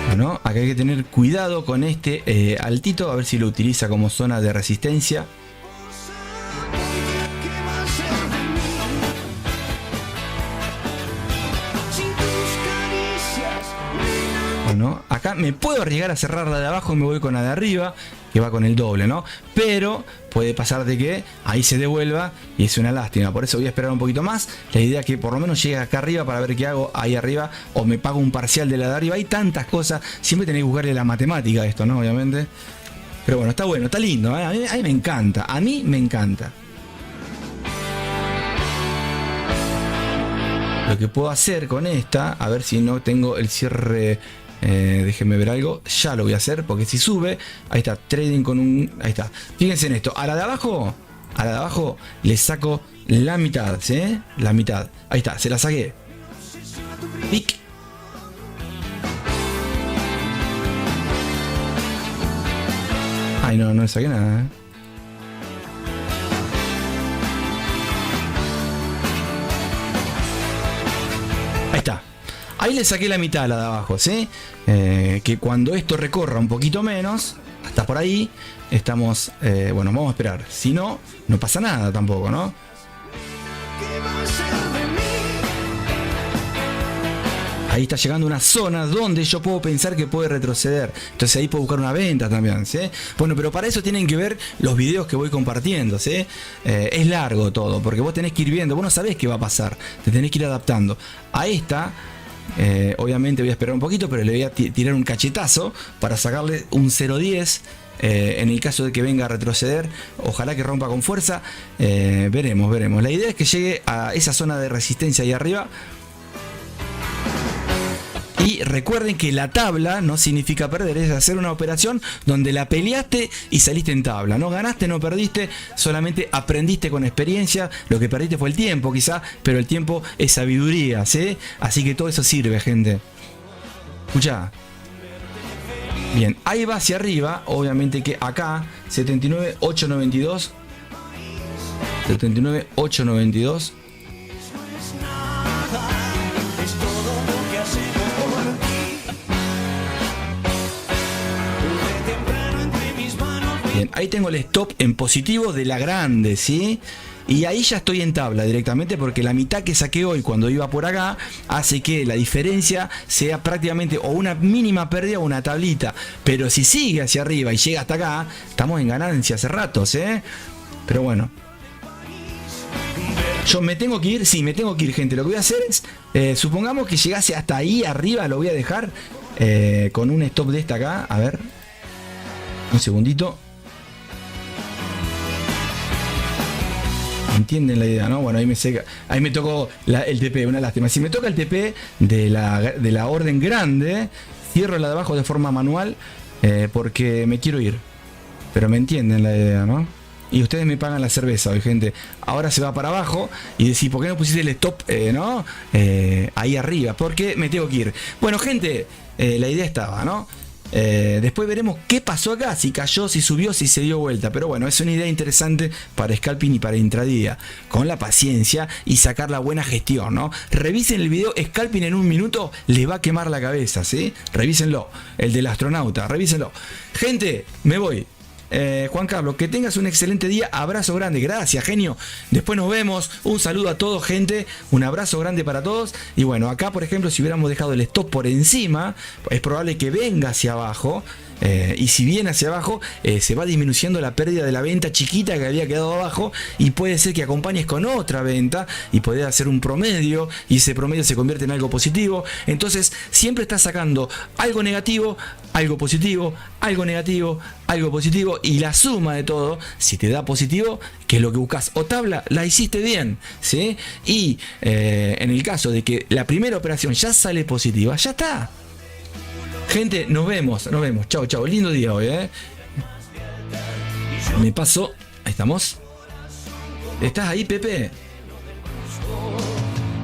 Bueno, acá hay que tener cuidado con este altito, a ver si lo utiliza como zona de resistencia. Bueno, acá me puedo arriesgar a cerrar la de abajo y me voy con la de arriba, que va con el doble, ¿no? Pero puede pasar de que ahí se devuelva y es una lástima. Por eso voy a esperar un poquito más. La idea es que por lo menos llegue acá arriba para ver qué hago ahí arriba, o me pago un parcial de la de arriba. Hay tantas cosas, siempre tenéis que buscarle la matemática a esto, ¿no? Obviamente. Pero bueno, está bueno, está lindo, ¿eh? A mí me encanta, a mí me encanta. Lo que puedo hacer con esta, a ver si no tengo el cierre... déjenme ver algo, ya lo voy a hacer, porque si sube, ahí está, trading con un, ahí está, fíjense en esto, a la de abajo le saco la mitad, ¿sí? La mitad, ahí está, se la saqué, pic, ay no le saqué nada, ¿eh? Ahí está. Ahí le saqué la mitad a la de abajo, ¿sí? Que cuando esto recorra un poquito menos, hasta por ahí, estamos... bueno, vamos a esperar. Si no, no pasa nada tampoco, ¿no? Ahí está llegando una zona donde yo puedo pensar que puede retroceder. Entonces ahí puedo buscar una venta también, ¿sí? Bueno, pero para eso tienen que ver los videos que voy compartiendo, ¿sí? Es largo todo, porque vos tenés que ir viendo, vos no sabés qué va a pasar. Te tenés que ir adaptando. A esta... Obviamente voy a esperar un poquito, pero le voy a tirar un cachetazo para sacarle un 0.10. En el caso de que venga a retroceder, ojalá que rompa con fuerza. Veremos. La idea es que llegue a esa zona de resistencia ahí arriba. Y recuerden que la tabla no significa perder, es hacer una operación donde la peleaste y saliste en tabla. No ganaste, no perdiste, solamente aprendiste con experiencia. Lo que perdiste fue el tiempo quizá, pero el tiempo es sabiduría, ¿sí? Así que todo eso sirve, gente. Escuchá. Bien, ahí va hacia arriba, obviamente que acá 79.892. 79.892. Bien, ahí tengo el stop en positivo de la grande, ¿sí? Y ahí ya estoy en tabla directamente porque la mitad que saqué hoy cuando iba por acá hace que la diferencia sea prácticamente o una mínima pérdida o una tablita. Pero si sigue hacia arriba y llega hasta acá, estamos en ganancia hace ratos, ¿eh? Pero bueno. Yo me tengo que ir, sí, me tengo que ir, gente. Lo que voy a hacer es, supongamos que llegase hasta ahí arriba, lo voy a dejar con un stop de esta acá. A ver. Un segundito. ¿Entienden la idea, no? Bueno, ahí me tocó el TP, una lástima. Si me toca el TP de la orden grande, cierro la de abajo de forma manual porque me quiero ir. Pero me entienden la idea, ¿no? Y ustedes me pagan la cerveza hoy, gente. Ahora se va para abajo y decís, ¿por qué no pusiste el stop, no? Ahí arriba, porque me tengo que ir. Bueno, gente, la idea estaba, ¿no? Después veremos qué pasó acá, si cayó, si subió, si se dio vuelta. Pero bueno, es una idea interesante para scalping y para intradía, con la paciencia y sacar la buena gestión, ¿no? Revisen el video scalping en un minuto, les va a quemar la cabeza, ¿sí? Revísenlo, el del astronauta, revísenlo. Gente, me voy. Juan Carlos, que tengas un excelente día, abrazo grande, gracias, genio. Después nos vemos, un saludo a todos, gente, un abrazo grande para todos. Y bueno, acá por ejemplo, si hubiéramos dejado el stop por encima, es probable que venga hacia abajo. Y si viene hacia abajo, se va disminuyendo la pérdida de la venta chiquita que había quedado abajo, y puede ser que acompañes con otra venta y podés hacer un promedio y ese promedio se convierte en algo positivo. Entonces siempre estás sacando algo negativo, algo positivo, algo negativo, algo positivo, y la suma de todo, si te da positivo, que es lo que buscas o tabla, la hiciste bien, ¿sí? Y en el caso de que la primera operación ya sale positiva, ya está. Gente, nos vemos. Chao, lindo día hoy, Me paso. Ahí estamos. ¿Estás ahí, Pepe?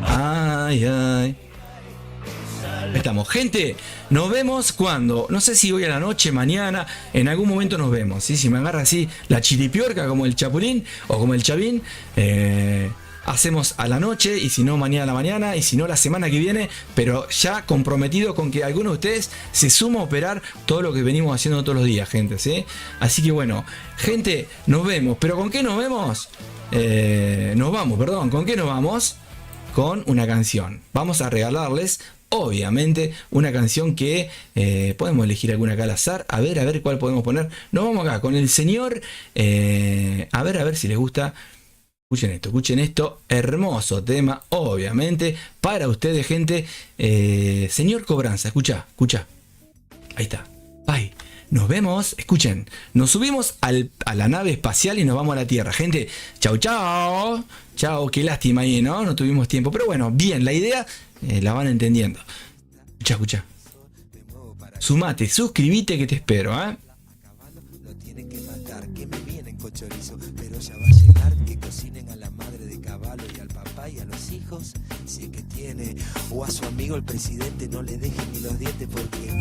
Ay. Ahí estamos. Gente, nos vemos cuando, no sé si hoy a la noche, mañana, en algún momento nos vemos, ¿sí? Si me agarra así la chiripiorca como el Chapulín o como el Chavín, hacemos a la noche, y si no mañana a la mañana, y si no la semana que viene, pero ya comprometido con que alguno de ustedes se suma a operar todo lo que venimos haciendo todos los días, gente, ¿sí? Así que bueno, gente, nos vemos. ¿Pero con qué nos vemos? ¿Con qué nos vamos? Con una canción. Vamos a regalarles, obviamente, una canción que podemos elegir alguna acá al azar. A ver cuál podemos poner. Nos vamos acá con el señor. A ver si les gusta. Escuchen esto, hermoso tema, obviamente, para ustedes, gente. Señor Cobranza, escucha. Ahí está. Bye. Nos vemos, escuchen. Nos subimos a la nave espacial y nos vamos a la Tierra, gente. Chau. Chau, qué lástima ahí, ¿no? No tuvimos tiempo. Pero bueno, bien, la idea la van entendiendo. Escucha. Sumate, suscríbete que te espero, ¿eh? Lo tienen que matar, que me vienen con chorizo, pero ya va a llegar, que cocinen a la madre de caballo y al papá y a los hijos, si es que tiene, o a su amigo el presidente, no le dejen ni los dientes porque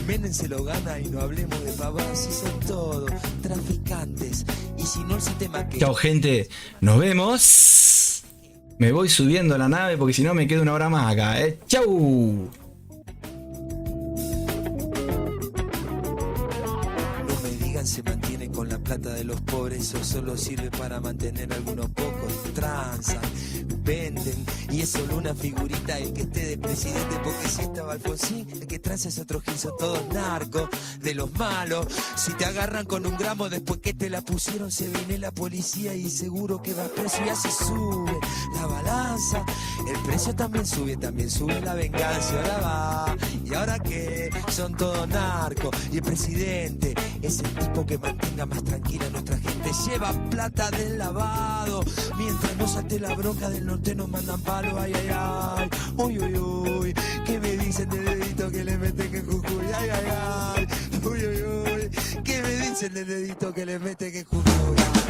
Menem se lo gana, y no hablemos de pavadas, si son todos traficantes, y si no el sistema que... Chao, gente, nos vemos. Me voy subiendo a la nave porque si no me quedo una hora más acá, ¿eh? Chau. Se mantiene con la plata de los pobres, eso solo sirve para mantener a algunos pocos. Transan, venden, y es solo una figurita el que esté de presidente, porque si estaba Alfonsín, el que transa es otro gil, son todos narcos, de los malos. Si te agarran con un gramo después que te la pusieron, se viene la policía y seguro que vas preso, y así sube la balanza. alcanza. El precio también sube la venganza. Y ahora va, y ahora que son todos narcos. Y el presidente es el tipo que mantenga más tranquila a nuestra gente. Lleva plata del lavado, mientras no salte la bronca del norte nos mandan palo. Ay, ay, ay, uy, uy, uy. ¿Qué me dicen del dedito que le meten en Jujuy? Ay, ay, ay, uy, uy, uy. ¿Qué me dicen del dedito que le meten en Jujuy?